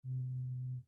음,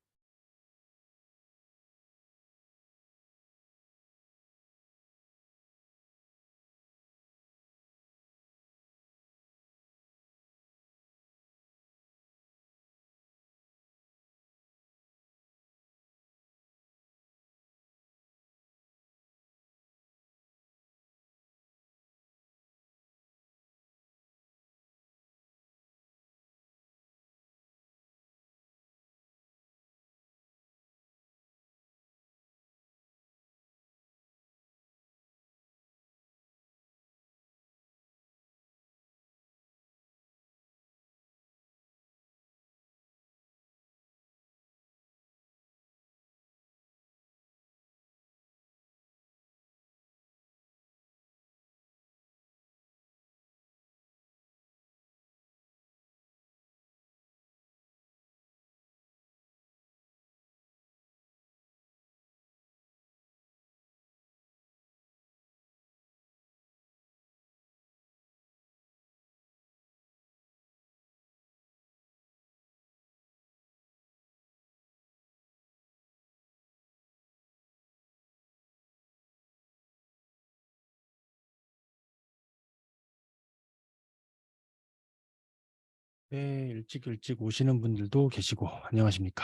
네, 일찍 일찍 오시는 분들도 계시고, 안녕하십니까.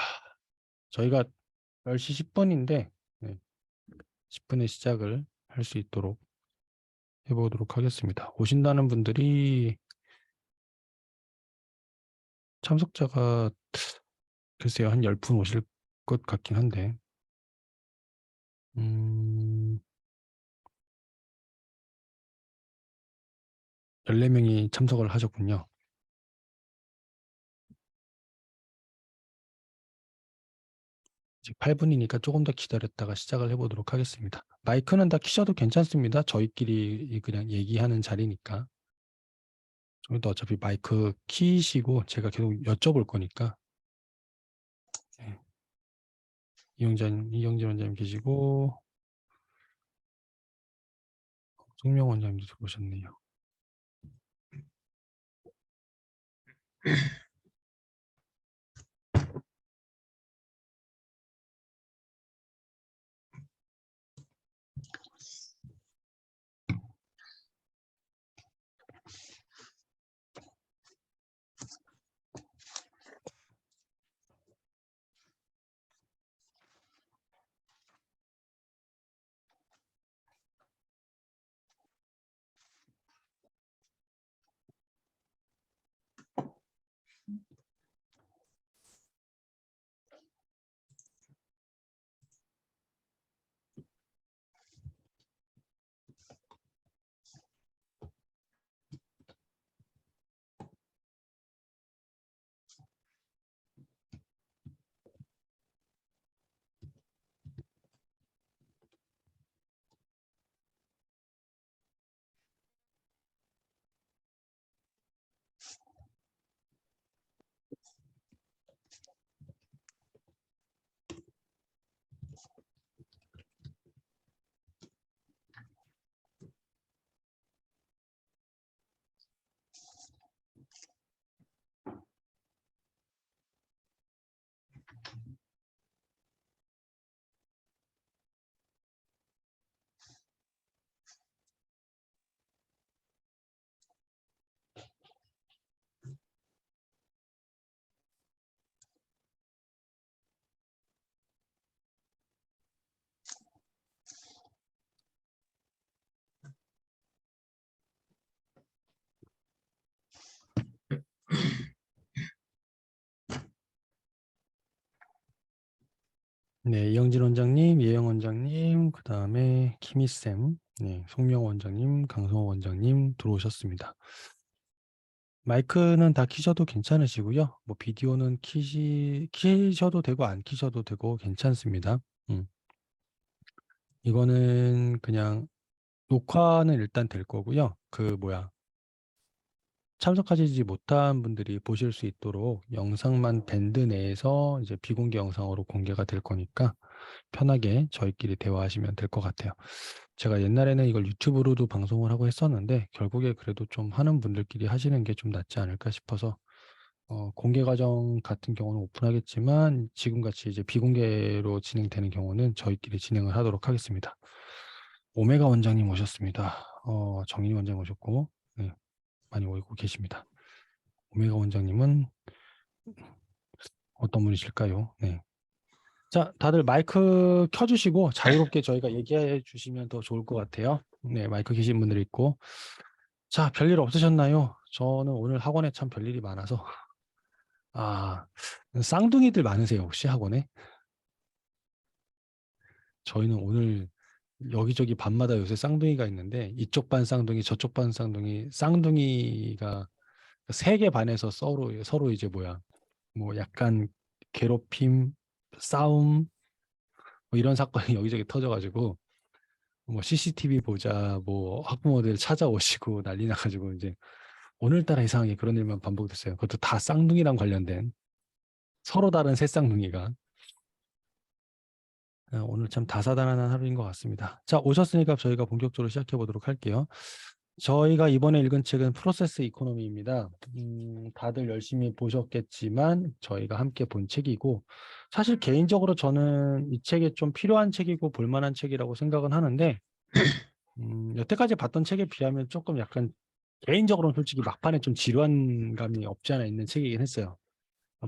저희가 10시 10분인데, 10분에 시작을 할 수 있도록 해보도록 하겠습니다. 오신다는 분들이 참석자가 글쎄요, 한 10분 오실 것 같긴 한데, 14명이 참석을 하셨군요. 아직 8분이니까 조금 더 기다렸다가 시작을 해보도록 하겠습니다. 마이크는 다 키셔도 괜찮습니다. 저희끼리 그냥 얘기하는 자리니까. 저희도 어차피 마이크 키시고 제가 계속 여쭤볼 거니까. 네. 이영재 원장님 계시고, 송명 원장님도 들어오셨네요. 네, 이영진 원장님, 예영 원장님, 그 다음에 키미쌤, 네, 송명 원장님, 강성호 원장님 들어오셨습니다. 마이크는 다 키셔도 괜찮으시고요. 뭐 비디오는 키셔도 되고 안 키셔도 되고 괜찮습니다. 이거는 그냥 녹화는 일단 될 거고요. 참석하시지 못한 분들이 보실 수 있도록 영상만 밴드 내에서 이제 비공개 영상으로 공개가 될 거니까 편하게 저희끼리 대화하시면 될 것 같아요. 제가 옛날에는 이걸 유튜브로도 방송을 하고 했었는데 결국에 그래도 좀 하는 분들끼리 하시는 게 좀 낫지 않을까 싶어서 공개 과정 같은 경우는 오픈하겠지만 지금같이 이제 비공개로 진행되는 경우는 저희끼리 진행을 하도록 하겠습니다. 오메가 원장님 오셨습니다. 정인희 원장님 오셨고, 네, 많이 오고 계십니다. 오메가 원장님은 어떤 분이실까요? 네. 자, 다들 마이크 켜주시고 자유롭게 저희가 얘기해 주시면 더 좋을 것 같아요. 네, 마이크 켜신 분들이 있고. 자, 별일 없으셨나요? 저는 오늘 학원에 참 별일이 많아서. 아, 쌍둥이들 많으세요, 혹시 학원에? 저희는 오늘 여기저기 밤마다 요새 쌍둥이가 있는데 이쪽 반 쌍둥이, 저쪽 반 쌍둥이, 쌍둥이가 세 개 반에서 서로 이제 뭐 약간 괴롭힘, 싸움, 뭐 이런 사건이 여기저기 터져가지고 뭐 CCTV 보자, 뭐 학부모들 찾아오시고 난리 나가지고 이제 오늘따라 이상하게 그런 일만 반복됐어요. 그것도 다 쌍둥이랑 관련된 서로 다른 새 쌍둥이가. 오늘 참 다사다난한 하루인 것 같습니다. 자, 오셨으니까 저희가 본격적으로 시작해 보도록 할게요. 저희가 이번에 읽은 책은 프로세스 이코노미입니다. 다들 열심히 보셨겠지만 저희가 함께 본 책이고 사실 개인적으로 저는 이 책이 좀 필요한 책이고 볼만한 책이라고 생각은 하는데 여태까지 봤던 책에 비하면 조금 약간 개인적으로는 솔직히 막판에 좀 지루한 감이 없지 않아 있는 책이긴 했어요.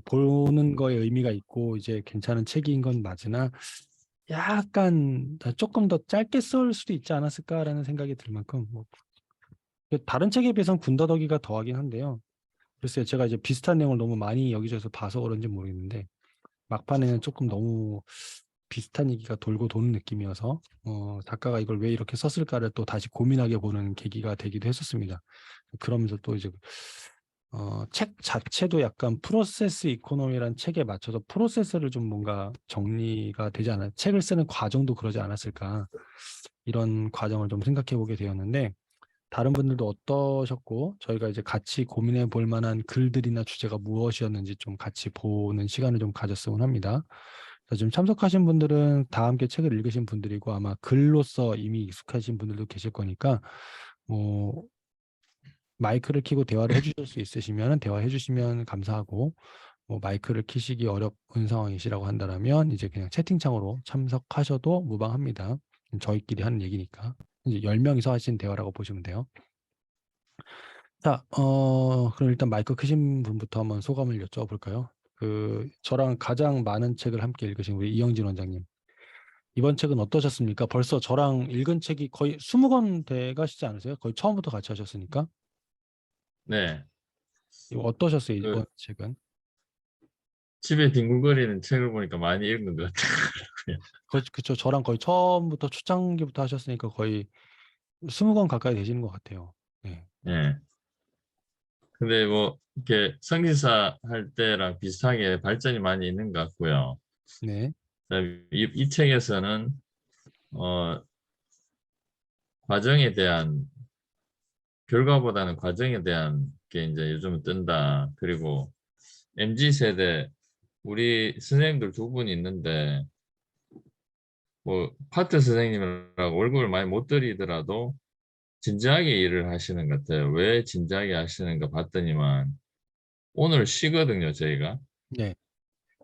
보는 거에 의미가 있고 이제 괜찮은 책인 건 맞으나 약간 조금 더 짧게 쓸 수도 있지 않았을까라는 생각이 들 만큼 다른 책에 비해서는 군더더기가 더하긴 한데요. 글쎄요, 제가 이제 비슷한 내용을 너무 많이 여기저기서 봐서 그런지 모르겠는데 막판에는 조금 너무 비슷한 얘기가 돌고 도는 느낌이어서 작가가 이걸 왜 이렇게 썼을까를 또 다시 고민하게 보는 계기가 되기도 했었습니다. 그러면서 또 이제 책 자체도 약간 프로세스 이코노미라는 책에 맞춰서 프로세스를 좀 뭔가 정리가 되지 않아 책을 쓰는 과정도 그러지 않았을까 이런 과정을 좀 생각해 보게 되었는데 다른 분들도 어떠셨고 저희가 이제 같이 고민해 볼 만한 글들이나 주제가 무엇이었는지 좀 같이 보는 시간을 좀 가졌으면 합니다. 지금 참석하신 분들은 다 함께 책을 읽으신 분들이고 아마 글로서 이미 익숙하신 분들도 계실 거니까 뭐 마이크를 켜고 대화를 해주실 수 있으시면 대화해 주시면 감사하고 뭐 마이크를 켜시기 어려운 상황이시라고 한다면 이제 그냥 채팅창으로 참석하셔도 무방합니다. 저희끼리 하는 얘기니까 이제 10명이서 하신 대화라고 보시면 돼요. 자, 그럼 일단 마이크 켜신 분부터 한번 소감을 여쭤볼까요? 저랑 가장 많은 책을 함께 읽으신 우리 이영진 원장님. 이번 책은 어떠셨습니까? 벌써 저랑 읽은 책이 거의 20권 돼 가시지 않으세요? 거의 처음부터 같이 하셨으니까. 네, 이거 어떠셨어요, 그 이번 책은? 집에 뒹굴거리는 책을 보니까 많이 읽은 것 같아요. 그쵸. 저랑 거의 처음부터 초창기부터 하셨으니까 거의 20권 가까이 되시는 것 같아요. 네. 네. 근데 뭐 이렇게 성기사 할 때랑 비슷하게 발전이 많이 있는 것 같고요. 네. 그다음에 이 책에서는 어, 과정에 대한 결과보다는 과정에 대한 게 이제 요즘은 뜬다. 그리고 MZ 세대 우리 선생님들 두 분 있는데 뭐 파트 선생님이라고 월급을 많이 못 드리더라도 진지하게 일을 하시는 것 같아요. 왜 진지하게 하시는가 봤더니만 오늘 쉬거든요, 저희가. 네.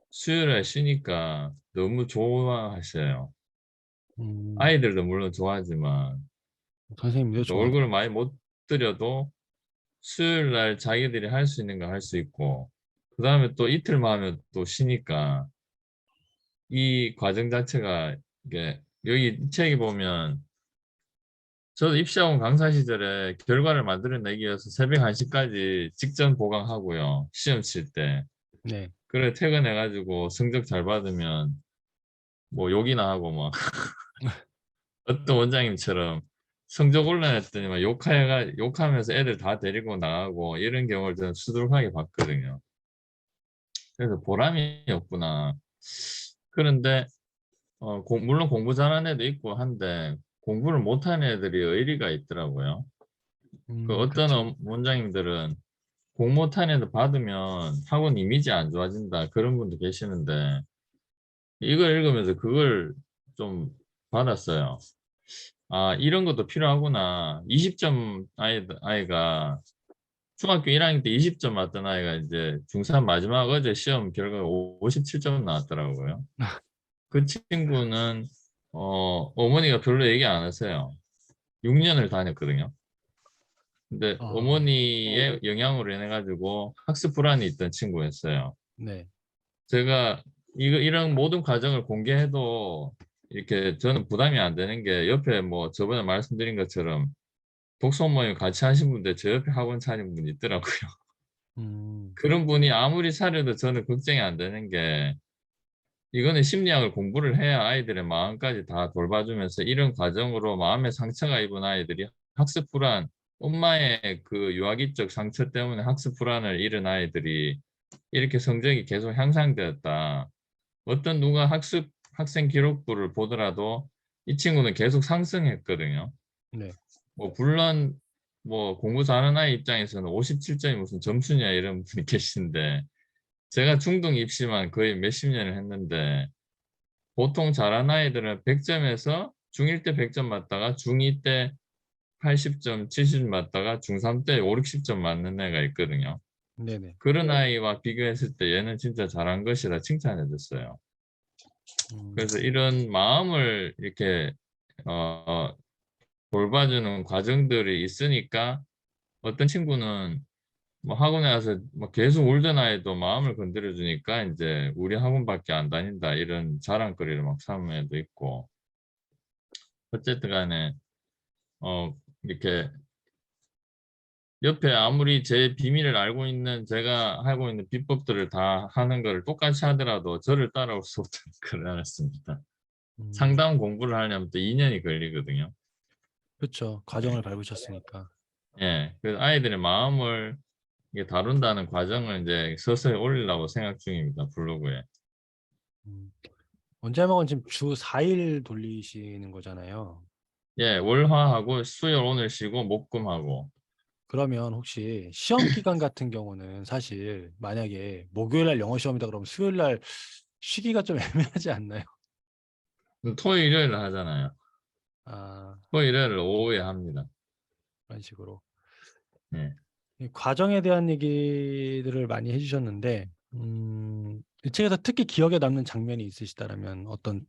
수요일에 쉬니까 너무 좋아하셔요. 음, 아이들도 물론 좋아하지만 선생님도 그러니까 좋아하죠. 월급을 많이 못 드려도 수요일 날 자기들이 할 수 있는 거 할 수 있고 그 다음에 또 이틀만 하면 또 쉬니까 이 과정 자체가 이게 여기 이 책에 보면 저도 입시학원 강사 시절에 결과를 만들어내기 위해서 새벽 1시까지 직전 보강하고요. 시험 칠 때. 네. 그래 퇴근해가지고 성적 잘 받으면 뭐 욕이나 하고 막 어떤 원장님처럼 성적 올라냈더니 막 욕하면서 애들 다 데리고 나가고 이런 경우를 저는 수두룩하게 봤거든요. 그래서 보람이 없구나. 그런데 물론 공부 잘하는 애도 있고 한데 공부를 못하는 애들이 의리가 있더라고요. 그 어떤 그쵸. 원장님들은 공 못한 애들 받으면 학원 이미지 안 좋아진다 그런 분도 계시는데 이걸 읽으면서 그걸 좀 받았어요. 아, 이런 것도 필요하구나. 20점 아이가 중학교 1학년 때 20점 맞던 아이가 이제 중3 마지막 어제 시험 결과가 57점 나왔더라고요. 그 친구는 어머니가 별로 얘기 안 하세요. 6년을 다녔거든요. 근데 아, 어머니의 영향으로 인해 가지고 학습 불안이 있던 친구였어요. 네. 제가 이런 모든 과정을 공개해도 이렇게 저는 부담이 안 되는 게 옆에 뭐 저번에 말씀드린 것처럼 독서 모임 같이 하신 분들 저 옆에 학원 차린 분이 있더라고요. 음, 그런 분이 아무리 사려도 저는 걱정이 안 되는 게 이거는 심리학을 공부를 해야 아이들의 마음까지 다 돌봐주면서 이런 과정으로 마음의 상처가 입은 아이들이 학습 불안, 엄마의 그 유아기적 상처 때문에 학습 불안을 잃은 아이들이 이렇게 성적이 계속 향상되었다. 어떤 누가 학생 기록부를 보더라도 이 친구는 계속 상승했거든요. 네. 뭐 물론 뭐 공부 잘하는 아이 입장에서는 57점이 무슨 점수냐 이런 분이 계신데 제가 중등 입시만 거의 몇십 년을 했는데 보통 잘하는 아이들은 100점에서 중1 때 100점 맞다가 중2 때 80점, 70점 맞다가 중3 때 5, 60점 맞는 애가 있거든요. 네네. 그런 아이와 비교했을 때 얘는 진짜 잘한 것이라 칭찬해 줬어요. 음, 그래서 이런 마음을 이렇게 어, 돌봐주는 과정들이 있으니까 어떤 친구는 뭐 학원에 가서 뭐 계속 울던 아이도 마음을 건드려 주니까 이제 우리 학원밖에 안 다닌다 이런 자랑거리를 막 삼은 애도 있고 어쨌든 간에 이렇게 옆에 아무리 제 비밀을 알고 있는 제가 하고 있는 비법들을 다 하는 걸 똑같이 하더라도 저를 따라올 수 없다는 걸 알았습니다. 음, 상담 공부를 하려면 또 2년이 걸리거든요. 그렇죠. 과정을 밟으셨으니까. 예, 그 아이들의 마음을 이게 다룬다는 과정을 이제 서서히 올리려고 생각 중입니다. 블로그에. 음, 원자명은 지금 주 4일 돌리시는 거잖아요. 예, 월화하고 수요일 오늘 쉬고 목금하고. 그러면 혹시 시험 기간 같은 경우는 사실 만약에 목요일 날 영어 시험이다 그러면 수요일 날 쉬기가 좀 애매하지 않나요? 토요일, 일요일 하잖아요. 아, 토요일, 일요일 오후에 합니다. 그런 식으로. 예. 이 과정에 대한 얘기들을 많이 해주셨는데, 이 책에서 특히 기억에 남는 장면이 있으시다면 어떤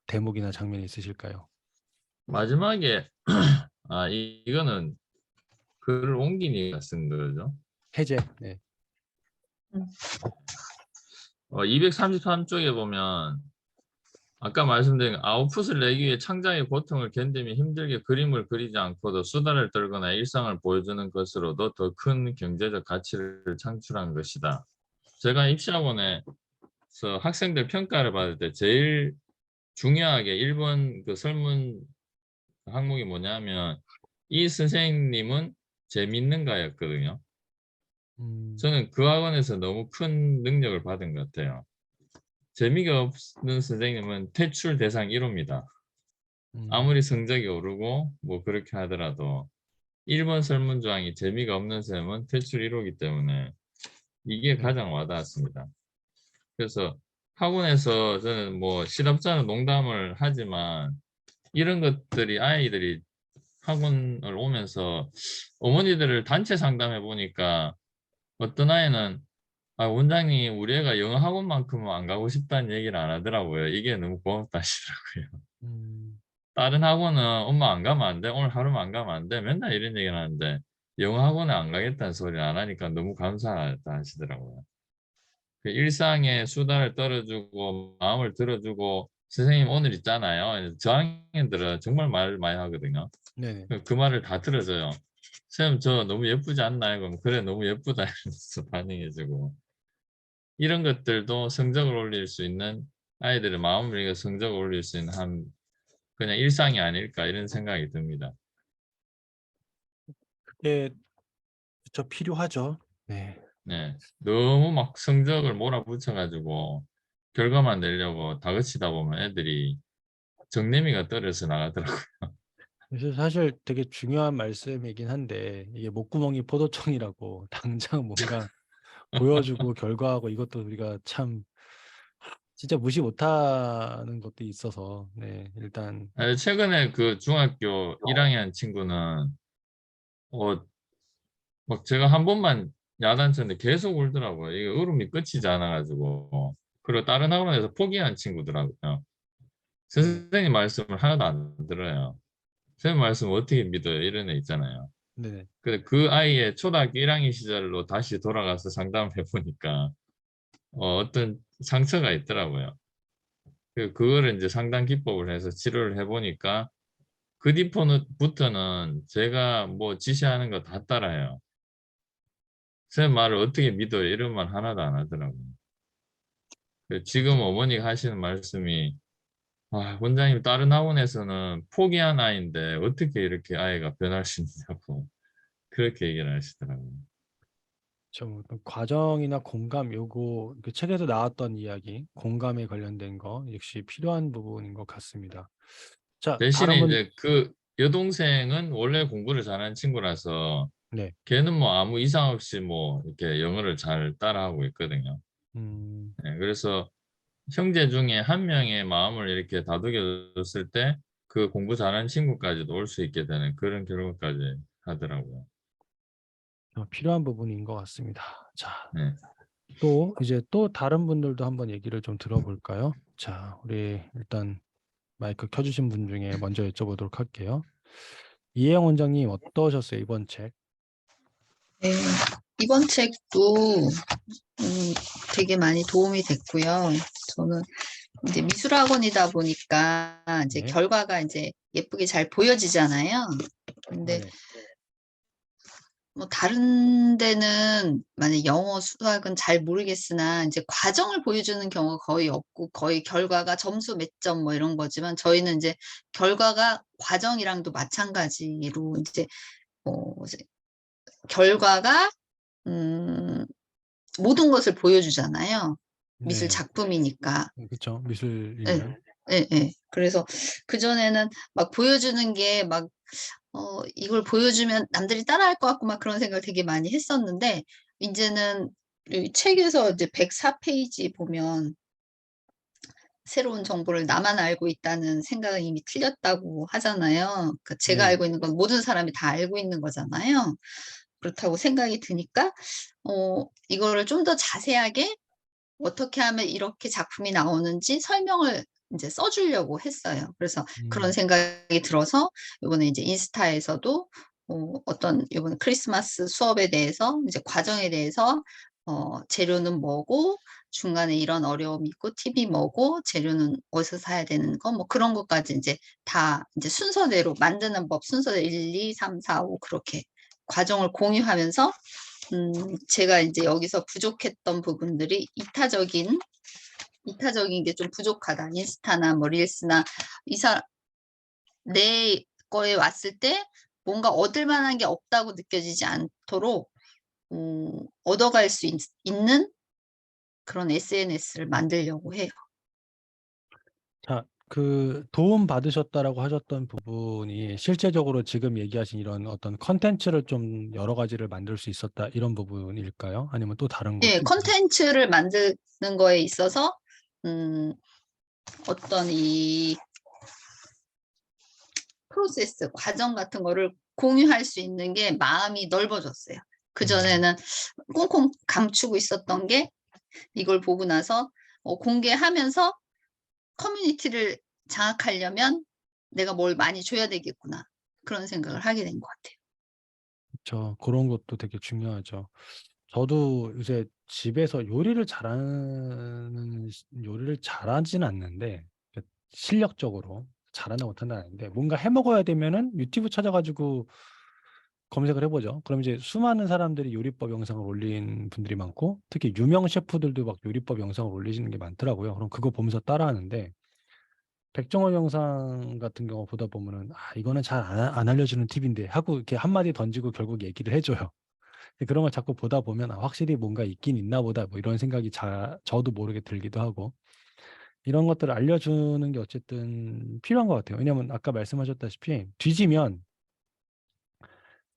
대목이나 장면이 있으실까요? 마지막에 이거는 글을 옮기니까 쓴 거죠. 해제. 네. 233쪽에 보면 아까 말씀드린 아웃풋을 내기 위해 창작의 고통을 견디며 힘들게 그림을 그리지 않고도 수다를 떨거나 일상을 보여주는 것으로도 더 큰 경제적 가치를 창출한 것이다. 제가 입시학원에서 학생들 평가를 받을 때 제일 중요하게 1번 그 설문 항목이 뭐냐면 이 선생님은 재밌는가였거든요. 음, 저는 그 학원에서 너무 큰 능력을 받은 것 같아요. 재미가 없는 선생님은 퇴출 대상 1호입니다. 음, 아무리 성적이 오르고 뭐 그렇게 하더라도 1번 설문조항이 재미가 없는 쌤은 퇴출 1호이기 때문에 이게 네. 가장 와닿았습니다. 그래서 학원에서 저는 뭐 실업자는 농담을 하지만 이런 것들이 아이들이 학원을 오면서 어머니들을 단체 상담해 보니까 어떤 아이는 원장님 우리 애가 영어 학원만큼은 안 가고 싶다는 얘기를 안 하더라고요. 이게 너무 고맙다 하시더라고요. 음, 다른 학원은 엄마 안 가면 안 돼? 오늘 하루만 안 가면 안 돼? 맨날 이런 얘기를 하는데 영어 학원에 안 가겠다는 소리를 안 하니까 너무 감사하다 하시더라고요. 그 일상의 수다를 떨어주고 마음을 들어주고 선생님 오늘 있잖아요. 저학년들은 정말 말 많이 하거든요. 네네. 그 말을 다 들어줘요. 쌤, 저 너무 예쁘지 않나요? 그럼 그래, 너무 예쁘다 이러면서 반응해주고. 이런 것들도 성적을 올릴 수 있는 아이들의 마음을 이겨 성적을 올릴 수 있는 그냥 일상이 아닐까 이런 생각이 듭니다. 그게 저 필요하죠. 네. 네. 너무 막 성적을 몰아붙여가지고 결과만 내려고 다그치다 보면 애들이 정내미가 떨어져 나가더라고요. 그래서 사실 되게 중요한 말씀이긴 한데 이게 목구멍이 포도청이라고 당장 뭔가 보여주고 결과하고 이것도 우리가 참 진짜 무시 못하는 것도 있어서 네 일단 최근에 그 중학교 1학년 친구는 어, 막 제가 한 번만 야단쳤는데 계속 울더라고요. 이게 울음이 끝이지 않아가지고. 그리고 다른 학원에서 포기한 친구더라고요. 네. 선생님 말씀을 하나도 안 들어요. 선생님 말씀 어떻게 믿어요? 이런 애 있잖아요. 네네. 근데 그 아이의 초등학교 1학년 시절로 다시 돌아가서 상담을 해보니까 어떤 상처가 있더라고요. 그거를 이제 상담 기법을 해서 치료를 해보니까 그 뒤부터는 제가 뭐 지시하는 거 다 따라해요. 선생님 말을 어떻게 믿어요? 이런 말 하나도 안 하더라고요. 지금 어머니가 하시는 말씀이 원장님 다른 학원에서는 포기한 아이인데 어떻게 이렇게 아이가 변할 수 있냐고 그렇게 얘기를 하시더라고요. 좀 어떤 과정이나 공감 요거 그 책에서 나왔던 이야기, 공감에 관련된 거 역시 필요한 부분인 것 같습니다. 자, 다른 대신에 분. 이제 그 여동생은 원래 공부를 잘하는 친구라서 네. 걔는 뭐 아무 이상 없이 뭐 이렇게 영어를 잘 따라하고 있거든요. 음. 네, 그래서 형제 중에 한 명의 마음을 이렇게 다독여줬을 때 그 공부 잘하는 친구까지도 올 수 있게 되는 그런 결과까지 하더라고요. 필요한 부분인 것 같습니다. 자, 네. 또 이제 또 다른 분들도 한번 얘기를 좀 들어볼까요? 자, 우리 일단 마이크 켜주신 분 중에 먼저 여쭤보도록 할게요. 이혜영 원장님 어떠셨어요, 이번 책? 네, 이번 책도 되게 많이 도움이 됐고요. 저는 이제 미술학원이다 보니까 이제 네. 결과가 이제 예쁘게 잘 보여지잖아요. 근데 네네. 뭐 다른 데는 만약 영어, 수학은 잘 모르겠으나 이제 과정을 보여주는 경우가 거의 없고 거의 결과가 점수 몇 점 뭐 이런 거지만 저희는 이제 결과가 과정이랑도 마찬가지로 이제 이제 결과가 음 모든 것을 보여주잖아요. 미술 네. 작품이니까. 그쵸. 예. 미술이면. 예예. 그래서 그전에는 막 보여주는 게 막 이걸 보여주면 남들이 따라할 것 같고 막 그런 생각을 되게 많이 했었는데 인제는 이 책에서 이제 104 페이지 보면 새로운 정보를 나만 알고 있다는 생각은 이미 틀렸다고 하잖아요. 그 제가 네네. 알고 있는 건 모든 사람이 다 알고 있는 거잖아요. 그렇다고 생각이 드니까 이거를 좀 더 자세하게 어떻게 하면 이렇게 작품이 나오는지 설명을 인제 써 주려고 했어요. 그래서 그런 음. 생각이 들어서 요번에 이제 인스타에서도 어떤 요번에 크리스마스 수업에 대해서 이제 과정에 대해서 재료는 뭐고 중간에 이런 어려움이 있고 팁이 뭐고 재료는 어디서 사야 되는 거 뭐 그런 것까지 인제 다 인제 순서대로 만드는 법 순서대로 1, 2, 3, 4, 5 그렇게 과정을 공유하면서 제가 인제 여기서 부족했던 부분들이 이타적인 게 좀 부족하다. 인스타나 뭐 릴스나 이 사 내 거에 왔을 때 뭔가 얻을 만한 게 없다고 느껴지지 않도록 얻어갈 수 있는 그런 SNS를 만들려고 해요. 자, 그 도움 받으셨다라고 하셨던 부분이 실제적으로 지금 얘기하신 이런 어떤 컨텐츠를 좀 여러 가지를 만들 수 있었다 이런 부분일까요? 아니면 또 다른 것도 예. 있나요? 콘텐츠를 만드는 거에 있어서 음 어떤 이 프로세스, 과정 같은 거를 공유할 수 있는 게 마음이 넓어졌어요. 음. 그전에는 꽁꽁 감추고 있었던 게 이걸 보고 나서 공개하면서 '커뮤니티를 장악하려면 내가 뭘 많이 줘야 되겠구나.' 그런 생각을 하게 된 것 같아요. 그쵸. 고런 것도 되게 중요하죠. 저도 요새 집에서 요리를 잘하지는 않는데 그 실력적으로 잘한다 못한다 아닌데 뭔가 해 먹어야 되면은 유튜브 찾아 가지고 검색을 해 보죠. 그럼 이제 수많은 사람들이 요리법 영상을 올린 분들이 많고 특히 유명 셰프들도 막 요리법 영상을 올리시는 게 많더라고요. 그럼 그거 보면서 따라하는데 백종원 영상 같은 경우 보다 보면은 '아 이거는 잘 안 알려주는 팁인데.' 하고 이렇게 한 마디 던지고 결국 얘기를 해 줘요. 그런 걸 자꾸 보다 보면 '아 확실히 뭔가 있긴 있나 보다.' 뭐 이런 생각이 저도 모르게 들기도 하고 이런 것들을 알려주는 게 어쨌든 필요한 것 같아요. 왜냐하면 아까 말씀하셨다시피 뒤지면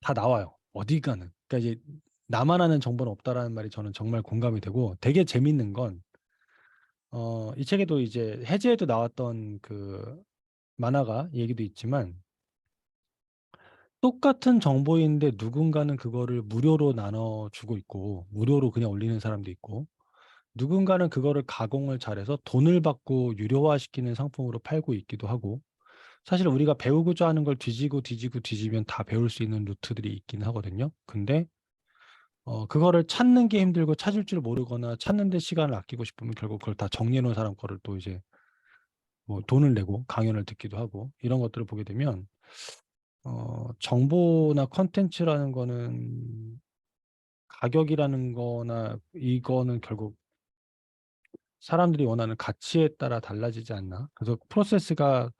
다 나와요, 어디 가는. 그러니까 이제 '나만 아는 정보는 없다.'라는 말이 저는 정말 공감이 되고 되게 재밌는 건 이 책에도 이제 해지에도 나왔던 그 만화가 얘기도 있지만 똑같은 정보인데 누군가는 그거를 무료로 나눠주고 있고 무료로 그냥 올리는 사람도 있고 누군가는 그거를 가공을 잘해서 돈을 받고 유료화시키는 상품으로 팔고 있기도 하고 사실 우리가 배우고자 하는 걸 뒤지면 다 배울 수 있는 루트들이 있긴 하거든요. 근데 그거를 찾는 게 힘들고 찾을 줄 모르거나 찾는 데 시간을 아끼고 싶으면 결국 그걸 다 정리해 놓은 사람 거를 또 이제 뭐 돈을 내고 강연을 듣기도 하고 이런 것들을 보게 되면 정보나 콘텐츠라는 거는 가격이라는 거나 이거는 결국 사람들이 원하는 가치에 따라 달라지지 않나. 그래서 프로세스가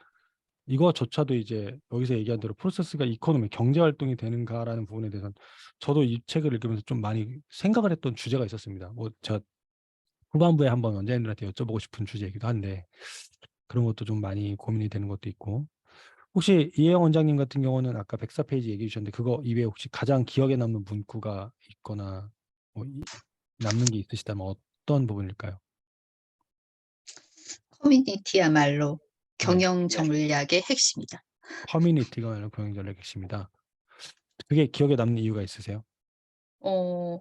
이거조차도 이제 여기서 얘기한 대로 프로세스가 이코노미 경제 활동이 되는가라는 부분에 대해서는 저도 이 책을 읽으면서 좀 많이 생각을 했던 주제가 있었습니다. 뭐 제가 후반부에 한번 원장님들한테 여쭤보고 싶은 주제이기도 한데 그런 것도 좀 많이 고민이 되는 것도 있고 혹시 이혜영 원장님 같은 경우는 아까 104페이지 얘기해 주셨는데 그거 이외에 혹시 가장 기억에 남는 문구가 있거나 뭐 남는 게 있으시다면 어떤 부분일까요? 커뮤니티야말로 네. 경영 전략의 핵심이다. 커뮤니티가 아니라 경영전략 핵심이다. 그게 기억에 남는 이유가 있으세요? 어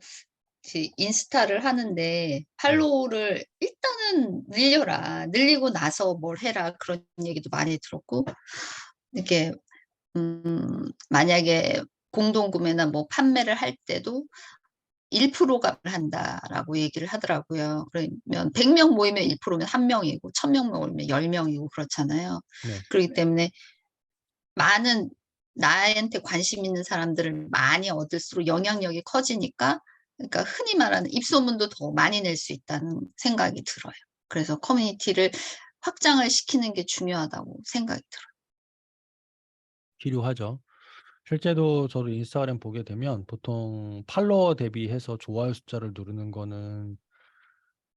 인스타를 하는데 네. 팔로우를 일단은 늘려라. 늘리고 나서 뭘 해라. 그런 얘기도 많이 들었고 이렇게 만약에 공동 구매나 뭐 판매를 할 때도 1% 값을 한다라고 얘기를 하더라고요. 그러면 100명 모이면 1%면 1명이고 1000명 모이면 10명이고 그렇잖아요. 네. 그렇기 때문에 많은 나한테 관심 있는 사람들을 많이 얻을수록 영향력이 커지니까 그러니까 흔히 말하는 입소문도 더 많이 낼 수 있다는 생각이 들어요. 그래서 커뮤니티를 확장을 시키는 게 중요하다고 생각이 들어요. 필요하죠. 실제로 저도 인스타그램 보게 되면 보통 팔로워 대비해서 좋아요 숫자를 누르는 거는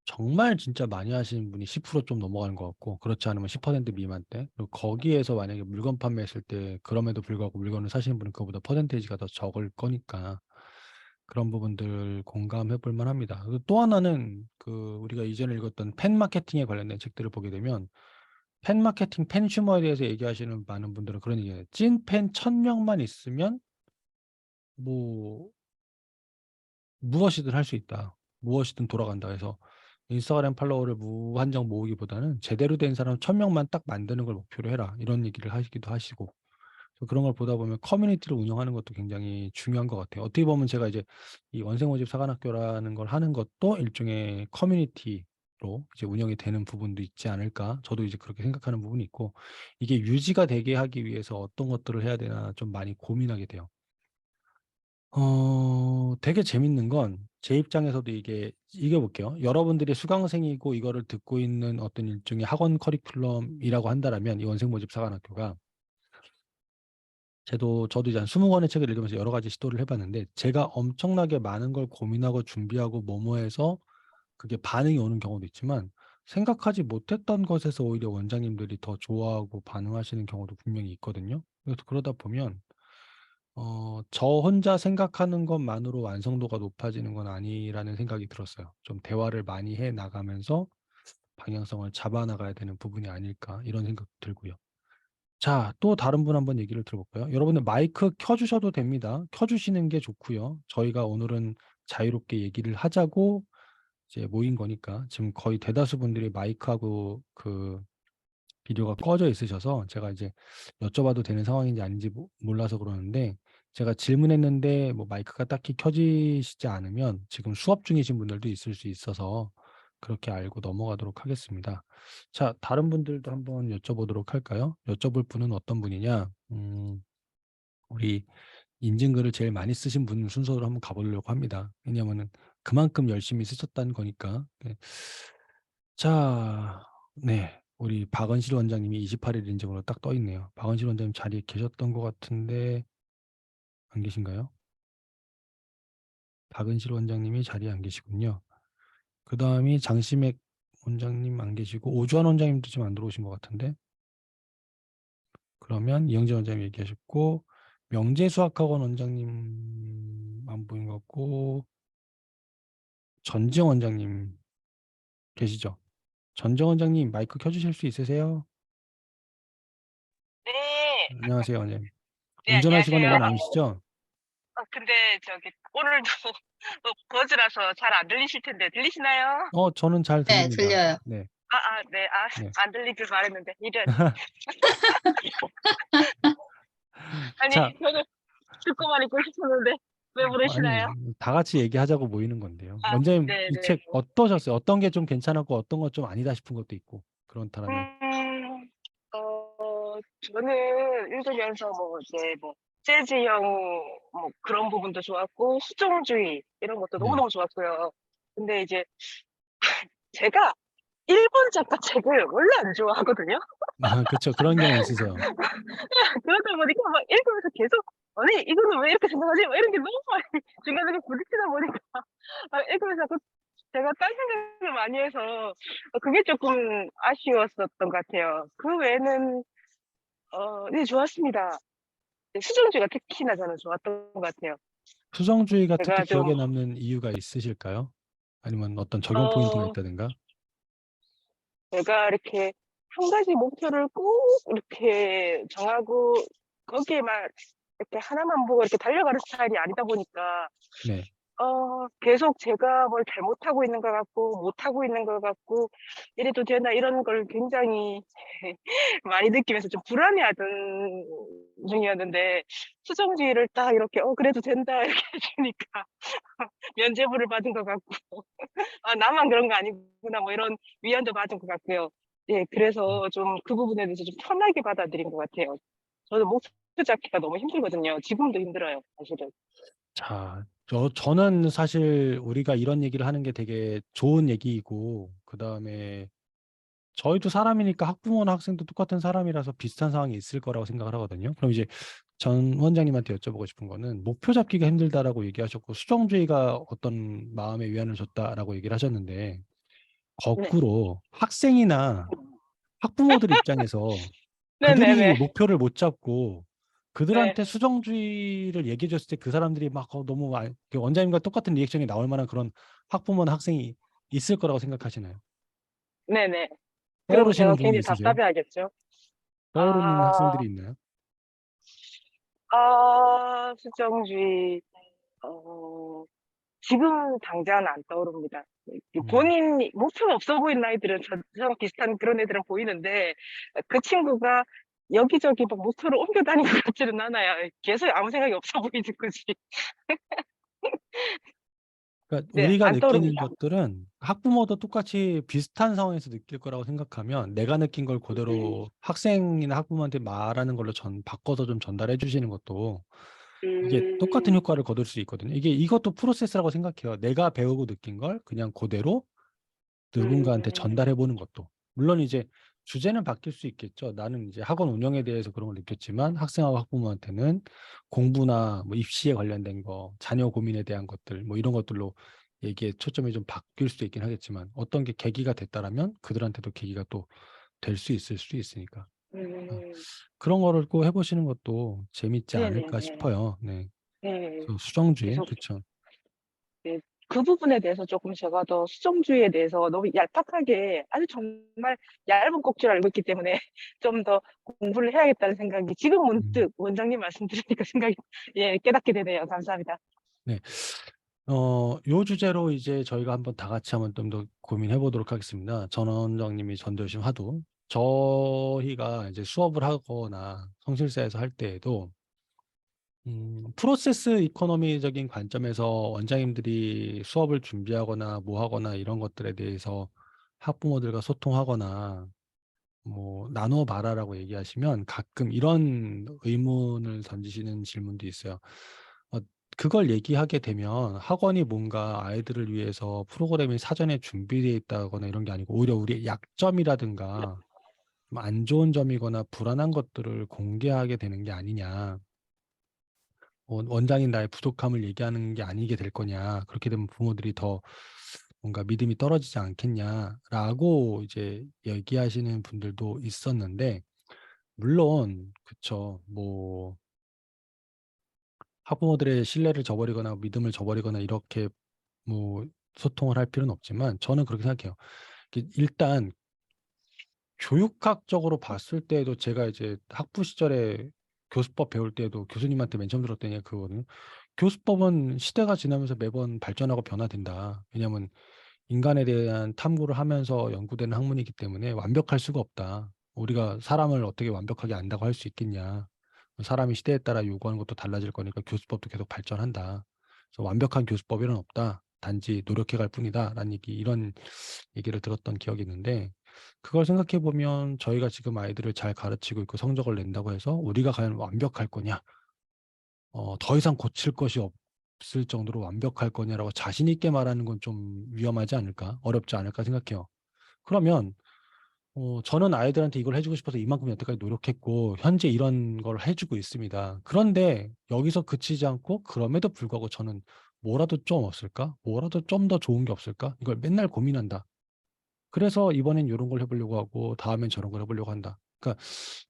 정말 진짜 많이 하시는 분이 10%좀 넘어가는 것 같고 그렇지 않으면 10% 미만대. 그리고 거기에서 만약에 물건 판매했을 때 그럼에도 불구하고 물건을 사시는 분은 그거보다 퍼센테이지가 더 적을 거니까 그런 부분들 공감해 볼 만합니다. 그리고 또 하나는 우리가 이전에 읽었던 팬 마케팅에 관련된 책들을 보게 되면 팬 마케팅, 팬슈머에 대해서 얘기하시는 많은 분들은 그런 얘기예요. 찐팬 1000명만 있으면 뭐 무엇이든 할 수 있다. 무엇이든 돌아간다. 해서 인스타그램 팔로워를 무한정 모으기보다는 제대로 된 사람 1000명만 딱 만드는 걸 목표로 해라. 이런 얘기를 하시기도 하시고. 그런 걸 보다 보면 커뮤니티를 운영하는 것도 굉장히 중요한 것 같아요. 어떻게 보면 제가 이제 이 원생모집 사관학교라는 걸 하는 것도 일종의 커뮤니티로 이제 운영이 되는 부분도 있지 않을까. 저도 이제 그렇게 생각하는 부분이 있고 이게 유지가 되게 하기 위해서 어떤 것들을 해야 되나 좀 많이 고민하게 돼요. 되게 재밌는 건 제 입장에서도 이게 볼게요. 여러분들이 수강생이고 이거를 듣고 있는 어떤 일종의 학원 커리큘럼이라고 한다라면 이 원생모집 사관학교가 저도 이제 한 20권의 책을 읽으면서 여러 가지 시도를 해 봤는데 제가 엄청나게 많은 걸 고민하고 준비하고 뭐뭐해서 그게 반응이 오는 경우도 있지만 생각하지 못했던 것에서 오히려 원장님들이 더 좋아하고 반응하시는 경우도 분명히 있거든요. 그래서 그러다 보면 저 혼자 생각하는 것만으로 완성도가 높아지는 건 아니라는 생각이 들었어요. 좀 대화를 많이 해 나가면서 방향성을 잡아 나가야 되는 부분이 아닐까 이런 생각도 들고요. 자, 또 다른 분 한번 얘기를 들어볼까요? 여러분들 마이크 켜 주셔도 됩니다. 켜 주시는 게 좋고요. 저희가 오늘은 자유롭게 얘기를 하자고 이제 모인 거니까 지금 거의 대다수 분들이 마이크하고 비디오가 꺼져 있으셔서 제가 이제 여쭤봐도 되는 상황인지 아닌지 몰라서 그러는데 제가 질문했는데 뭐 마이크가 딱히 켜지시지 않으면 지금 수업 중이신 분들도 있을 수 있어서 그렇게 알고 넘어가도록 하겠습니다. 자, 다른 분들도 한번 여쭤보도록 할까요? 여쭤볼 분은 어떤 분이냐? 우리 인증글을 제일 많이 쓰신 분 순서로 한번 가보려고 합니다. 왜냐하면은 그만큼 열심히 쓰셨다는 거니까. 네. 자, 네. 우리 박은실 원장님이 28일 인증으로 딱 떠 있네요. 박은실 원장님 자리에 계셨던 것 같은데 안 계신가요? 박은실 원장님이 자리에 안 계시군요. 그 다음이 장시맥 원장님 안 계시고 오주환 원장님도 지금 안 들어오신 것 같은데 그러면 이영재 원장님 얘기하셨고 명재수학학원 원장님 안 보인 것 같고 전지영 원장님 계시죠? 전지영 원장님 마이크 켜주실 수 있으세요? 네. 안녕하세요 원장님. 네, 운전하시거나 이건 안녕하세요. 아니시죠? 근데 저기 오늘도 버즈라서 잘 안 들리실 텐데 들리시나요? 저는 잘 네, 들립니다. 들려요. 네. 네. 네. 안 들리길 바랬는데 이런. 아니, 자, 저는 듣고만 있고 싶었는데 왜 아니, 부르시나요? 다 같이 얘기하자고 모이는 건데요. 아, 원장님, 이 네네. 책 어떠셨어요? 어떤 게 좀 괜찮았고 어떤 거 좀 아니다 싶은 것도 있고 그렇다면. 저는 읽으면서 재즈형 그런 부분도 좋았고 수정주의 이런 것도 네. 너무너무 좋았고요. 근데 이제 제가 일본 작가 책을 원래 안 좋아하거든요. 그쵸. 그런 경우 있으세요. 그러다 보니까 막 읽으면서 계속 아니 이거는 왜 이렇게 생각하지? 막 이런 게 너무 많이 중간중간 부딪히다 보니까 읽으면서 자꾸 제가 딴 생각을 많이 해서 그게 조금 아쉬웠었던 것 같아요. 그 외에는 네, 좋았습니다. 네, 수정주가 특히나 저는 좋았던 것 같아요. 수정주의가 특히 제가 좀 기억에 남는 이유가 있으실까요? 아니면 어떤 적용 포인트가 어, 있다든가? 제가 이렇게 한 가지 목표를 꼭 이렇게 정하고 거기에만 이렇게 하나만 보고 이렇게 달려가는 스타일이 아니다 보니까 네. 계속 제가 뭘 잘못하고 있는 것 같고 못하고 있는 것 같고 이래도 되나 이런 걸 굉장히 많이 느끼면서 좀 불안해하던 중이었는데 수정주의를 딱 이렇게 그래도 된다 이렇게 해주니까 면죄부를 받은 것 같고 나만 그런 거 아니구나 뭐 이런 위안도 받은 것 같고요. 예, 그래서 좀 그 부분에 대해서 좀 편하게 받아들인 것 같아요. 저는 목표 잡기가 너무 힘들거든요. 지금도 힘들어요, 사실은. 자, 저는 사실 우리가 이런 얘기를 하는 게 되게 좋은 얘기이고, 그 다음에 저희도 사람이니까 학부모나 학생도 똑같은 사람이라서 비슷한 상황이 있을 거라고 생각을 하거든요. 그럼 이제 전 원장님한테 여쭤보고 싶은 거는 목표 잡기가 힘들다라고 얘기하셨고 수정주의가 어떤 마음의 위안을 줬다라고 얘기를 하셨는데 네. 거꾸로 학생이나 학부모들 입장에서 그들이 네네네. 목표를 못 잡고 네. 그들한테 수정주의를 얘기해 줬을 때 그 사람들이 막 너무 원장님과 똑같은 리액션이 나올 만한 그런 학부모나 학생이 있을 거라고 생각하시나요? 네네. 그럼 제가 떠오르시는 분이 굉장히 있으세요? 답답해하겠죠. 떠오르는 아, 학생들이 있나요? 수정주의, 어, 지금 당장은 안 떠오릅니다. 음. 본인 목표가 없어 보이는 아이들은 저랑 비슷한 그런 애들은 보이는데 그 친구가 여기저기 막 목표를 옮겨 다니는 것 같지는 않아요. 계속 아무 생각이 없어 보이는 거지. 그러니까 네, 우리가 안 느끼는 떠오릅니다. 것들은 학부모도 똑같이 비슷한 상황에서 느낄 거라고 생각하면 내가 느낀 걸 그대로 학생이나 학부모한테 말하는 걸로 바꿔서 좀 전달해 주시는 것도 이게 똑같은 음, 효과를 거둘 수 있거든요. 이것도 프로세스라고 생각해요. 내가 배우고 느낀 걸 그냥 그대로 누군가한테 음, 전달해 보는 것도. 물론 이제 주제는 바뀔 수 있겠죠. 나는 이제 학원 운영에 대해서 그런 걸 느꼈지만 학생하고 학부모한테는 공부나 뭐 입시에 관련된 거, 자녀 고민에 대한 것들 뭐 이런 것들로 얘기에 초점이 좀 바뀔 수도 있긴 하겠지만 어떤 게 계기가 됐다라면 그들한테도 계기가 또 될 수 있을 수도 있으니까. 어, 음, 그런 거를 꼭 해보시는 것도 재밌지 않을까 네네네. 싶어요. 네. 네, 그래서 수정주의, 계속 그렇죠. 네, 그 부분에 대해서 조금 제가 더 수정주의에 대해서 너무 얄팍하게 아주 정말 얇은 꼭지를 알고 있기 때문에 좀 더 공부를 해야겠다는 생각이 지금 문득 원장님 말씀 들으니까 생각이 깨닫게 되네요. 감사합니다. 네. 요 주제로 이제 저희가 한번 다 같이 한번 좀 더 고민해 보도록 하겠습니다. 전 원장님이 전도여심 하도 저희가 이제 수업을 하거나 성실사에서 할 때에도 프로세스 이코노미적인 관점에서 원장님들이 수업을 준비하거나 뭐 하거나 이런 것들에 대해서 학부모들과 소통하거나 뭐 나누어 봐라라고 얘기하시면 가끔 이런 의문을 던지시는 질문도 있어요. 어, 그걸 얘기하게 되면 학원이 뭔가 아이들을 위해서 프로그램이 사전에 준비되어 있다거나 이런 게 아니고 오히려 우리의 약점이라든가 좀 안 좋은 점이거나 불안한 것들을 공개하게 되는 게 아니냐. 원장인 나의 부족함을 얘기하는 게 아니게 될 거냐. 그렇게 되면 부모들이 더 뭔가 믿음이 떨어지지 않겠냐라고 이제 얘기하시는 분들도 있었는데 물론 그쵸. 뭐 학부모들의 신뢰를 저버리거나 믿음을 저버리거나 이렇게 뭐 소통을 할 필요는 없지만 저는 그렇게 생각해요. 일단 교육학적으로 봤을 때에도 제가 이제 학부 시절에 교수법 배울 때도 교수님한테 맨 처음 들었던 얘기가 그거거든요. 교수법은 시대가 지나면서 매번 발전하고 변화된다. 왜냐하면 인간에 대한 탐구를 하면서 연구되는 학문이기 때문에 완벽할 수가 없다. 우리가 사람을 어떻게 완벽하게 안다고 할 수 있겠냐. 사람이 시대에 따라 요구하는 것도 달라질 거니까 교수법도 계속 발전한다. 그래서 완벽한 교수법이란 없다. 단지 노력해 갈 뿐이다라는 얘기, 이런 얘기를 들었던 기억이 있는데, 그걸 생각해 보면 저희가 지금 아이들을 잘 가르치고 있고 성적을 낸다고 해서 우리가 과연 완벽할 거냐, 더 이상 고칠 것이 없을 정도로 완벽할 거냐라고 자신 있게 말하는 건 좀 위험하지 않을까, 어렵지 않을까 생각해요. 그러면 저는 아이들한테 이걸 해주고 싶어서 이만큼 여태까지 노력했고 현재 이런 걸 해주고 있습니다. 그런데 여기서 그치지 않고 그럼에도 불구하고 저는 뭐라도 좀 없을까? 뭐라도 좀 더 좋은 게 없을까? 이걸 맨날 고민한다. 그래서 이번엔 이런 걸 해보려고 하고 다음엔 저런 걸 해보려고 한다. 그러니까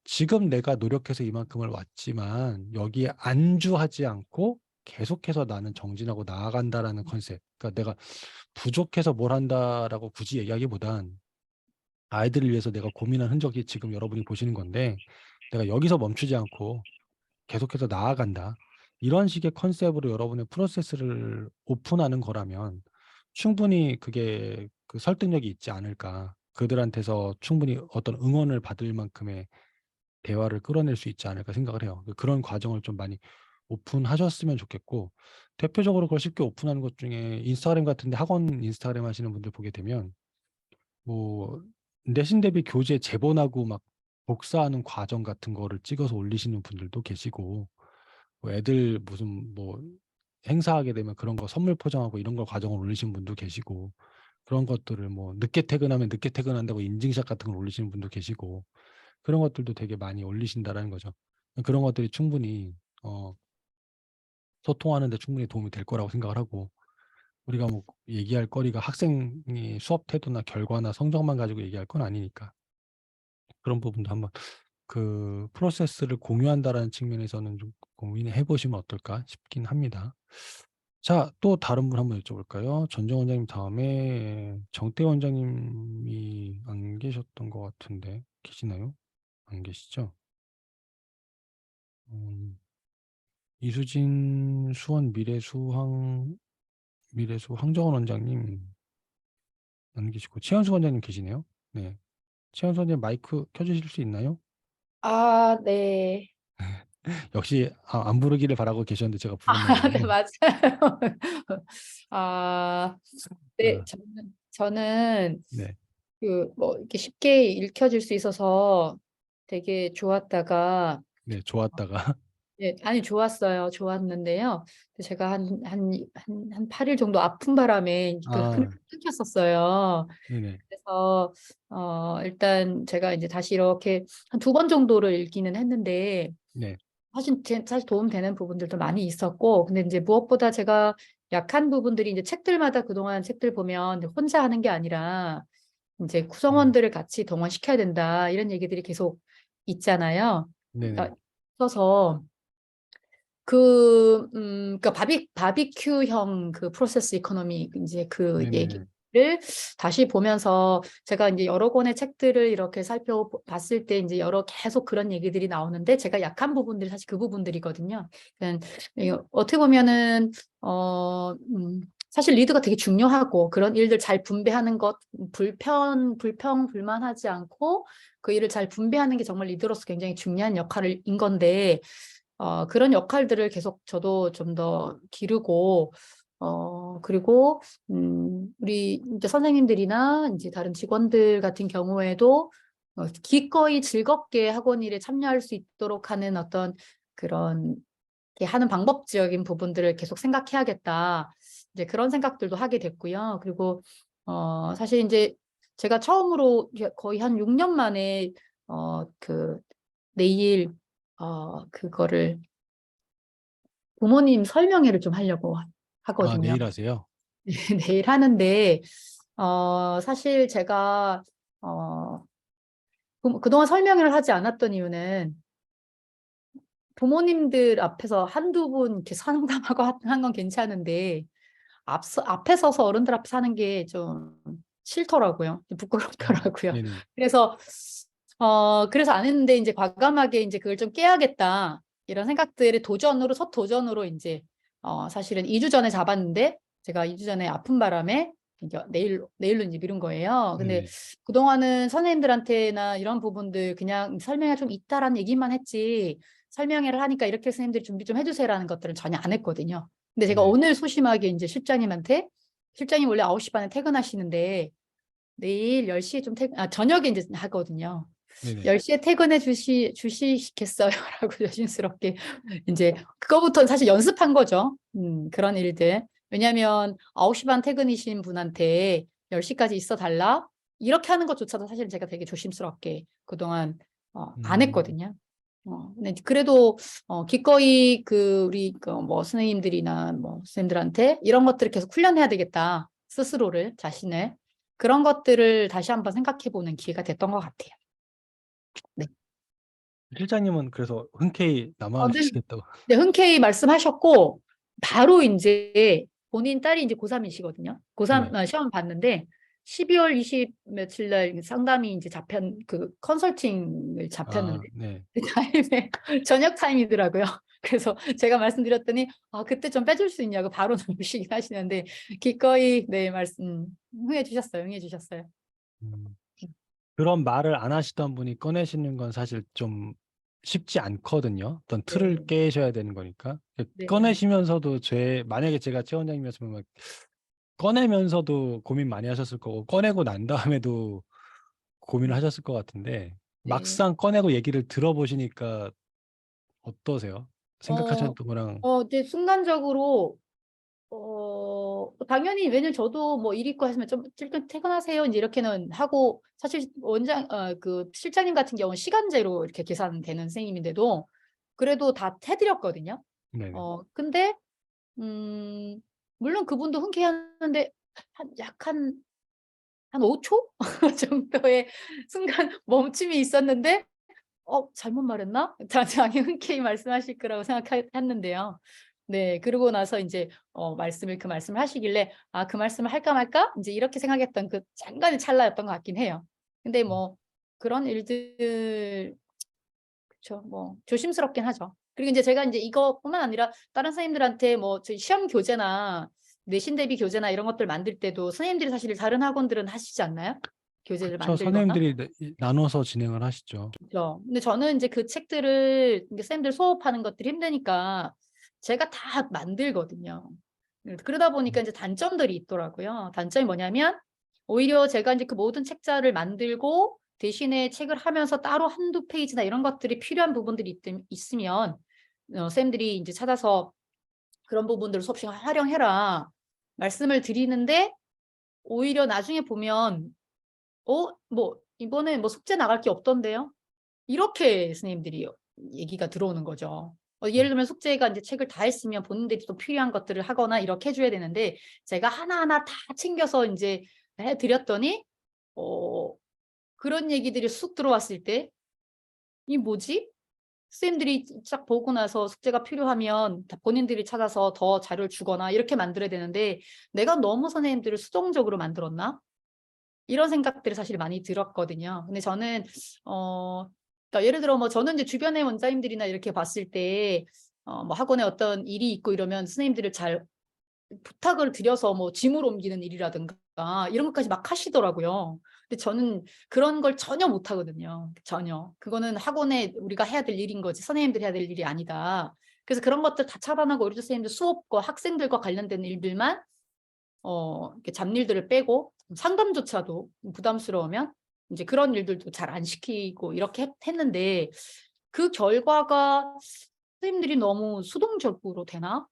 지금 내가 노력해서 이만큼을 왔지만 여기에 안주하지 않고 계속해서 나는 정진하고 나아간다라는 컨셉. 그러니까 내가 부족해서 뭘 한다라고 굳이 얘기하기보단 아이들을 위해서 내가 고민한 흔적이 지금 여러분이 보시는 건데, 내가 여기서 멈추지 않고 계속해서 나아간다. 이런 식의 컨셉으로 여러분의 프로세스를 오픈하는 거라면 충분히 그게 그 설득력이 있지 않을까. 그들한테서 충분히 어떤 응원을 받을 만큼의 대화를 끌어낼 수 있지 않을까 생각을 해요. 그런 과정을 좀 많이 오픈하셨으면 좋겠고, 대표적으로 그걸 쉽게 오픈하는 것 중에 인스타그램 같은데 학원 인스타그램 하시는 분들 보게 되면 뭐 내신 대비 교재 제본하고 막 복사하는 과정 같은 거를 찍어서 올리시는 분들도 계시고, 뭐 애들 무슨 뭐 행사하게 되면 그런 거 선물 포장하고 이런 걸 과정을 올리시는 분도 계시고, 그런 것들을 뭐 늦게 퇴근하면 늦게 퇴근한다고 인증샷 같은 걸 올리시는 분도 계시고, 그런 것들도 되게 많이 올리신다라는 거죠. 그런 것들이 충분히 소통하는 데 충분히 도움이 될 거라고 생각을 하고, 우리가 뭐 얘기할 거리가 학생이 수업 태도나 결과나 성적만 가지고 얘기할 건 아니니까, 그런 부분도 한번 그 프로세스를 공유한다라는 측면에서는 좀 고민해 보시면 어떨까 싶긴 합니다. 자, 또 다른 분 한번 여쭤볼까요? 전정 원장님 다음에 정태 원장님이 안 계셨던 것 같은데 계시나요? 안 계시죠? 이수진 수원 미래수 황정원 원장님 안 계시고 최현수 원장님 계시네요. 네, 최현수 원장님 마이크 켜주실 수 있나요? 아, 네. 역시 안 부르기를 바라고 계셨는데 제가 아, 불렀나 네, 보네요. 맞아요. 아, 네, 어, 저는 네, 그 뭐 이렇게 쉽게 읽혀질 수 있어서 되게 좋았다가, 네, 좋았다가 예, 아니 좋았어요. 좋았는데요. 제가 한 8일 정도 아픈 바람에 아, 끊겼었어요. 네네, 그래서 일단 제가 이제 다시 이렇게 한 2번 정도를 읽기는 했는데 네, 사실 도움되는 부분들도 많이 있었고, 근데 이제 무엇보다 제가 약한 부분들이 이제 책들마다 그동안 책들 보면 혼자 하는 게 아니라 이제 구성원들을 같이 동원시켜야 된다 이런 얘기들이 계속 있잖아요. 네네, 써서 그러니까 바비큐형 그 프로세스 이코노미 이제 그 네네, 얘기를 다시 보면서 제가 이제 여러 권의 책들을 이렇게 살펴봤을 때 이제 계속 그런 얘기들이 나오는데 제가 약한 부분들이 사실 그 부분들이거든요. 그러니까 어떻게 보면은 사실 리드가 되게 중요하고 그런 일들 잘 분배하는 것 불만하지 않고 그 일을 잘 분배하는 게 정말 리더로서 굉장히 중요한 역할인 건데 그런 역할들을 계속 저도 좀 더 기르고, 그리고, 우리 이제 선생님들이나 이제 다른 직원들 같은 경우에도 기꺼이 즐겁게 학원 일에 참여할 수 있도록 하는 어떤 그런 이렇게 하는 방법적인 부분들을 계속 생각해야겠다. 이제 그런 생각들도 하게 됐고요. 그리고, 사실 이제 제가 처음으로 거의 한 6년 만에, 그, 내일, 그거를 부모님 설명회를 좀 하려고 하거든요. 내일 하세요? 내일 하는데, 사실 제가, 그동안 설명회를 하지 않았던 이유는 부모님들 앞에서 한두 분 이렇게 상담하고 한 건 괜찮은데, 앞에 서서 어른들 앞에 사는 게 좀 싫더라고요. 좀 부끄럽더라고요. 네네, 그래서 안 했는데 이제 과감하게 이제 그걸 좀 깨야겠다. 이런 생각들을 도전으로 첫 도전으로 이제 사실은 2주 전에 잡았는데 제가 2주 전에 아픈 바람에 이제 내일로 이제 미룬 거예요. 근데 네네. 그동안은 선생님들한테나 이런 부분들 그냥 설명이 좀 있다라는 얘기만 했지 설명회를 하니까 이렇게 선생님들이 준비 좀 해주세요라는 것들은 전혀 안 했거든요. 근데 제가 네. 오늘 소심하게 이제 실장님한테 실장님 원래 9시 반에 퇴근하시는데 내일 10시에 좀 저녁에 이제 하거든요. 네네. 10시에 퇴근해 주시겠어요? 라고 조심스럽게 이제 그거부터는 사실 연습한 거죠. 그런 일들. 왜냐하면 9시 반 퇴근이신 분한테 10시까지 있어 달라 이렇게 하는 것조차도 사실 제가 되게 조심스럽게 그동안 안 했거든요. 근데 그래도 기꺼이 우리 뭐 선생님들이나 뭐 선생님들한테 이런 것들을 계속 훈련해야 되겠다. 스스로를 자신을 그런 것들을 다시 한번 생각해 보는 기회가 됐던 것 같아요. 네. 실장님은 그래서 흔쾌히 남아 네. 계시겠다고. 네, 흔쾌히 말씀하셨고 바로 이제 본인 딸이 이제 고3이시거든요. 고3 네. 시험 봤는데 12월 20 며칠 날 상담이 이제 컨설팅을 잡혔는데 네. 그 타임에 저녁 타임이더라고요. 그래서 제가 말씀드렸더니 그때 좀 빼줄 수 있냐고 바로 나오시긴 하시는데 기꺼이 네 응해 주셨어요. 음. 그런 말을 안 하시던 분이 꺼내시는 건 사실 좀 쉽지 않거든요. 어떤 틀을 네. 깨셔야 되는 거니까. 네. 꺼내시면서도 만약에 제가 최 원장님이었으면 막 꺼내면서도 고민 많이 하셨을 거고 꺼내고 난 다음에도 고민을 하셨을 것 같은데 네. 막상 꺼내고 얘기를 들어보시니까 어떠세요? 생각하셨던 거랑. 이제 순간적으로 당연히 왜냐면 저도 뭐 일 있고 하시면 좀 일단 퇴근하세요 이제 이렇게는 하고 사실 그 실장님 같은 경우는 시간제로 이렇게 계산되는 선생님인데도 그래도 다 해드렸거든요. 네네. 근데 물론 그분도 흔쾌히 하는데 한 5초 정도의 순간 멈춤이 있었는데 잘못 말했나? 당연히 흔쾌히 말씀하실 거라고 생각했는데요. 네, 그러고 나서 이제 그 말씀을 하시길래 그 말씀을 할까 말까 이제 이렇게 생각했던 그 잠깐의 찰나였던 것 같긴 해요. 근데 뭐 그런 일들 그렇죠. 뭐 조심스럽긴 하죠. 그리고 이제 제가 이제 이것뿐만 아니라 다른 선생님들한테 뭐 저희 시험 교재나 내신 대비 교재나 이런 것들 만들 때도 선생님들이 사실 다른 학원들은 하시지 않나요? 교재를 그쵸. 만들거나. 선생님들이 나눠서 진행을 하시죠. 그렇죠. 근데 저는 이제 그 책들을 이제 선생님들 수업하는 것들이 힘드니까 제가 다 만들거든요. 그러다 보니까 이제 단점들이 있더라고요. 단점이 뭐냐면 오히려 제가 이제 그 모든 책자를 만들고 대신에 책을 하면서 따로 한두 페이지나 이런 것들이 필요한 부분들이 있으면 선생님들이 이제 찾아서 그런 부분들을 수업 시간에 활용해라 말씀을 드리는데 오히려 나중에 보면 뭐 이번에 뭐 숙제 나갈 게 없던데요? 이렇게 선생님들이 얘기가 들어오는 거죠. 예를 들면 숙제가 이제 책을 다 했으면 본인들이 또 필요한 것들을 하거나 이렇게 해줘야 되는데 제가 하나하나 다 챙겨서 이제 해드렸더니 그런 얘기들이 쑥 들어왔을 때 이 뭐지? 선생님들이 쫙 보고 나서 숙제가 필요하면 다 본인들이 찾아서 더 자료를 주거나 이렇게 만들어야 되는데 내가 너무 선생님들을 수동적으로 만들었나? 이런 생각들이 사실 많이 들었거든요. 근데 저는 그러니까 예를 들어 뭐 저는 이제 주변의 원장님들이나 이렇게 봤을 때 뭐 학원에 어떤 일이 있고 이러면 선생님들을 잘 부탁을 드려서 뭐 짐을 옮기는 일이라든가 이런 것까지 막 하시더라고요. 근데 저는 그런 걸 전혀 못 하거든요. 전혀. 그거는 학원에 우리가 해야 될 일인 거지 선생님들이 해야 될 일이 아니다. 그래서 그런 것들 다 차단하고 우리 선생님들 수업과 학생들과 관련된 일들만 이렇게 잡일들을 빼고 상담조차도 부담스러우면 이제 그런 일들도 잘 안 시키고 이렇게 했는데 그 결과가 선생님들이 너무 수동적으로 되나?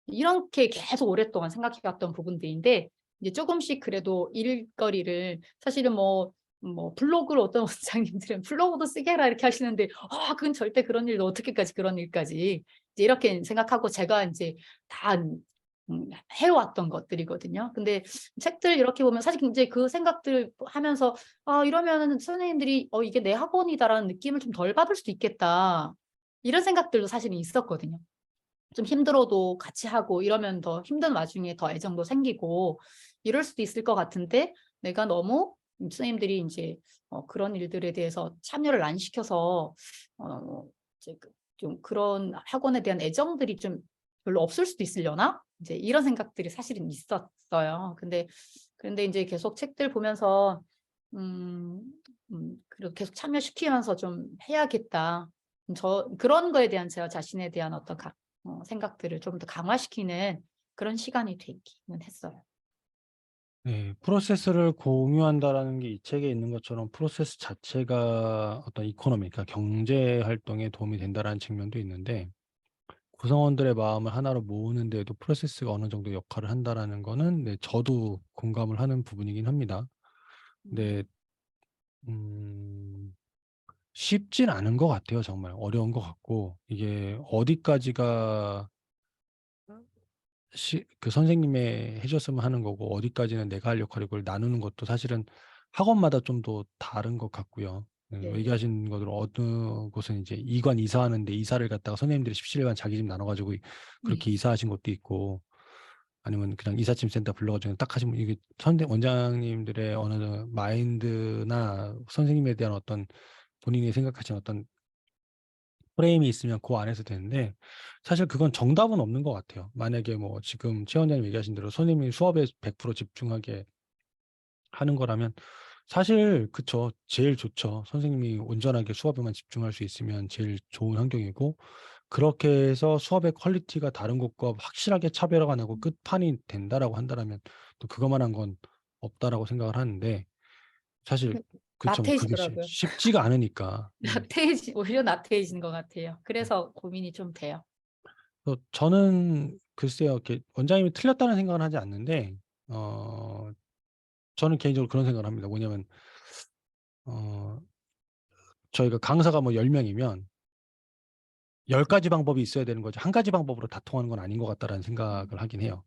이렇게 계속 오랫동안 생각해 왔던 부분들인데 이제 조금씩 그래도 일거리를 사실은 뭐 블로그를 어떤 원장님들은 블로그도 쓰게 해라 이렇게 하시는데 그건 절대 그런 일도 어떻게까지 그런 일까지 이제 이렇게 생각하고 제가 이제 다 해왔던 것들이거든요. 근데 책들 이렇게 보면 사실 이제 그 생각들 하면서 이러면은 선생님들이 이게 내 학원이다라는 느낌을 좀 덜 받을 수도 있겠다. 이런 생각들도 사실은 있었거든요. 좀 힘들어도 같이 하고 이러면 더 힘든 와중에 더 애정도 생기고 이럴 수도 있을 것 같은데 내가 너무 선생님들이 이제 그런 일들에 대해서 참여를 안 시켜서 이제 좀 그런 학원에 대한 애정들이 좀 별로 없을 수도 있으려나? 이제 이런 생각들이 사실은 있었어요. 근데 이제 계속 책들 보면서 그리고 계속 참여시키면서 좀 해야겠다. 그런 거에 대한 제 자신에 대한 어떤 생각들을 좀 더 강화시키는 그런 시간이 되기는 했어요. 네. 프로세스를 공유한다라는 게 이 책에 있는 것처럼 프로세스 자체가 어떤 이코노미 그러니까 경제 활동에 도움이 된다라는 측면도 있는데 구성원들의 마음을 하나로 모으는 데에도 프로세스가 어느 정도 역할을 한다라는 거는 네 저도 공감을 하는 부분이긴 합니다. 근데 쉽진 않은 것 같아요 정말. 어려운 것 같고 이게 어디까지가 그 선생님의 해 줬으면 하는 거고 어디까지는 내가 할 역할이고 그걸 나누는 것도 사실은 학원마다 좀 더 다른 것 같고요. 네. 얘기하신 것대로 어느 곳은 이제 이관 이사하는데 이사를 갖다가 선생님들이 십시일반 자기 집 나눠 가지고 그렇게 이사하신 것도 있고 아니면 그냥 이삿짐 센터 불러 가지고 딱 하시면 이게 원장님들의 어느 마인드나 선생님에 대한 어떤 본인이 생각하시는 어떤 프레임이 있으면 그 안에서 되는데 사실 그건 정답은 없는 것 같아요. 만약에 뭐 지금 최 원장님 얘기하신 대로 선생님이 수업에 100% 집중하게 하는 거라면 사실 그쵸. 제일 좋죠. 선생님이 온전하게 수업에만 집중할 수 있으면 제일 좋은 환경이고 그렇게 해서 수업의 퀄리티가 다른 곳과 확실하게 차별화가 나고 끝판이 된다라고 한다라면 또 그거만한 건 없다라고 생각을 하는데 사실 그쵸. 뭐 그게 나태해지더라고요. 쉽지가 않으니까. 오히려 나태해지는 것 같아요. 그래서 고민이 좀 돼요. 저는 글쎄요. 이렇게 원장님이 틀렸다는 생각은 하지 않는데 저는 개인적으로 그런 생각을 합니다. 뭐냐면 저희가 강사가 뭐 10 명이면 10 가지 방법이 있어야 되는 거지 한 가지 방법으로 다 통하는 건 아닌 것 같다라는 생각을 하긴 해요.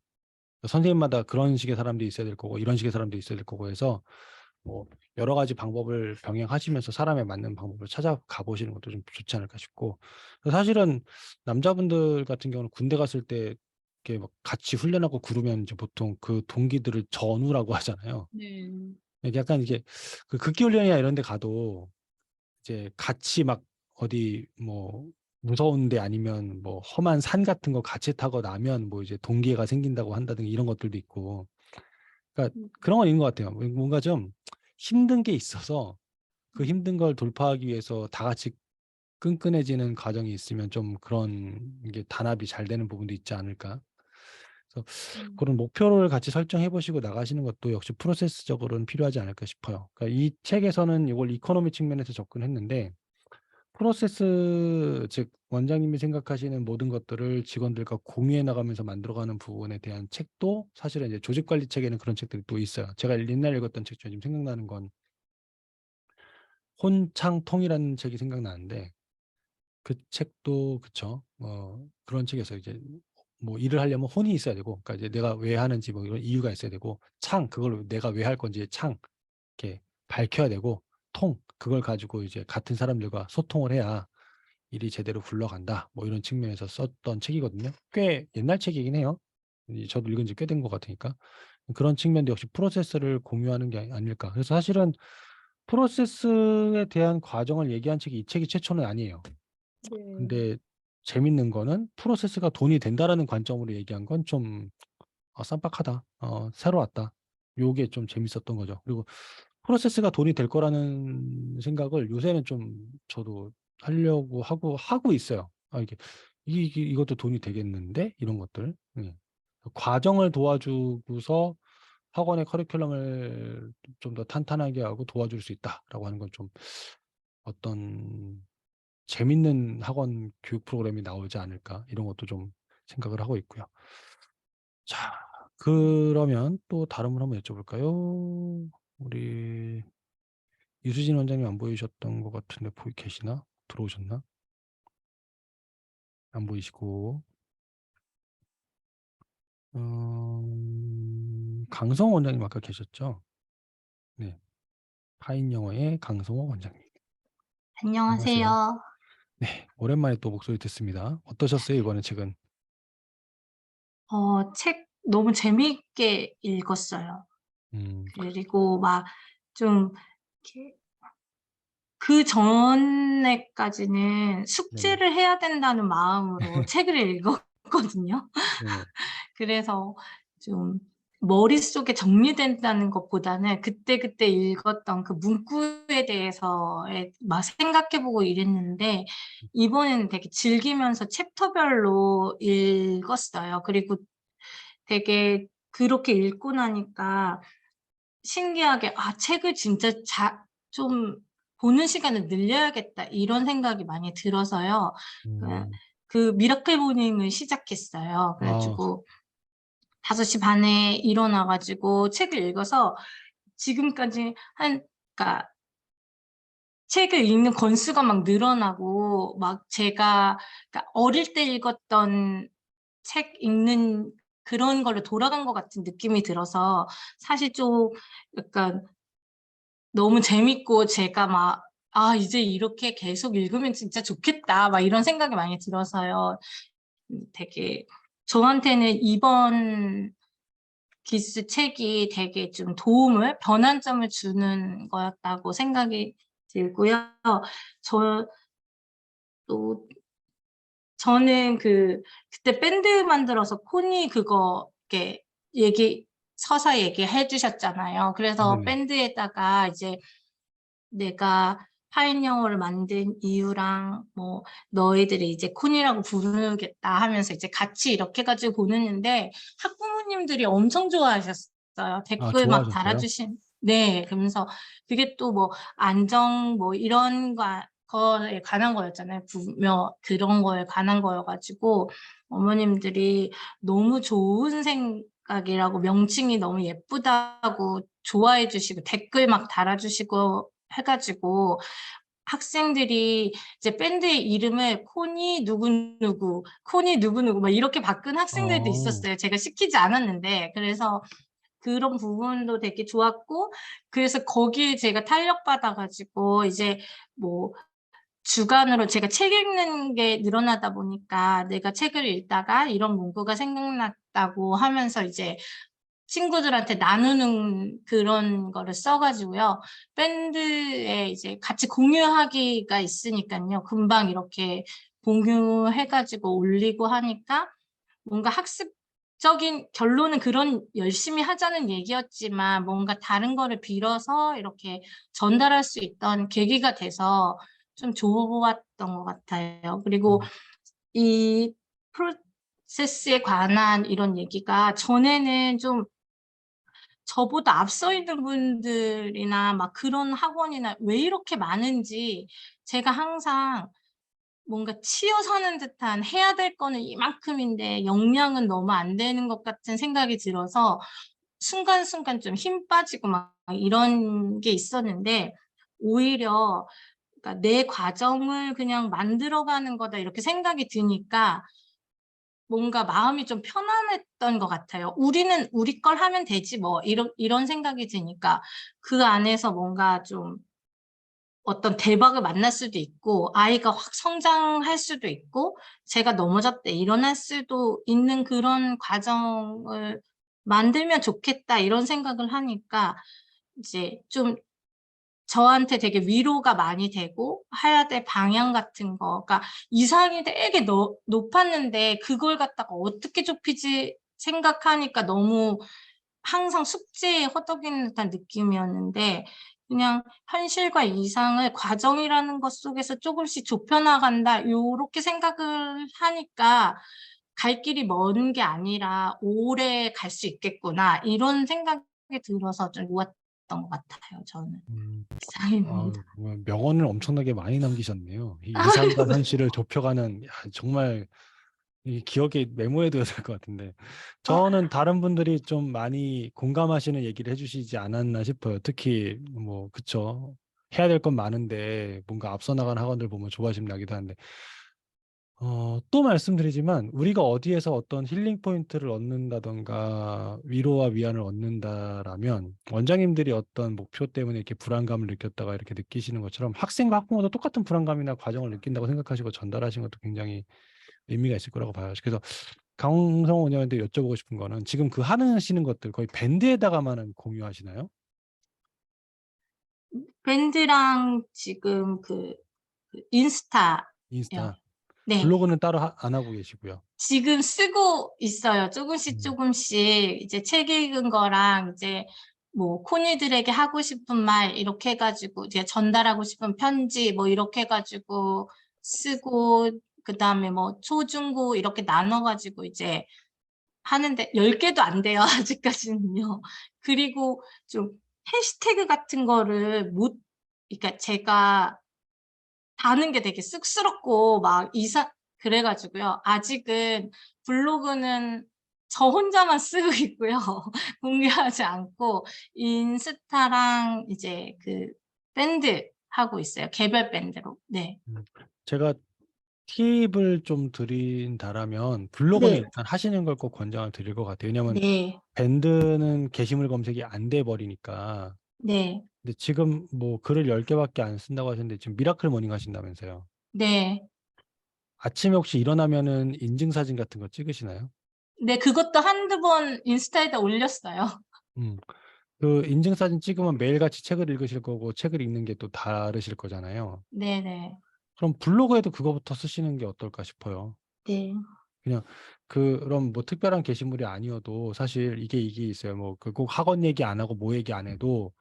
선생님마다 그런 식의 사람들이 있어야 될 거고 이런 식의 사람들이 있어야 될 거고 해서 뭐 여러 가지 방법을 병행하시면서 사람에 맞는 방법을 찾아가 보시는 것도 좀 좋지 않을까 싶고 사실은 남자분들 같은 경우는 군대 갔을 때 이렇게 막 같이 훈련하고 그러면 이제 보통 그 동기들을 전우라고 하잖아요. 네. 이게 약간 이게 그 극기 훈련이나 이런 데 가도 이제 같이 막 어디 뭐 무서운 데 아니면 뭐 험한 산 같은 거 같이 타고 나면 뭐 이제 동기애가 생긴다고 한다든가 이런 것들도 있고 그러니까 그런 건 있는 것 같아요. 뭔가 좀 힘든 게 있어서 그 힘든 걸 돌파하기 위해서 다 같이 끈끈해지는 과정이 있으면 좀 그런 게 단합이 잘 되는 부분도 있지 않을까. 그래서 그런 목표를 같이 설정해 보시고 나가시는 것도 역시 프로세스적으로는 필요하지 않을까 싶어요. 그러니까 이 책에서는 이걸 이코노미 측면에서 접근했는데 프로세스 즉 원장님이 생각하시는 모든 것들을 직원들과 공유해 나가면서 만들어가는 부분에 대한 책도 사실은 이제 조직 관리 책에는 그런 책들이 또 있어요. 제가 옛날에 읽었던 책 중에 지금 생각나는 건 혼창통이라는 책이 생각나는데 그 책도 그쵸. 그런 책에서 이제 뭐 일을 하려면 혼이 있어야 되고 그러니까 이제 내가 왜 하는지 뭐 이런 이유가 있어야 되고 그걸 내가 왜 할 건지 이렇게 밝혀야 되고 그걸 가지고 이제 같은 사람들과 소통을 해야 일이 제대로 굴러간다. 뭐 이런 측면에서 썼던 책이거든요. 꽤 옛날 책이긴 해요. 저도 읽은 지 꽤 된 것 같으니까. 그런 측면도 역시 프로세스를 공유하는 게 아닐까. 그래서 사실은 프로세스에 대한 과정을 얘기한 책이 이 책이 최초는 아니에요. 근데 재밌는 거는 프로세스가 돈이 된다라는 관점으로 얘기한 건 좀 쌈박하다. 새로 왔다. 요게 좀 재밌었던 거죠. 그리고 프로세스가 돈이 될 거라는 생각을 요새는 좀 저도 하려고 하고 있어요. 이것도 돈이 되겠는데? 이런 것들. 예. 과정을 도와주고서 학원의 커리큘럼을 좀 더 탄탄하게 하고 도와줄 수 있다라고 하는 건 좀 어떤 재밌는 학원 교육 프로그램이 나오지 않을까 이런 것도 좀 생각을 하고 있고요. 자, 그러면 또 다른 분 한번 여쭤볼까요? 우리 유수진 원장님 안 보이셨던 것 같은데 계시나? 들어오셨나? 안 보이시고 강성호 원장님 아까 계셨죠? 네, 파인 영어의 강성호 원장님. 안녕하세요. 안녕하세요. 네, 오랜만에 또 목소리 듣습니다. 어떠셨어요 이번에 책은? 책 너무 재미있게 읽었어요. 음, 그리고 막 좀 이렇게 그 전에까지는 숙제를 해야 된다는 마음으로 책을 읽었거든요. 네네. 그래서 좀 머릿속에 정리된다는 것보다는 그때그때 읽었던 그 문구에 대해서 막 생각해보고 이랬는데, 이번에는 되게 즐기면서 챕터별로 읽었어요. 그리고 되게 그렇게 읽고 나니까 신기하게, 아, 책을 진짜 좀 보는 시간을 늘려야겠다, 이런 생각이 많이 들어서요. 그 미라클 모닝을 시작했어요. 아, 그래가지고 5시 반에 일어나가지고 책을 읽어서 지금까지 그러니까 책을 읽는 건수가 막 늘어나고, 막 제가 그러니까 어릴 때 읽었던 책 읽는 그런 걸로 돌아간 것 같은 느낌이 들어서, 사실 좀 약간 너무 재밌고, 제가 막, 아, 이제 이렇게 계속 읽으면 진짜 좋겠다, 막 이런 생각이 많이 들어서요. 되게 저한테는 이번 기스 책이 되게 좀 변환점을 주는 거였다고 생각이 들고요. 또 저는 그때 밴드 만들어서 코니 그거 이렇게 서사 얘기해 주셨잖아요. 그래서 네네. 밴드에다가 이제 내가 파인영어를 만든 이유랑 뭐 너희들이 이제 콘이라고 부르겠다 하면서 이제 같이 이렇게 해가지고 보냈는데, 학부모님들이 엄청 좋아하셨어요. 아, 댓글 막 좋아하셨어요? 네, 그러면서 그게 또 뭐 안정 뭐 이런 거에 관한 거였잖아요. 부며 그런 거에 관한 거여가지고 어머님들이 너무 좋은 생각이라고, 명칭이 너무 예쁘다고 좋아해 주시고 댓글 막 달아주시고 해가지고, 학생들이 이제 밴드의 이름을 코니 누구누구 막 이렇게 바꾼 학생들도 어, 있었어요. 제가 시키지 않았는데. 그래서 그런 부분도 되게 좋았고, 그래서 거기에 제가 탄력받아가지고 이제 뭐 주간으로 제가 책 읽는 게 늘어나다 보니까, 내가 책을 읽다가 이런 문구가 생각났다고 하면서 이제 친구들한테 나누는 그런 거를 써가지고요. 밴드에 이제 같이 공유하기가 있으니까요. 금방 이렇게 공유해가지고 올리고 하니까, 뭔가 학습적인 결론은 그런 열심히 하자는 얘기였지만, 뭔가 다른 거를 빌어서 이렇게 전달할 수 있던 계기가 돼서 좀 좋았던 것 같아요. 그리고 이 프로세스에 관한 이런 얘기가 전에는 좀 저보다 앞서 있는 분들이나 막 그런 학원이나 왜 이렇게 많은지, 제가 항상 뭔가 치여 사는 듯한, 해야 될 거는 이만큼인데 역량은 너무 안 되는 것 같은 생각이 들어서 순간순간 좀 힘 빠지고 막 이런 게 있었는데, 오히려 그러니까 내 과정을 그냥 만들어가는 거다 이렇게 생각이 드니까 뭔가 마음이 좀 편안했던 것 같아요. 우리는 우리 걸 하면 되지 뭐, 이런 생각이 드니까 그 안에서 뭔가 좀 어떤 대박을 만날 수도 있고, 아이가 확 성장할 수도 있고, 제가 넘어졌대 일어날 수도 있는 그런 과정을 만들면 좋겠다, 이런 생각을 하니까 이제 좀 저한테 되게 위로가 많이 되고, 해야 될 방향 같은 거, 그러니까 이상이 되게 높았는데 그걸 갖다가 어떻게 좁히지 생각하니까 너무 항상 숙제에 허덕이는 듯한 느낌이었는데, 그냥 현실과 이상을 과정이라는 것 속에서 조금씩 좁혀나간다, 요렇게 생각을 하니까 갈 길이 먼 게 아니라 오래 갈 수 있겠구나, 이런 생각이 들어서 좀 좋았던 것 같아요. 저는 이상입니다. 뭐 명언을 엄청나게 많이 남기셨네요. 이 이상과 현실을 좁혀가는, 야, 정말 이 기억에 메모해둬야 될 것 같은데, 저는 다른 분들이 좀 많이 공감하시는 얘기를 해주시지 않았나 싶어요. 특히 뭐 그쵸, 해야 될 건 많은데 뭔가 앞서 나가는 학원들 보면 조바심 나기도 하는데, 또 말씀드리지만 우리가 어디에서 어떤 힐링 포인트를 얻는다던가 위로와 위안을 얻는다라면, 원장님들이 어떤 목표 때문에 이렇게 불안감을 느꼈다가 이렇게 느끼시는 것처럼 학생과 학부모도 똑같은 불안감이나 과정을 느낀다고 생각하시고 전달하신 것도 굉장히 의미가 있을 거라고 봐요. 그래서 강성 원장님한테 여쭤보고 싶은 거는, 지금 그 하시는 것들 거의 밴드에다가만 공유하시나요? 밴드랑 지금 그 인스타요. 인스타. 네. 블로그는 따로 안 하고 계시고요. 지금 쓰고 있어요. 조금씩 조금씩 이제 책 읽은 거랑 이제 뭐 코니들에게 하고 싶은 말 이렇게 해가지고 이제 전달하고 싶은 편지 뭐 이렇게 해가지고 쓰고 그다음에 뭐 초중고 이렇게 나눠가지고 이제 하는데 10개도 안 돼요. 아직까지는요. 그리고 좀 해시태그 같은 거를 그러니까 제가 다는 게 되게 쑥스럽고 막 그래가지고요. 아직은 블로그는 저 혼자만 쓰고 있고요. 공개하지 않고 인스타랑 이제 그 밴드 하고 있어요. 개별 밴드로. 네. 제가 팁을 좀 드린다라면 블로그는 네. 일단 하시는 걸 꼭 권장을 드릴 것 같아요. 왜냐하면 네. 밴드는 게시물 검색이 안 돼 버리니까. 네. 근데 지금 뭐 글을 10개밖에 안 쓴다고 하셨는데 지금 미라클 모닝 하신다면서요. 네. 아침에 혹시 일어나면은 인증사진 같은 거 찍으시나요? 네. 그것도 한두 번 인스타에다 올렸어요. 그 인증사진 찍으면 매일같이 책을 읽으실 거고 책을 읽는 게 또 다르실 거잖아요. 네네. 그럼 블로그에도 그거부터 쓰시는 게 어떨까 싶어요. 네. 그냥 그런 뭐 특별한 게시물이 아니어도 사실 이게 있어요. 뭐 그 꼭 학원 얘기 안 하고 뭐 얘기 안 해도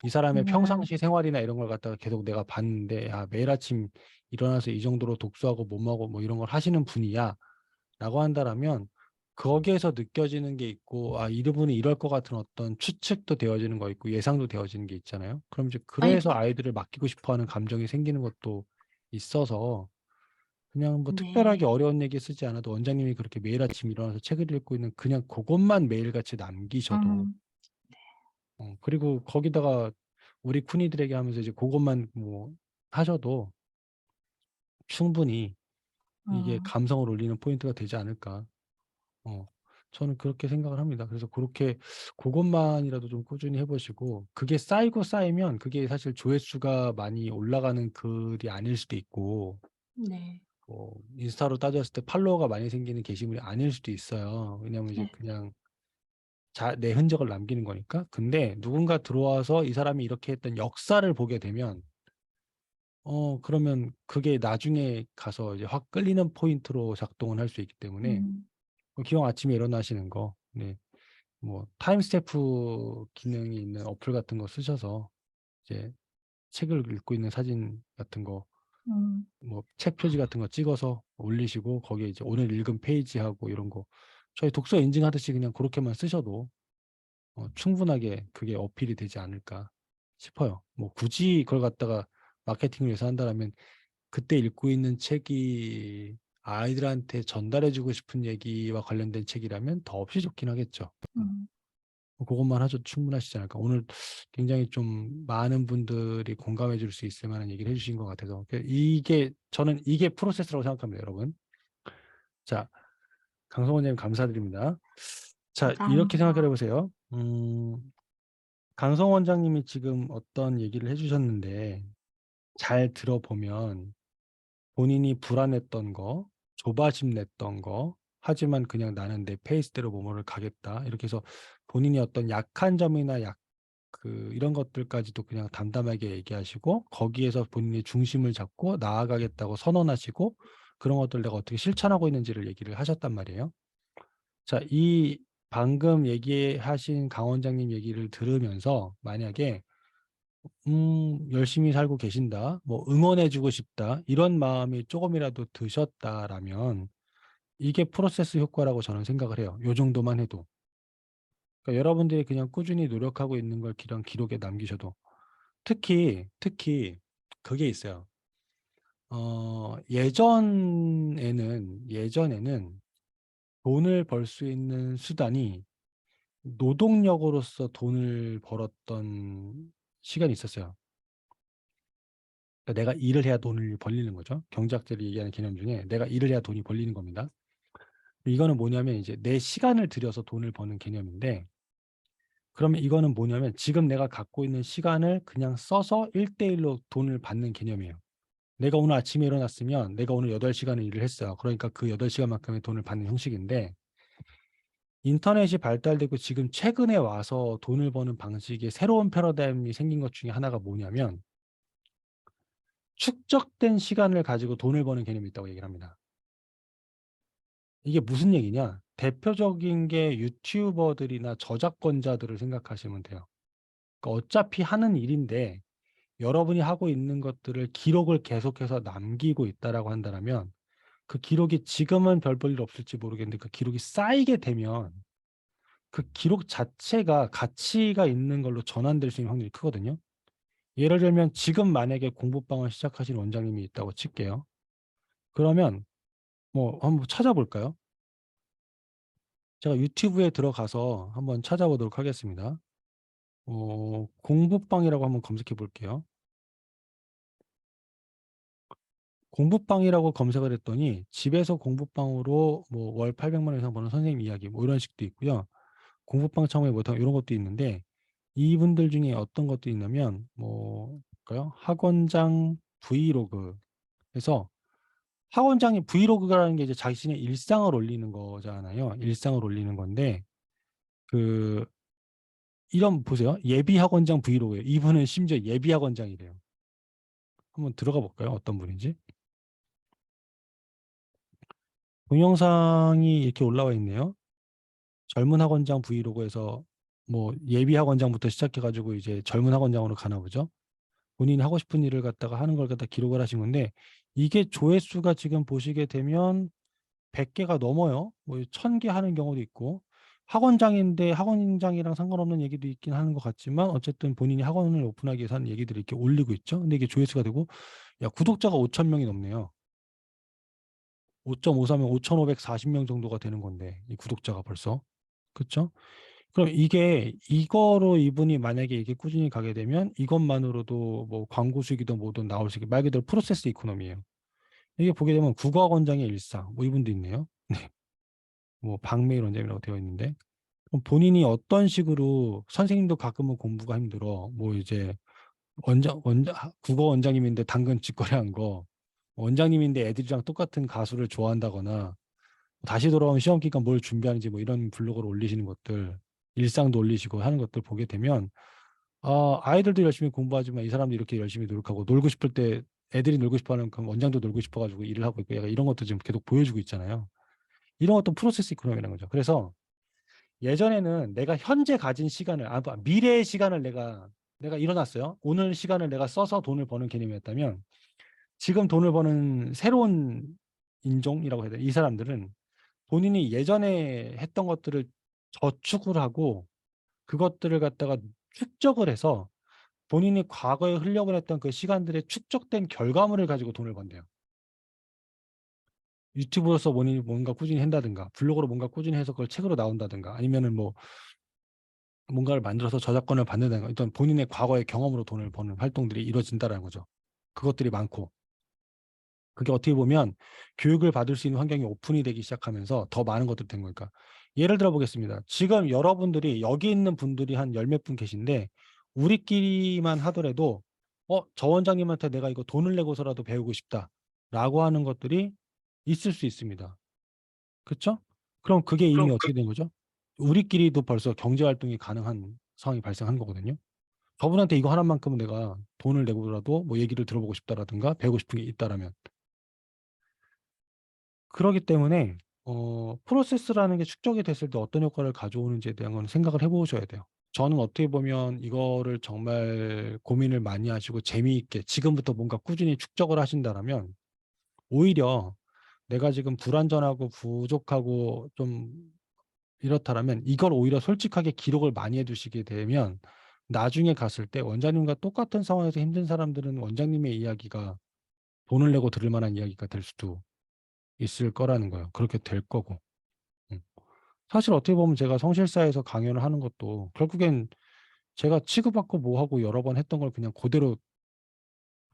이 사람의 평상시 생활이나 이런 걸 갖다가 계속 내가 봤는데 매일 아침 일어나서 이 정도로 독서하고 몸하고 뭐 이런 걸 하시는 분이야 라고 한다라면 거기에서 느껴지는 게 있고 이분이 이럴 것 같은 어떤 추측도 되어지는 거 있고 예상도 되어지는 게 있잖아요. 그럼 이제 아니 그래서 아이들을 맡기고 싶어 하는 감정이 생기는 것도 있어서 그냥 뭐 특별하게 네. 어려운 얘기 쓰지 않아도 원장님이 그렇게 매일 아침 일어나서 책을 읽고 있는 그냥 그것만 매일같이 남기셔도 그리고 거기다가 우리 쿤이들에게 하면서 이제 그것만 뭐 하셔도 충분히 이게 감성을 올리는 포인트가 되지 않을까. 저는 그렇게 생각을 합니다. 그래서 그렇게 그것만이라도 좀 꾸준히 해보시고 그게 쌓이고 쌓이면 그게 사실 조회수가 많이 올라가는 글이 아닐 수도 있고 네. 뭐 인스타로 따졌을 때 팔로워가 많이 생기는 게시물이 아닐 수도 있어요. 왜냐면 이제 네. 그냥 내 흔적을 남기는 거니까. 근데 누군가 들어와서 이 사람이 이렇게 했던 역사를 보게 되면 그러면 그게 나중에 가서 이제 확 끌리는 포인트로 작동을 할 수 있기 때문에 기왕 아침에 일어나시는 거, 네, 뭐 타임스탬프 기능이 있는 어플 같은 거 쓰셔서 이제 책을 읽고 있는 사진 같은 거, 뭐 책 표지 같은 거 찍어서 올리시고 거기에 이제 오늘 읽은 페이지하고 이런 거 저희 독서 인증하듯이 그냥 그렇게만 쓰셔도 충분하게 그게 어필이 되지 않을까 싶어요. 뭐 굳이 그걸 갖다가 마케팅을 위해서 한다라면 그때 읽고 있는 책이 아이들한테 전달해주고 싶은 얘기와 관련된 책이라면 더 없이 좋긴 하겠죠. 그것만 하셔도 충분하시지 않을까. 오늘 굉장히 좀 많은 분들이 공감해 줄 수 있을 만한 얘기를 해주신 것 같아서 저는 이게 프로세스라고 생각합니다, 여러분. 자, 강성원 원장님 감사드립니다. 자, 이렇게 감사합니다. 생각해 보세요. 강성 원장님이 지금 어떤 얘기를 해주셨는데 잘 들어보면 본인이 불안했던 거, 조바심 냈던 거, 하지만 그냥 나는 내 페이스대로 뭐뭐를 가겠다. 이렇게 해서 본인이 어떤 약한 점이나 이런 것들까지도 그냥 담담하게 얘기하시고 거기에서 본인의 중심을 잡고 나아가겠다고 선언하시고 그런 것들 내가 어떻게 실천하고 있는지를 얘기를 하셨단 말이에요. 자, 이 방금 얘기하신 강 원장님 얘기를 들으면서 만약에 열심히 살고 계신다, 뭐 응원해주고 싶다 이런 마음이 조금이라도 드셨다라면 이게 프로세스 효과라고 저는 생각을 해요. 요 정도만 해도. 그러니까 여러분들이 그냥 꾸준히 노력하고 있는 걸 그냥 기록에 남기셔도 특히 그게 있어요. 예전에는 돈을 벌 수 있는 수단이 노동력으로서 돈을 벌었던 시간이 있었어요. 그러니까 내가 일을 해야 돈을 벌리는 거죠. 경제학자들이 얘기하는 개념 중에 내가 일을 해야 돈이 벌리는 겁니다. 이거는 뭐냐면 이제 내 시간을 들여서 돈을 버는 개념인데 그러면 이거는 뭐냐면 지금 내가 갖고 있는 시간을 그냥 써서 1대1로 돈을 받는 개념이에요. 내가 오늘 아침에 일어났으면 내가 오늘 8시간을 일을 했어요. 그러니까 그 8시간만큼의 돈을 받는 형식인데 인터넷이 발달되고 지금 최근에 와서 돈을 버는 방식의 새로운 패러다임이 생긴 것 중에 하나가 뭐냐면 축적된 시간을 가지고 돈을 버는 개념이 있다고 얘기를 합니다. 이게 무슨 얘기냐? 대표적인 게 유튜버들이나 저작권자들을 생각하시면 돼요. 그러니까 어차피 하는 일인데 여러분이 하고 있는 것들을 기록을 계속해서 남기고 있다라고 한다면 그 기록이 지금은 별 볼 일 없을지 모르겠는데 그 기록이 쌓이게 되면 그 기록 자체가 가치가 있는 걸로 전환될 수 있는 확률이 크거든요. 예를 들면 지금 만약에 공부방을 시작하신 원장님이 있다고 칠게요. 그러면 뭐 한번 찾아볼까요? 제가 유튜브에 들어가서 한번 찾아보도록 하겠습니다. 공부방이라고 한번 검색해 볼게요. 공부방이라고 검색을 했더니 집에서 공부방으로 뭐 월 800만 원 이상 버는 선생님 이야기 뭐 이런 식도 있고요. 공부방 창업에 뭐 이런 것도 있는데 이분들 중에 어떤 것도 있냐면 뭐까요? 학원장 브이로그 해서 학원장이 브이로그라는 게 이제 자신의 일상을 올리는 거잖아요. 일상을 올리는 건데 그 이런 보세요. 예비 학원장 브이로그예요. 이분은 심지어 예비 학원장이래요. 한번 들어가 볼까요? 어떤 분인지. 동영상이 이렇게 올라와 있네요. 젊은 학원장 브이로그에서 뭐 예비 학원장부터 시작해가지고 이제 젊은 학원장으로 가나 보죠. 본인이 하고 싶은 일을 갖다가 하는 걸 갖다 기록을 하신 건데 이게 조회수가 지금 보시게 되면 100개가 넘어요. 뭐 1000개 하는 경우도 있고 학원장인데 학원장이랑 상관없는 얘기도 있긴 하는 것 같지만 어쨌든 본인이 학원을 오픈하기 위해서 하는 얘기들을 이렇게 올리고 있죠. 근데 이게 조회수가 되고 야 구독자가 5000명이 넘네요. 5.54면 5540명 정도가 되는 건데 이 구독자가 벌써. 그렇죠? 그럼 이거로 이분이 만약에 이게 꾸준히 가게 되면 이것만으로도 뭐 광고 수익이든 뭐든 나올 수 있게 말 그대로 프로세스 이코노미예요. 이게 보게 되면 국어학원장의 일상 뭐 이분도 있네요. 네. 뭐 박매일 원장이라고 되어 있는데 그럼 본인이 어떤 식으로 선생님도 가끔은 공부가 힘들어 뭐 이제 국어 원장님인데 당근 직거래한 거 원장님인데 애들이랑 똑같은 가수를 좋아한다거나 다시 돌아온 시험 기간 뭘 준비하는지 뭐 이런 블로그를 올리시는 것들 일상도 올리시고 하는 것들 보게 되면 아이들도 열심히 공부하지만 이 사람도 이렇게 열심히 노력하고 놀고 싶을 때 애들이 놀고 싶어하는 그 원장도 놀고 싶어가지고 일을 하고 있고 약간 이런 것도 지금 계속 보여주고 있잖아요. 이런 것도 프로세스 이코노미라는 거죠. 그래서 예전에는 내가 현재 가진 시간을 미래의 시간을 내가 일어났어요. 오늘 시간을 내가 써서 돈을 버는 개념이었다면 지금 돈을 버는 새로운 인종이라고 해야 되나 이 사람들은 본인이 예전에 했던 것들을 저축을 하고 그것들을 갖다가 축적을 해서 본인이 과거에 흘려보냈던 그 시간들의 축적된 결과물을 가지고 돈을 번대요. 유튜브로서 본인이 뭔가 꾸준히 한다든가 블로그로 뭔가 꾸준히 해서 그걸 책으로 나온다든가 아니면은 뭐 뭔가를 만들어서 저작권을 받는다든가 일단 본인의 과거의 경험으로 돈을 버는 활동들이 이루어진다는 거죠. 그것들이 많고 그게 어떻게 보면 교육을 받을 수 있는 환경이 오픈이 되기 시작하면서 더 많은 것들이 된 거니까. 예를 들어 보겠습니다. 지금 여러분들이 여기 있는 분들이 한 10몇 분 계신데 우리끼리만 하더라도 저 원장님한테 내가 이거 돈을 내고서라도 배우고 싶다라고 하는 것들이 있을 수 있습니다. 그렇죠? 그럼 그게 이미 어떻게 된 거죠? 우리끼리도 벌써 경제 활동이 가능한 상황이 발생한 거거든요. 저분한테 이거 하나만큼은 내가 돈을 내고라도 뭐 얘기를 들어보고 싶다라든가 배우고 싶은 게 있다라면 그러기 때문에 프로세스라는 게 축적이 됐을 때 어떤 효과를 가져오는지에 대한 건 생각을 해보셔야 돼요. 저는 어떻게 보면 이거를 정말 고민을 많이 하시고 재미있게 지금부터 뭔가 꾸준히 축적을 하신다라면 오히려 내가 지금 불완전하고 부족하고 좀 이렇다라면 이걸 오히려 솔직하게 기록을 많이 해두시게 되면 나중에 갔을 때 원장님과 똑같은 상황에서 힘든 사람들은 원장님의 이야기가 돈을 내고 들을 만한 이야기가 될 수도 있을 거라는 거예요. 그렇게 될 거고. 음. 사실 어떻게 보면 제가 성실사에서 강연을 하는 것도 결국엔 제가 치고받고 뭐하고 여러 번 했던 걸 그냥 그대로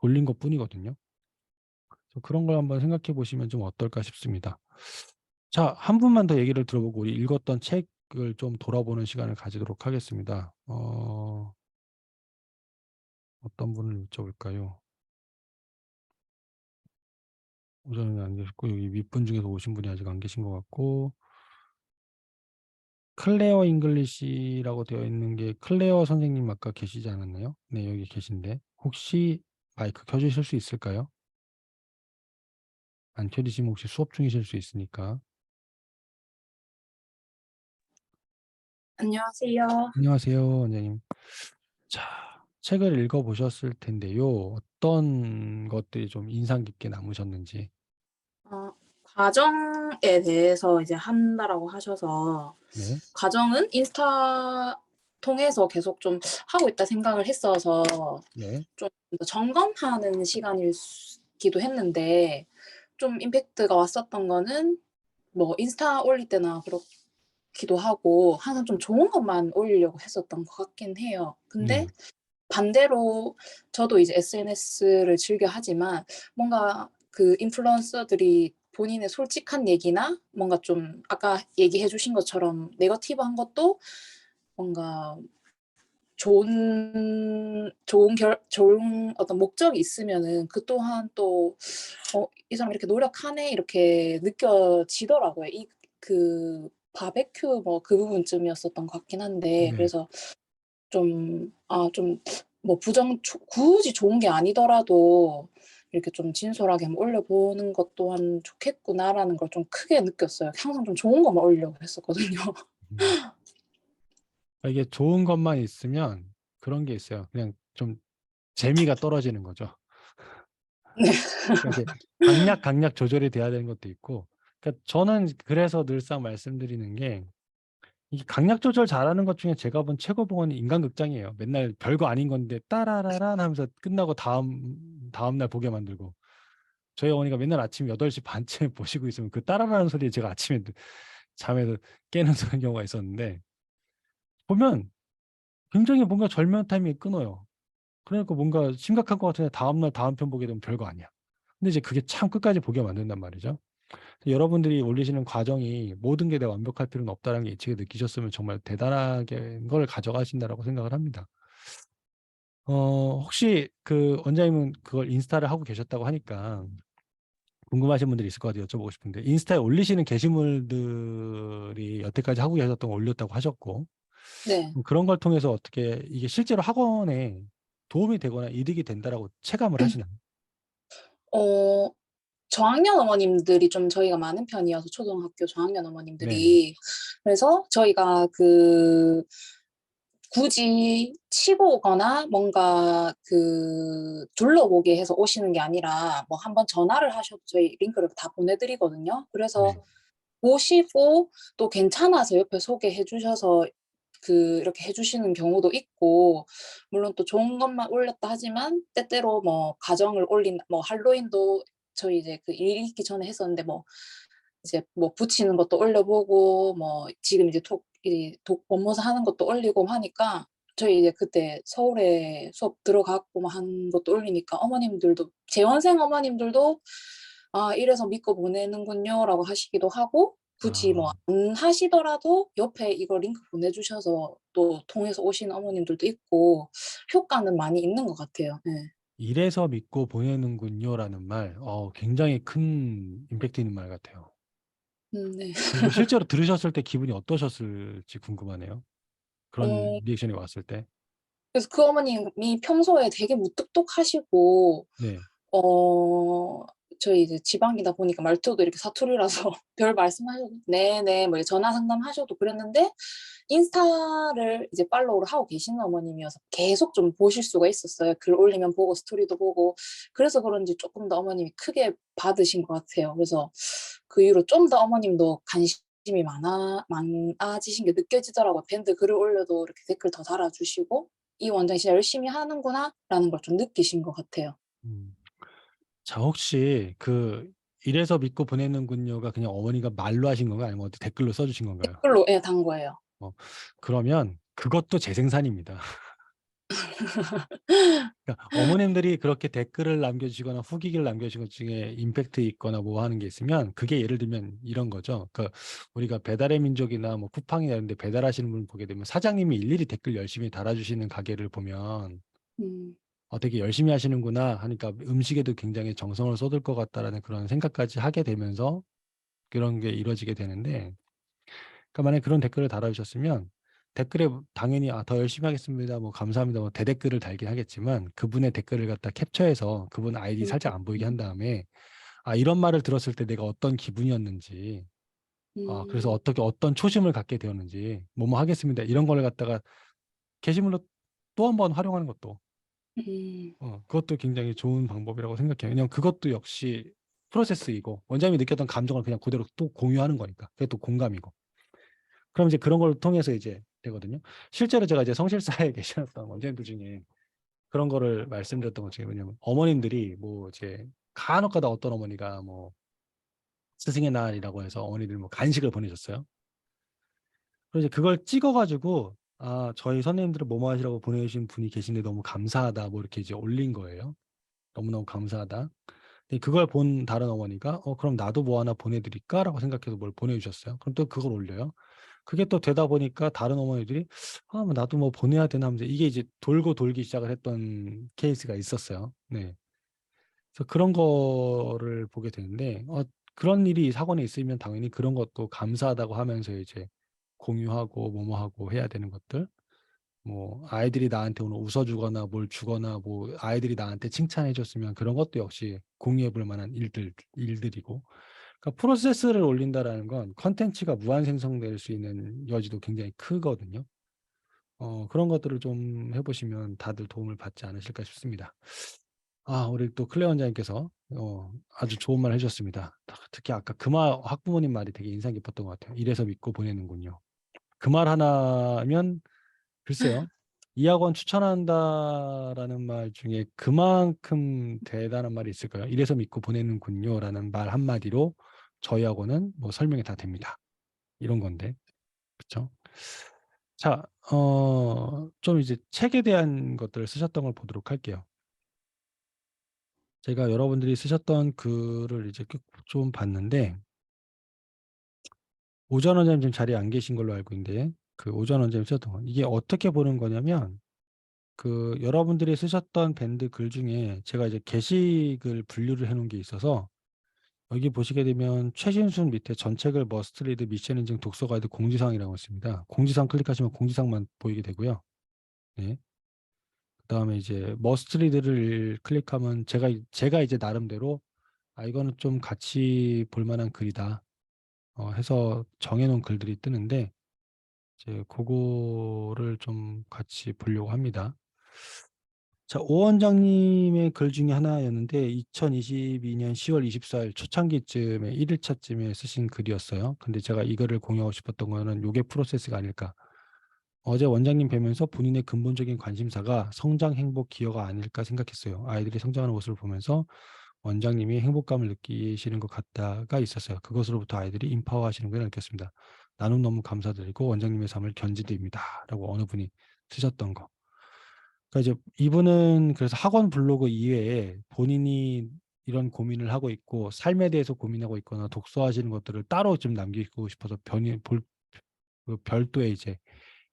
돌린 것 뿐이거든요. 그래서 그런 걸 한번 생각해 보시면 좀 어떨까 싶습니다. 자, 한 분만 더 얘기를 들어보고 우리 읽었던 책을 좀 돌아보는 시간을 가지도록 하겠습니다. 어떤 분을 여쭤볼까요? 오전에 안 계셨고 여기 윗분 중에서 오신 분이 아직 안 계신 것 같고 클레어 잉글리시라고 되어 있는 게 클레어 선생님 아까 계시지 않았나요? 네, 여기 계신데 혹시 마이크 켜주실 수 있을까요? 안 켜지시면 혹시 수업 중이실 수 있으니까. 안녕하세요. 안녕하세요, 원장님. 자, 책을 읽어보셨을 텐데요. 어떤 것들이 좀 인상 깊게 남으셨는지. 과정에 대해서 이제 한다라고 하셔서 네, 과정은 인스타 통해서 계속 좀 하고 있다 생각을 했어서 네, 좀 더 점검하는 시간이기도 했는데 좀 임팩트가 왔었던 거는 뭐 인스타 올릴 때나 그렇기도 하고 항상 좀 좋은 것만 올리려고 했었던 것 같긴 해요. 근데 네, 반대로 저도 이제 SNS를 즐겨 하지만 뭔가 그 인플루언서들이 본인의 솔직한 얘기나 뭔가 좀 아까 얘기해 주신 것처럼 네거티브한 것도 뭔가 좋은 어떤 목적이 있으면은 그 또한 또 이 사람 이렇게 노력하네 이렇게 느껴지더라고요. 그 바베큐 뭐 그 부분쯤이었었던 것 같긴 한데 네. 그래서 뭐 굳이 좋은 게 아니더라도 이렇게 좀 진솔하게 한번 올려보는 것 또한 좋겠구나라는 걸 좀 크게 느꼈어요. 항상 좀 좋은 것만 올리려고 했었거든요. 음. 이게 좋은 것만 있으면 그런 게 있어요. 그냥 좀 재미가 떨어지는 거죠. 네. 그러니까 이게 강약 조절이 돼야 되는 것도 있고. 그러니까 저는 그래서 늘상 말씀드리는 게 이 강약 조절 잘하는 것 중에 제가 본 최고봉은 인간극장이에요. 맨날 별거 아닌 건데 따라라란 하면서 끝나고 다음 날 보게 만들고. 저희 어머니가 맨날 아침 8시 반쯤에 보시고 있으면 그 따라라는 소리에 제가 아침에 잠에서 깨는 그런 경우가 있었는데 보면 굉장히 뭔가 절묘한 타이밍에 끊어요. 그러니까 뭔가 심각한 것 같은데 다음날 다음 편 보게 되면 별거 아니야. 근데 이제 그게 참 끝까지 보게 만든단 말이죠. 여러분들이 올리시는 과정이 모든 게 다 완벽할 필요는 없다는 게 예측에 느끼셨으면 정말 대단하게 걸 가져가신다라고 생각을 합니다. 혹시 그 원장님은 그걸 인스타를 하고 계셨다고 하니까 궁금하신 분들이 있을 것 같아요. 여쭤보고 싶은데 인스타에 올리시는 게시물들이 여태까지 하고 계셨던 거 올렸다고 하셨고 네. 그런 걸 통해서 어떻게 이게 실제로 학원에 도움이 되거나 이득이 된다라고 체감을 하시나요? 어 저학년 어머님들이 좀 저희가 많은 편이어서 초등학교 저학년 네네. 어머님들이 그래서 저희가 굳이 치고 오거나 뭔가 둘러보게 해서 오시는 게 아니라 뭐 한번 전화를 하셔도 저희 링크를 다 보내드리거든요. 그래서 네. 보시고 또 괜찮아서 옆에 소개해 주셔서 이렇게 해 주시는 경우도 있고 물론 또 좋은 것만 올렸다 하지만 때때로 뭐 가정을 올린 뭐 할로윈도 저희 이제 일 있기 전에 했었는데 뭐 이제 뭐 붙이는 것도 올려보고 뭐 지금 이제 원모사 하는 것도 올리고 하니까 저희 이제 그때 서울에 수업 들어갔고 막 한 것도 올리니까 어머님들도 재원생 어머님들도 "아 이래서 믿고 보내는군요."라고 하시기도 하고 굳이 뭐 아, 안 하시더라도 옆에 이거 링크 보내주셔서 또 통해서 오시는 어머님들도 있고 효과는 많이 있는 것 같아요. 네. 이래서 믿고 보내는군요라는 말, 굉장히 큰 임팩트 있는 말 같아요. 네. 그리고 실제로 들으셨을 때 기분이 어떠셨을지 궁금하네요. 그런 어 리액션이 왔을 때. 그래서 그 어머님이 평소에 되게 무뚝뚝하시고 네. 어 저희 이제 지방이다 보니까 말투도 이렇게 사투리라서 별 말씀하셔도 "네네." 뭐 전화 상담하셔도 그랬는데 인스타를 이제 팔로우를 하고 계시는 어머님이어서 계속 좀 보실 수가 있었어요. 글 올리면 보고 스토리도 보고. 그래서 그런지 쪼끔 더 어머님이 크게 받으신 것 같아요. 그래서 그 이후로 좀 더 어머님도 관심이 많아지신 게 느껴지더라고요. 밴드 글을 올려도 이렇게 댓글 더 달아주시고 '이 원장이 진짜 열심히 하는구나.'라는 걸 좀 느끼신 것 같아요. 음. 자, 혹시 이래서 믿고 보내는군요가 그냥 어머니가 말로 하신 건가요? 아니면 어디 댓글로 써 주신 건가요? 댓글로 예 단 거예요. 그러면 그것도 재생산입니다. 그러니까 어머님들이 그렇게 댓글을 남겨주시거나 후기를 남겨주신 것 중에 임팩트 있거나 뭐 하는 게 있으면 그게 예를 들면 이런 거죠. 그러니까 우리가 배달의 민족이나 뭐 쿠팡이나 이런 데 배달하시는 분 보게 되면 사장님이 일일이 댓글 열심히 달아주시는 가게를 보면 음. 되게 열심히 하시는구나 하니까 음식에도 굉장히 정성을 쏟을 것 같다라는 그런 생각까지 하게 되면서 그런 게 이루어지게 되는데 그러니까 만약에 그런 댓글을 달아주셨으면 댓글에 당연히 더 열심히 하겠습니다. 뭐 감사합니다. 뭐 대댓글을 달긴 하겠지만 그분의 댓글을 갖다 캡처해서 그분 아이디 살짝 안 보이게 한 다음에 이런 말을 들었을 때 내가 어떤 기분이었는지 그래서 어떤 초심을 갖게 되었는지 뭐뭐 하겠습니다. 이런 걸 갖다가 게시물로 또 한 번 활용하는 것도 그것도 굉장히 좋은 방법이라고 생각해요. 왜냐하면 그것도 역시 프로세스이고 원장님이 느꼈던 감정을 그냥 그대로 또 공유하는 거니까 그게 또 공감이고. 그럼 이제 그런 걸 통해서 이제 되거든요. 실제로 제가 이제 성실사에 계셨던 원장님들 중에 그런 거를 말씀드렸던 것 중에 뭐냐면 어머님들이 뭐 이제 간혹가다 어떤 어머니가 뭐 스승의 날이라고 해서 어머니들 뭐 간식을 보내줬어요. 그래서 이제 그걸 찍어가지고 저희 선생님들은 뭐뭐 하시라고 보내주신 분이 계신데 너무 감사하다 뭐 이렇게 이제 올린 거예요. 너무너무 감사하다. 근데 그걸 본 다른 어머니가 그럼 나도 뭐 하나 보내드릴까라고 생각해서 뭘 보내주셨어요. 그럼 또 그걸 올려요. 그게 또 되다 보니까 다른 어머니들이 뭐 나도 뭐 보내야 되나 하면서 이게 이제 돌고 돌기 시작을 했던 케이스가 있었어요. 네. 그래서 그런 거를 보게 되는데 그런 일이 사건에 있으면 당연히 그런 것도 감사하다고 하면서 이제 공유하고 뭐뭐 하고 해야 되는 것들. 뭐 아이들이 나한테 오늘 웃어주거나 뭘 주거나 뭐 아이들이 나한테 칭찬해 줬으면 그런 것도 역시 공유해 볼 만한 일들이고. 그러니까 프로세스를 올린다라는 건 컨텐츠가 무한 생성될 수 있는 여지도 굉장히 크거든요. 그런 것들을 좀 해보시면 다들 도움을 받지 않으실까 싶습니다. 우리 또 클레어 원장님께서 아주 좋은 말 해주셨습니다. 특히 아까 그 말, 학부모님 말이 되게 인상 깊었던 것 같아요. 이래서 믿고 보내는군요. 그 말 하나면 글쎄요. 이 학원 추천한다라는 말 중에 그만큼 대단한 말이 있을까요? 이래서 믿고 보내는군요라는 말 한마디로 저희 학원은 뭐 설명이 다 됩니다. 이런 건데. 그렇죠? 자, 좀 이제 책에 대한 것들을 쓰셨던 걸 보도록 할게요. 제가 여러분들이 쓰셨던 글을 이제 좀 봤는데 오전 원장님 지금 자리에 안 계신 걸로 알고 있는데 그 오전 원장님 쓰셨던 건 이게 어떻게 보는 거냐면 그 여러분들이 쓰셨던 밴드 글 중에 제가 이제 게시글 분류를 해놓은 게 있어서 여기 보시게 되면 최신순 밑에 전책을 머스트 리드 미션 인증 독서 가이드 공지사항이라고 있습니다. 공지사항 클릭하시면 공지사항만 보이게 되고요. 네. 그다음에 이제 머스트 리드를 클릭하면 제가 이제 나름대로 이거는 좀 같이 볼 만한 글이다 해서 정해놓은 글들이 뜨는데 이제 그거를 좀 같이 보려고 합니다. 자, 오 원장님의 글 중에 하나였는데 2022년 10월 24일 초창기쯤에 1일차쯤에 쓰신 글이었어요. 근데 제가 이거를 공유하고 싶었던 거는 요게 프로세스가 아닐까. 어제 원장님 뵈면서 본인의 근본적인 관심사가 성장, 행복, 기여가 아닐까 생각했어요. 아이들이 성장하는 모습을 보면서 원장님이 행복감을 느끼시는 것 같다가 있었어요. 그것으로부터 아이들이 인파워하시는 걸 느꼈습니다. 나눔 너무 감사드리고 원장님의 삶을 견지드립니다. 라고 어느 분이 쓰셨던 거. 그러니까 이제 이분은 그래서 학원 블로그 이외에 본인이 이런 고민을 하고 있고 삶에 대해서 고민하고 있거나 독서하시는 것들을 따로 좀 남기고 싶어서 별도의 이제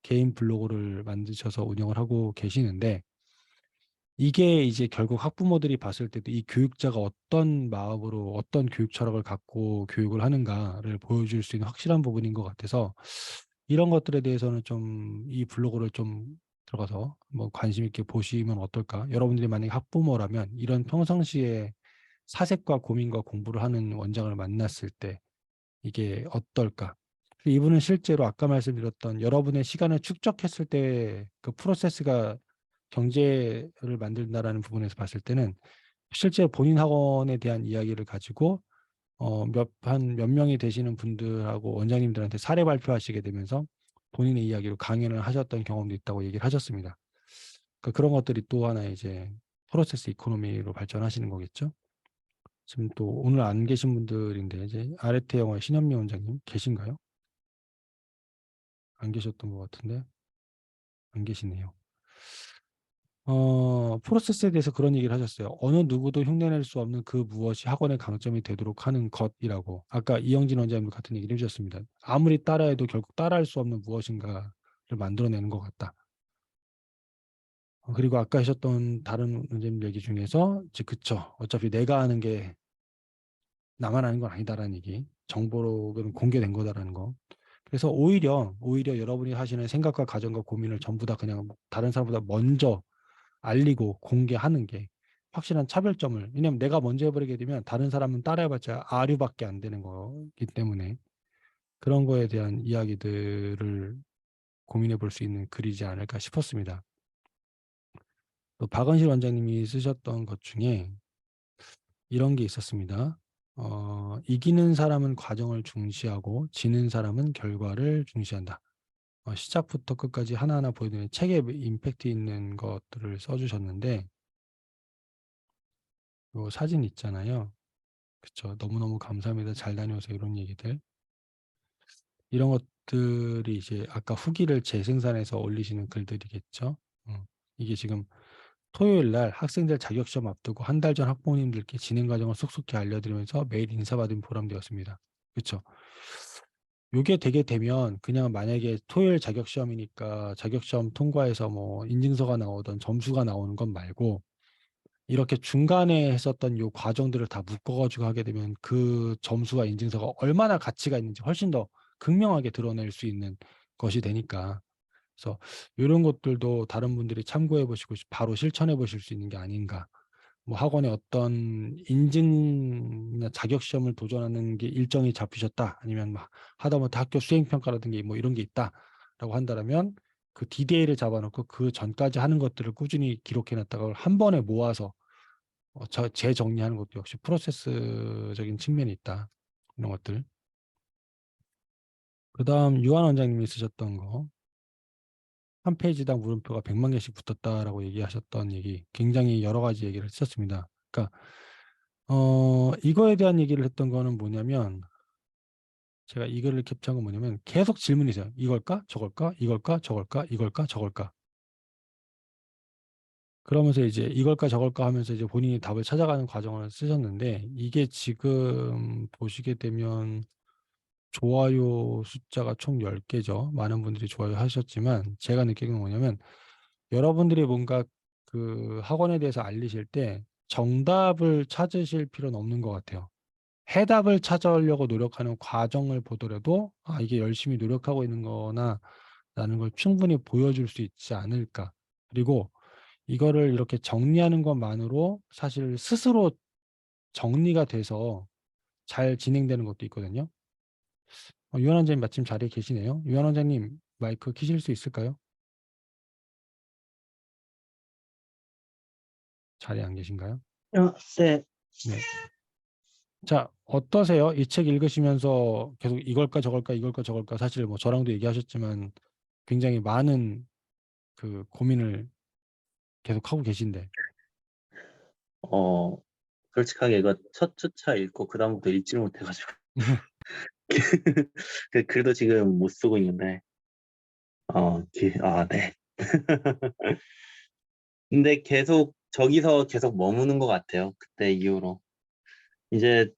개인 블로그를 만드셔서 운영을 하고 계시는데 이게 이제 결국 학부모들이 봤을 때도 이 교육자가 어떤 마음으로 어떤 교육 철학을 갖고 교육을 하는가를 보여줄 수 있는 확실한 부분인 것 같아서 이런 것들에 대해서는 좀 이 블로그를 좀 들어가서 뭐 관심 있게 보시면 어떨까? 여러분들이 만약에 학부모라면 이런 평상시에 사색과 고민과 공부를 하는 원장을 만났을 때 이게 어떨까? 이분은 실제로 아까 말씀드렸던 여러분의 시간을 축적했을 때 그 프로세스가 경제를 만든다라는 부분에서 봤을 때는 실제 본인 학원에 대한 이야기를 가지고 몇 명이 되시는 분들하고 원장님들한테 사례 발표하시게 되면서 본인의 이야기로 강연을 하셨던 경험도 있다고 얘기를 하셨습니다. 그러니까 그런 것들이 또 하나 이제 프로세스 이코노미로 발전하시는 거겠죠. 지금 또 오늘 안 계신 분들인데 이제 아르테 영화의 신현미 원장님 계신가요? 안 계셨던 것 같은데 안 계시네요. 프로세스에 대해서 그런 얘기를 하셨어요. 어느 누구도 흉내낼 수 없는 그 무엇이 학원의 강점이 되도록 하는 것이라고. 아까 이영진 원장님 같은 얘기를 해주셨습니다. 아무리 따라해도 결국 따라할 수 없는 무엇인가를 만들어내는 것 같다. 그리고 아까 하셨던 다른 원장님 얘기 중에서 이제 그쵸. 어차피 내가 아는 게 나만 아는 건 아니다라는 얘기. 정보로는 공개된 거다라는 거. 그래서 오히려 여러분이 하시는 생각과 가정과 고민을 전부 다 그냥 다른 사람보다 먼저 알리고 공개하는 게 확실한 차별점을, 왜냐면 내가 먼저 해버리게 되면 다른 사람은 따라해봤자 아류밖에 안 되는 거기 때문에 그런 거에 대한 이야기들을 고민해 볼 수 있는 글이지 않을까 싶었습니다. 또 박은실 원장님이 쓰셨던 것 중에 이런 게 있었습니다. 이기는 사람은 과정을 중시하고 지는 사람은 결과를 중시한다. 시작부터 끝까지 하나하나 보여드리는 책에 임팩트 있는 것들을 써주셨는데 요 사진 있잖아요. 그쵸. 너무너무 감사합니다. 잘 다녀오세요. 이런 얘기들. 이런 것들이 이제 아까 후기를 재생산해서 올리시는 글들이겠죠. 이게 지금 토요일 날 학생들 자격시험 앞두고 한 달 전 학부모님들께 진행 과정을 속속히 알려드리면서 매일 인사받은 보람되었습니다. 그렇죠. 요게 되게 되면 그냥 만약에 토요일 자격시험이니까 자격시험 통과해서 뭐 인증서가 나오던 점수가 나오는 것 말고 이렇게 중간에 했었던 요 과정들을 다 묶어가지고 하게 되면 그 점수와 인증서가 얼마나 가치가 있는지 훨씬 더 극명하게 드러낼 수 있는 것이 되니까. 그래서 이런 것들도 다른 분들이 참고해 보시고 바로 실천해 보실 수 있는 게 아닌가. 뭐 학원에 어떤 인증이나 자격 시험을 도전하는 게 일정이 잡히셨다. 아니면 막 하다못해 학교 수행 평가라든지 뭐 이런 게 있다라고 한다면 그 디테일을 잡아놓고 그 전까지 하는 것들을 꾸준히 기록해 놨다가 한 번에 모아서 재정리하는 것도 역시 프로세스적인 측면이 있다. 이런 것들. 그다음 유한 원장님이 쓰셨던 거. 한 페이지당 물음표가 100만 개씩 붙었다라고 얘기하셨던 얘기, 굉장히 여러 가지 얘기를 했었습니다. 그러니까 이거에 대한 얘기를 했던 거는 뭐냐면, 제가 이 글을 캡처한 건 뭐냐면 계속 질문이세요. 이걸까? 저걸까? 이걸까? 저걸까? 이걸까? 저걸까? 그러면서 이제 이걸까? 저걸까? 하면서 이제 본인이 답을 찾아가는 과정을 쓰셨는데, 이게 지금 보시게 되면 좋아요 숫자가 총 10개죠. 많은 분들이 좋아요 하셨지만 제가 느끼는 건 뭐냐면 여러분들이 뭔가 그 학원에 대해서 알리실 때 정답을 찾으실 필요는 없는 것 같아요. 해답을 찾아오려고 노력하는 과정을 보더라도 이게 열심히 노력하고 있는 거나 라는 걸 충분히 보여줄 수 있지 않을까. 그리고 이거를 이렇게 정리하는 것만으로 사실 스스로 정리가 돼서 잘 진행되는 것도 있거든요. 유한 원장님 마침 자리에 계시네요. 유한 원장님 마이크 켜실 수 있을까요? 자리에 안 계신가요? 네. 네. 자, 어떠세요? 이 책 읽으시면서 계속 이걸까 저걸까 이걸까 저걸까, 사실 뭐 저랑도 얘기하셨지만 굉장히 많은 그 고민을 계속 하고 계신데. 솔직하게 이거 첫 주차 읽고 그다음부터 읽지를 못해가지고 그 글도 지금 못 쓰고 있는데 네. 근데 계속 저기서 계속 머무는 것 같아요. 그때 이후로 이제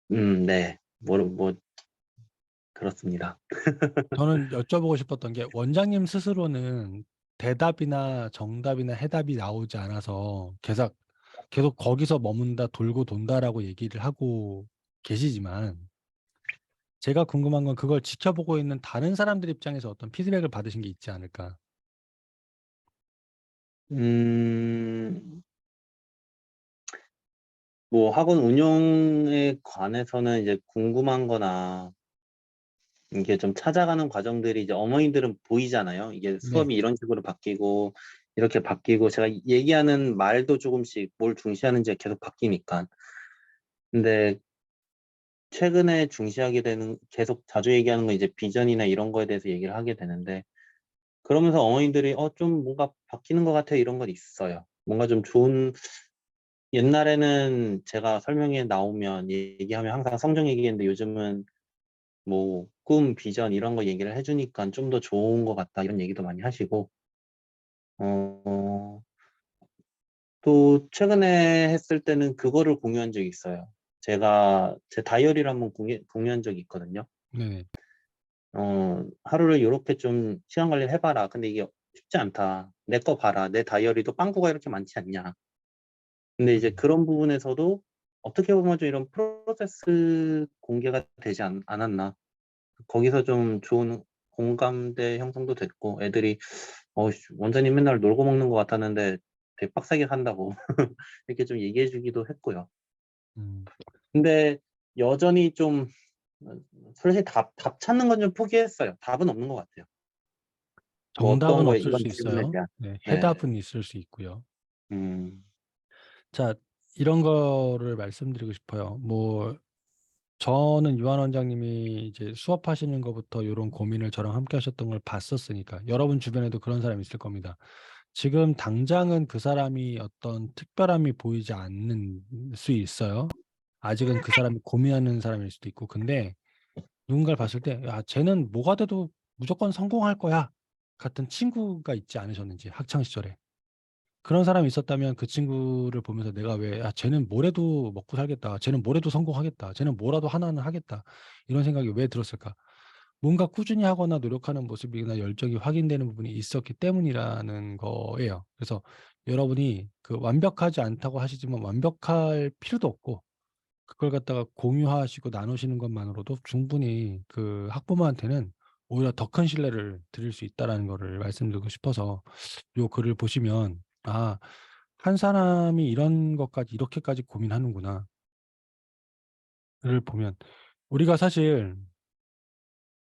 네. 뭐 그렇습니다. 저는 여쭤보고 싶었던 게 원장님 스스로는 대답이나 정답이나 해답이 나오지 않아서 계속 거기서 머문다 돌고 돈다라고 얘기를 하고 계시지만, 제가 궁금한 건 그걸 지켜보고 있는 다른 사람들 입장에서 어떤 피드백을 받으신 게 있지 않을까. 뭐 학원 운영에 관해서는 이제 궁금한 거나 이게 좀 찾아가는 과정들이 이제 어머니들은 보이잖아요. 이게 수업이 이런 식으로 바뀌고 이렇게 바뀌고 제가 얘기하는 말도 조금씩 뭘 중시하는지가 계속 바뀌니까. 근데 최근에 중시하게 되는, 계속 자주 얘기하는 건 이제 비전이나 이런 거에 대해서 얘기를 하게 되는데, 그러면서 어머니들이 좀 뭔가 바뀌는 것 같아 이런 건 있어요. 뭔가 좀 좋은, 옛날에는 제가 설명회 나오면 얘기하면 항상 성적 얘기했는데 요즘은 뭐 꿈, 비전 이런 거 얘기를 해주니까 좀 더 좋은 것 같다 이런 얘기도 많이 하시고, 또 최근에 했을 때는 그거를 공유한 적이 있어요. 제가 제 다이어리를 한번 공유한 적이 있거든요. 네. 하루를 이렇게 좀 시간 관리를 해봐라. 근데 이게 쉽지 않다. 내 거 봐라. 내 다이어리도 빵꾸가 이렇게 많지 않냐. 근데 이제 그런 부분에서도 어떻게 보면 좀 이런 프로세스 공개가 되지 않았나. 거기서 좀 좋은 공감대 형성도 됐고 애들이 원장님 맨날 놀고 먹는 것 같았는데 되게 빡세게 산다고 이렇게 좀 얘기해 주기도 했고요. 음. 근데 여전히 좀 솔직히 답 찾는 건 좀 포기했어요. 답은 없는 것 같아요. 뭐 어떤 정답은 거에 없을 이런 수 질문에 있어요. 대한. 네, 네. 해답은 있을 수 있고요. 자, 이런 거를 말씀드리고 싶어요. 뭐 저는 유한 원장님이 이제 수업하시는 것부터 이런 고민을 저랑 함께 하셨던 걸 봤었으니까 여러분 주변에도 그런 사람이 있을 겁니다. 지금 당장은 그 사람이 어떤 특별함이 보이지 않는 수 있어요. 아직은 그 사람이 고민하는 사람일 수도 있고. 근데 누군가를 봤을 때 야, 쟤는 뭐가 돼도 무조건 성공할 거야 같은 친구가 있지 않으셨는지, 학창 시절에. 그런 사람이 있었다면 그 친구를 보면서 내가 왜 쟤는 뭐래도 먹고 살겠다. 쟤는 뭐래도 성공하겠다. 쟤는 뭐라도 하나는 하겠다. 이런 생각이 왜 들었을까? 뭔가 꾸준히 하거나 노력하는 모습이나 열정이 확인되는 부분이 있었기 때문이라는 거예요. 그래서 여러분이 그 완벽하지 않다고 하시지만 완벽할 필요도 없고 그걸 갖다가 공유하시고 나누시는 것만으로도 충분히 그 학부모한테는 오히려 더 큰 신뢰를 드릴 수 있다라는 거를 말씀드리고 싶어서 요 글을 보시면 한 사람이 이런 것까지 이렇게까지 고민하는구나. 를 보면 우리가 사실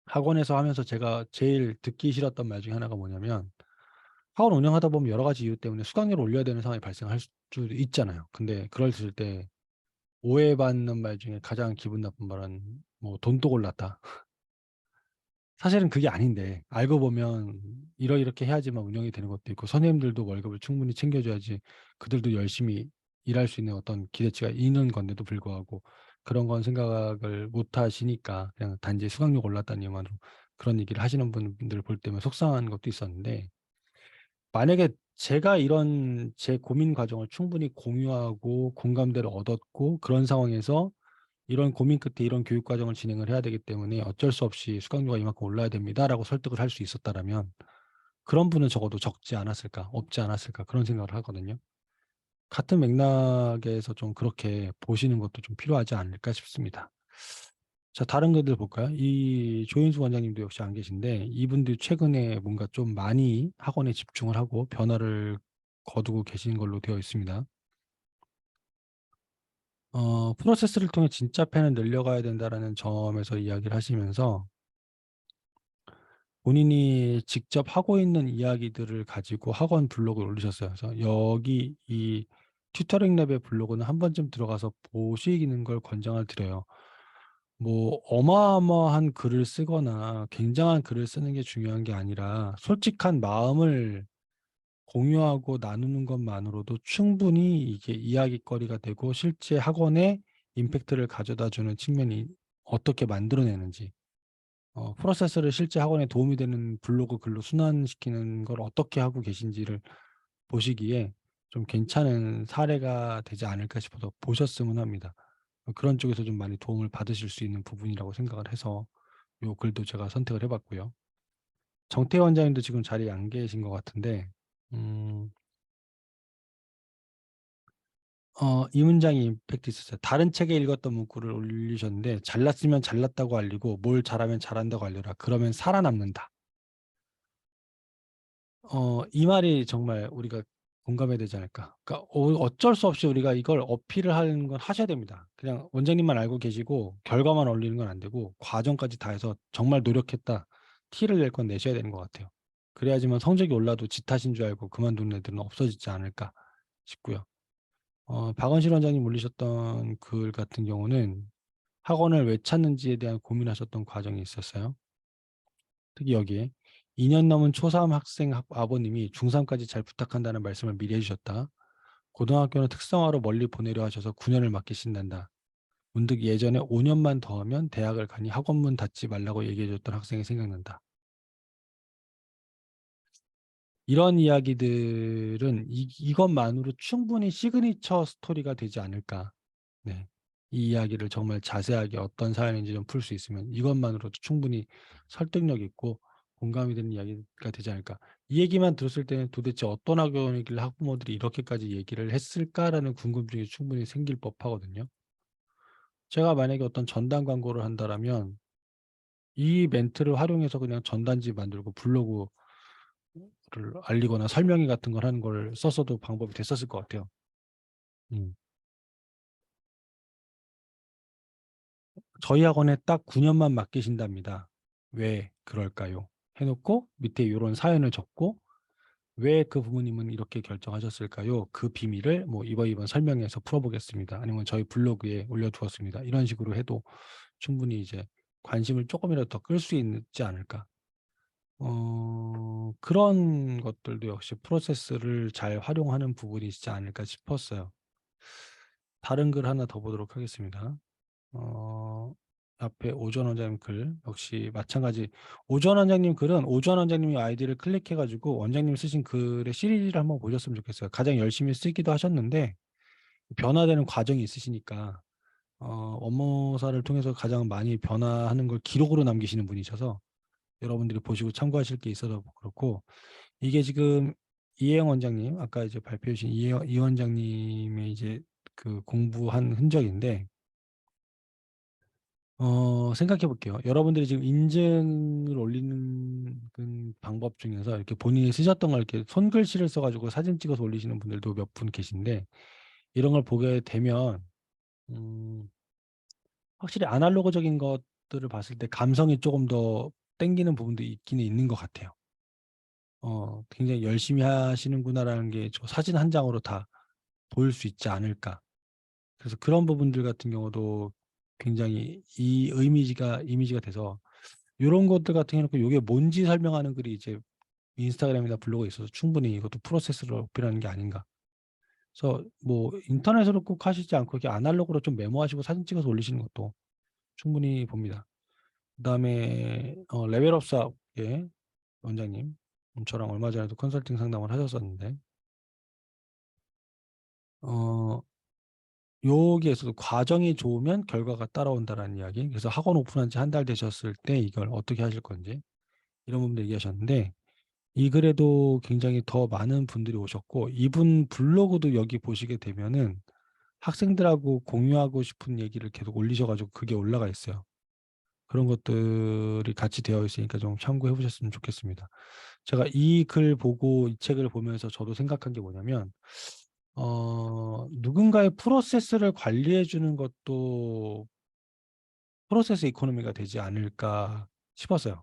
학원에서 하면서 제가 제일 듣기 싫었던 말 중에 하나가 뭐냐면 학원 운영하다 보면 여러 가지 이유 때문에 수강료를 올려야 되는 상황이 발생할 수도 있잖아요. 근데 그랬을 때 오해받는 말 중에 가장 기분 나쁜 말은 뭐 돈독 올랐다. 사실은 그게 아닌데 알고 보면 이렇게 해야지만 운영이 되는 것도 있고 선생님들도 월급을 충분히 챙겨줘야지 그들도 열심히 일할 수 있는 어떤 기대치가 있는 건데도 불구하고 그런 건 생각을 못 하시니까 그냥 단지 수강료 올랐다는 이유만으로 그런 얘기를 하시는 분들 볼 때면 속상한 것도 있었는데 만약에 제가 이런 제 고민 과정을 충분히 공유하고 공감대를 얻었고 그런 상황에서 이런 고민 끝에 이런 교육 과정을 진행을 해야 되기 때문에 어쩔 수 없이 수강료가 이만큼 올라야 됩니다라고 설득을 할 수 있었다라면 그런 분은 적어도 적지 않았을까, 없지 않았을까 그런 생각을 하거든요. 같은 맥락에서 좀 그렇게 보시는 것도 좀 필요하지 않을까 싶습니다. 자, 다른 글들 볼까요? 이 조인수 원장님도 역시 안 계신데 이분들이 최근에 뭔가 좀 많이 학원에 집중을 하고 변화를 거두고 계신 걸로 되어 있습니다. 프로세스를 통해 진짜 팬을 늘려가야 된다라는 점에서 이야기를 하시면서 본인이 직접 하고 있는 이야기들을 가지고 학원 블로그를 올리셨어요. 그래서 여기 이 튜터링 랩의 블로그는 한 번쯤 들어가서 보시는 걸 권장을 드려요. 뭐 어마어마한 글을 쓰거나 굉장한 글을 쓰는 게 중요한 게 아니라 솔직한 마음을 공유하고 나누는 것만으로도 충분히 이게 이야깃거리가 되고 실제 학원에 임팩트를 가져다 주는 측면이 어떻게 만들어내는지 프로세스를 실제 학원에 도움이 되는 블로그 글로 순환시키는 걸 어떻게 하고 계신지를 보시기에 좀 괜찮은 사례가 되지 않을까 싶어서 보셨으면 합니다. 그런 쪽에서 좀 많이 도움을 받으실 수 있는 부분이라고 생각을 해서 요 글도 제가 선택을 해봤고요. 정태 원장님도 지금 자리에 안 계신 것 같은데 이 문장이 임팩트 있었어요. 다른 책에 읽었던 문구를 올리셨는데 잘났으면 잘났다고 알리고 뭘 잘하면 잘한다고 알려라. 그러면 살아남는다. 이 말이 정말 우리가 공감해야 되지 않을까. 그러니까 어쩔 수 없이 우리가 이걸 어필을 하는 건 하셔야 됩니다. 그냥 원장님만 알고 계시고 결과만 올리는 건 안 되고 과정까지 다 해서 정말 노력했다. 티를 낼 건 내셔야 되는 것 같아요. 그래야지만 성적이 올라도 지 탓인 줄 알고 그만두는 애들은 없어지지 않을까 싶고요. 박원실 원장님 올리셨던 글 같은 경우는 학원을 왜 찾는지에 대한 고민하셨던 과정이 있었어요. 특히 여기에 2년 넘은 초3 학생 아버님이 중3까지 잘 부탁한다는 말씀을 미리 해주셨다. 고등학교는 특성화로 멀리 보내려 하셔서 9년을 맡기신단다. 문득 예전에 5년만 더 하면 대학을 가니 학원문 닫지 말라고 얘기해줬던 학생이 생각난다. 이런 이야기들은 이것만으로 충분히 시그니처 스토리가 되지 않을까. 네. 이 이야기를 정말 자세하게 어떤 사연인지 좀 풀 수 있으면 이것만으로도 충분히 설득력 있고 공감이 되는 이야기가 되지 않을까. 이 얘기만 들었을 때는 도대체 어떤 학원이길래 학부모들이 이렇게까지 얘기를 했을까라는 궁금증이 충분히 생길 법하거든요. 제가 만약에 어떤 전담 광고를 한다라면 이 멘트를 활용해서 그냥 전단지 만들고 블로그를 알리거나 설명회 같은 걸 하는 걸 썼어도 방법이 됐었을 것 같아요. 저희 학원에 딱 9년만 맡기신답니다. 왜 그럴까요? 해놓고 밑에 이런 사연을 적고 왜 그 부모님은 이렇게 결정하셨을까요? 그 비밀을 뭐 이번 설명에서 풀어보겠습니다. 아니면 저희 블로그에 올려두었습니다. 이런 식으로 해도 충분히 이제 관심을 조금이라도 더 끌 수 있지 않을까. 그런 것들도 역시 프로세스를 잘 활용하는 부분이지 않을까 싶었어요. 다른 글 하나 더 보도록 하겠습니다. 앞에 오전 원장님 글 역시 마찬가지. 오전 원장님 글은 오전 원장님이 아이디를 클릭해가지고 원장님 쓰신 글의 시리즈를 한번 보셨으면 좋겠어요. 가장 열심히 쓰기도 하셨는데 변화되는 과정이 있으시니까 업무사를 통해서 가장 많이 변화하는 걸 기록으로 남기시는 분이셔서 여러분들이 보시고 참고하실 게 있어서 그렇고, 이게 지금 이혜영 원장님 아까 이제 발표해 주신 이 원장님의 이제 그 공부한 흔적인데, 생각해 볼게요. 여러분들이 지금 인증을 올리는 그 방법 중에서 이렇게 본인이 쓰셨던 걸 이렇게 손글씨를 써가지고 사진 찍어서 올리시는 분들도 몇 분 계신데, 이런 걸 보게 되면 확실히 아날로그적인 것들을 봤을 때 감성이 조금 더 땡기는 부분도 있기는 있는 것 같아요. 굉장히 열심히 하시는구나라는 게 저 사진 한 장으로 다 보일 수 있지 않을까. 그래서 그런 부분들 같은 경우도 굉장히 이 이미지가 돼서 이런 것들 같은 경우는 이게 뭔지 설명하는 글이 이제 인스타그램이나 블로그에 있어서 충분히 이것도 프로세스를 어필하는 게 아닌가. 그래서 뭐 인터넷으로 꼭 하시지 않고 이렇게 아날로그로 좀 메모하시고 사진 찍어서 올리시는 것도 충분히 봅니다. 그다음에 레벨업 사업의 원장님, 저랑 얼마 전에도 컨설팅 상담을 하셨었는데 여기에서도 과정이 좋으면 결과가 따라온다라는 이야기. 그래서 학원 오픈한 지 한 달 되셨을 때 이걸 어떻게 하실 건지 이런 부분들 얘기하셨는데, 이 글에도 굉장히 더 많은 분들이 오셨고, 이분 블로그도 여기 보시게 되면은 학생들하고 공유하고 싶은 얘기를 계속 올리셔가지고 그게 올라가 있어요. 그런 것들이 같이 되어 있으니까 좀 참고해 보셨으면 좋겠습니다. 제가 이 글 보고 이 책을 보면서 저도 생각한 게 뭐냐면, 누군가의 프로세스를 관리해 주는 것도 프로세스 이코노미가 되지 않을까 싶었어요.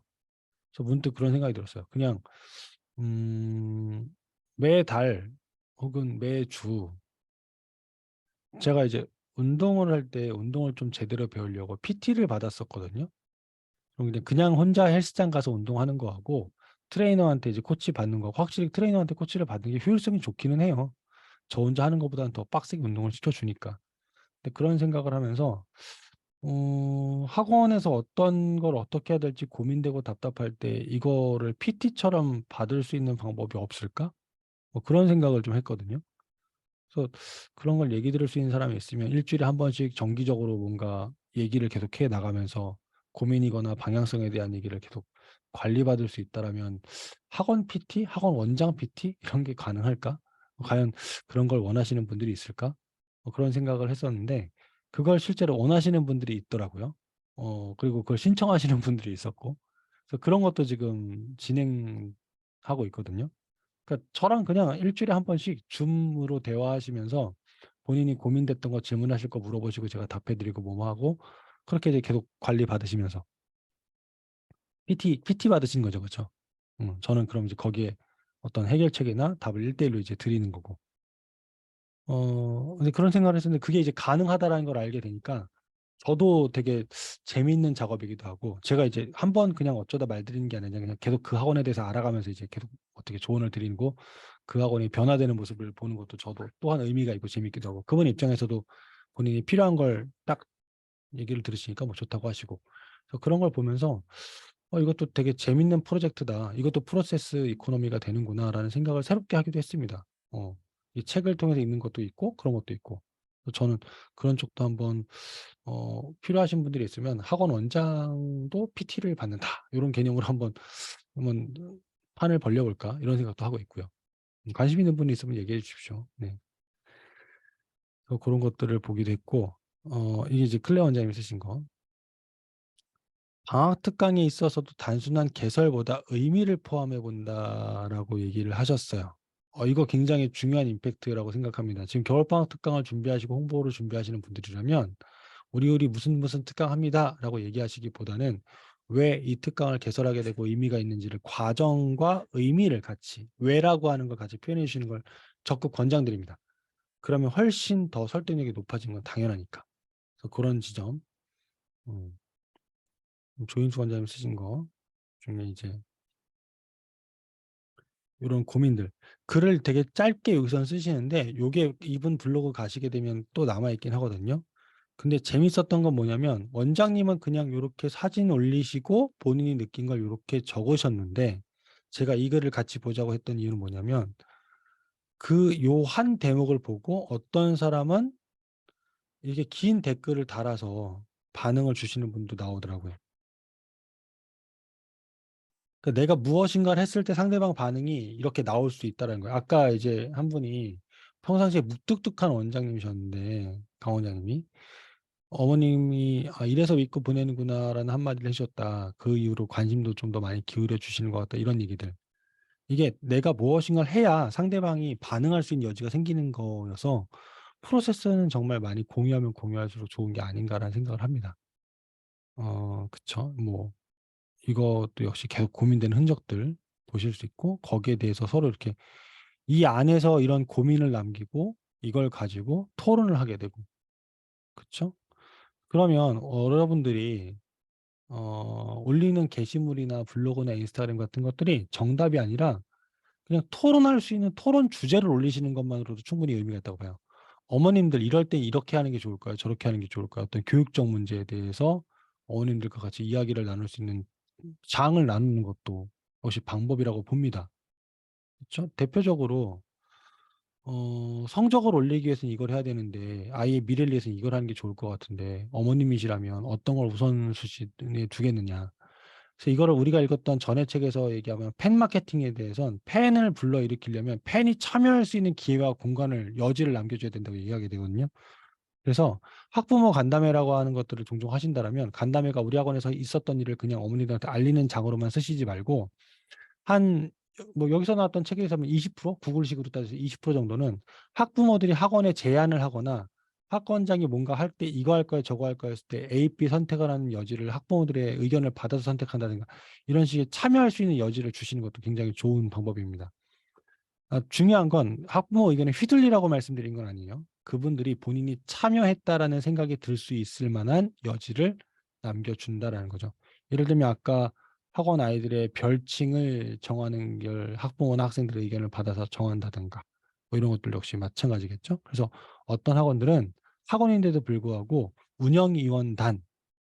그래서 문득 그런 생각이 들었어요. 그냥 매달 혹은 매주 제가 이제 운동을 할 때 운동을 좀 제대로 배우려고 PT를 받았었거든요. 그냥 혼자 헬스장 가서 운동하는 거하고 트레이너한테 이제 코치 받는 거, 확실히 트레이너한테 코치를 받는 게 효율성이 좋기는 해요. 저 혼자 하는 것보다는 더 빡세게 운동을 시켜주니까. 근데 그런 생각을 하면서 학원에서 어떤 걸 어떻게 해야 될지 고민되고 답답할 때 이거를 PT처럼 받을 수 있는 방법이 없을까? 뭐 그런 생각을 좀 했거든요. 그래서 그런 걸 얘기 들을 수 있는 사람이 있으면 일주일에 한 번씩 정기적으로 뭔가 얘기를 계속 해 나가면서 고민이거나 방향성에 대한 얘기를 계속 관리받을 수 있다라면 학원 PT, 학원 원장 PT 이런 게 가능할까? 과연 그런 걸 원하시는 분들이 있을까? 그런 생각을 했었는데 그걸 실제로 원하시는 분들이 있더라고요. 그리고 그걸 신청하시는 분들이 있었고, 그래서 그런 것도 지금 진행하고 있거든요. 그러니까 저랑 그냥 일주일에 한 번씩 줌으로 대화하시면서 본인이 고민됐던 거 질문하실 거 물어보시고 제가 답해드리고 뭐뭐 하고 그렇게 이제 계속 관리 받으시면서 PT 받으시는 거죠, 그렇죠? 저는 그럼 이제 거기에 어떤 해결책이나 답을 1대1로 이제 드리는 거고. 근데 그런 생각을 했었는데 그게 이제 가능하다라는 걸 알게 되니까 저도 되게 재미있는 작업이기도 하고, 제가 이제 한 번 그냥 어쩌다 말드리는 게 아니라 그냥 계속 그 학원에 대해서 알아가면서 이제 계속 어떻게 조언을 드리는 거, 그 학원이 변화되는 모습을 보는 것도 저도 또한 의미가 있고 재밌기도 하고, 그분 입장에서도 본인이 필요한 걸 딱 얘기를 들으시니까 뭐 좋다고 하시고, 그래서 그런 걸 보면서 이것도 되게 재밌는 프로젝트다. 이것도 프로세스 이코노미가 되는구나라는 생각을 새롭게 하기도 했습니다. 이 책을 통해서 읽는 것도 있고 그런 것도 있고. 그래서 저는 그런 쪽도 한번 필요하신 분들이 있으면 학원 원장도 PT를 받는다. 이런 개념으로 한번 판을 벌려볼까 이런 생각도 하고 있고요. 관심 있는 분이 있으면 얘기해 주십시오. 네. 그런 것들을 보기도 했고, 이게 이제 클레어 원장님이 쓰신 거. 방학 특강에 있어서도 단순한 개설보다 의미를 포함해 본다라고 얘기를 하셨어요. 이거 굉장히 중요한 임팩트라고 생각합니다. 지금 겨울방학 특강을 준비하시고 홍보를 준비하시는 분들이라면 우리 무슨 특강 합니다라고 얘기하시기보다는 왜 이 특강을 개설하게 되고 의미가 있는지를 과정과 의미를 같이 왜라고 하는 걸 같이 표현해 주시는 걸 적극 권장드립니다. 그러면 훨씬 더 설득력이 높아지는 건 당연하니까. 그래서 그런 지점, 조인수 원장님 쓰신 거 중에 이제 이런 고민들. 글을 되게 짧게 여기서는 쓰시는데 요게 이분 블로그 가시게 되면 또 남아있긴 하거든요. 근데 재밌었던 건 뭐냐면 원장님은 그냥 요렇게 사진 올리시고 본인이 느낀 걸 요렇게 적으셨는데 제가 이 글을 같이 보자고 했던 이유는 뭐냐면 그 요 한 대목을 보고 어떤 사람은 이게 긴 댓글을 달아서 반응을 주시는 분도 나오더라고요. 그러니까 내가 무엇인가를 했을 때 상대방 반응이 이렇게 나올 수 있다는 거예요. 아까 이제 한 분이 평상시에 무뚝뚝한 원장님이셨는데 강 원장님이 어머님이 이래서 믿고 보내는구나라는 한마디를 해주셨다. 그 이후로 관심도 좀 더 많이 기울여 주시는 것 같다. 이런 얘기들. 이게 내가 무엇인가를 해야 상대방이 반응할 수 있는 여지가 생기는 거여서 프로세스는 정말 많이 공유하면 공유할수록 좋은 게 아닌가라는 생각을 합니다. 그쵸. 뭐 이것도 역시 계속 고민되는 흔적들 보실 수 있고 거기에 대해서 서로 이렇게 이 안에서 이런 고민을 남기고 이걸 가지고 토론을 하게 되고 그쵸? 그러면 여러분들이 올리는 게시물이나 블로그나 인스타그램 같은 것들이 정답이 아니라 그냥 토론할 수 있는 토론 주제를 올리시는 것만으로도 충분히 의미가 있다고 봐요. 어머님들 이럴 때 이렇게 하는 게 좋을까요? 저렇게 하는 게 좋을까요? 어떤 교육적 문제에 대해서 어머님들과 같이 이야기를 나눌 수 있는 장을 나누는 것도 역시 방법이라고 봅니다. 그렇죠? 대표적으로 성적을 올리기 위해서는 이걸 해야 되는데 아이의 미래를 위해서는 이걸 하는 게 좋을 것 같은데 어머님이시라면 어떤 걸 우선순위에 두겠느냐. 그래서 이거를 우리가 읽었던 전의 책에서 얘기하면 팬 마케팅에 대해선 팬을 불러일으키려면 팬이 참여할 수 있는 기회와 공간을 여지를 남겨줘야 된다고 얘기하게 되거든요. 그래서 학부모 간담회라고 하는 것들을 종종 하신다라면 간담회가 우리 학원에서 있었던 일을 그냥 어머니들한테 알리는 장으로만 쓰시지 말고 뭐 여기서 나왔던 책에서 하면 20% 구글식으로 따져서 20% 정도는 학부모들이 학원에 제안을 하거나 학원장이 뭔가 할 때 이거 할 거야 저거 할 거야 했을 때 A, B 선택을 하는 여지를 학부모들의 의견을 받아서 선택한다든가 이런 식의 참여할 수 있는 여지를 주시는 것도 굉장히 좋은 방법입니다. 중요한 건 학부모 의견에 휘둘리라고 말씀드린 건 아니에요. 그분들이 본인이 참여했다라는 생각이 들 수 있을 만한 여지를 남겨준다라는 거죠. 예를 들면 아까 학원 아이들의 별칭을 정하는 걸 학부모나 학생들의 의견을 받아서 정한다든가 뭐 이런 것들 역시 마찬가지겠죠. 그래서 어떤 학원들은 학원인데도 불구하고 운영위원단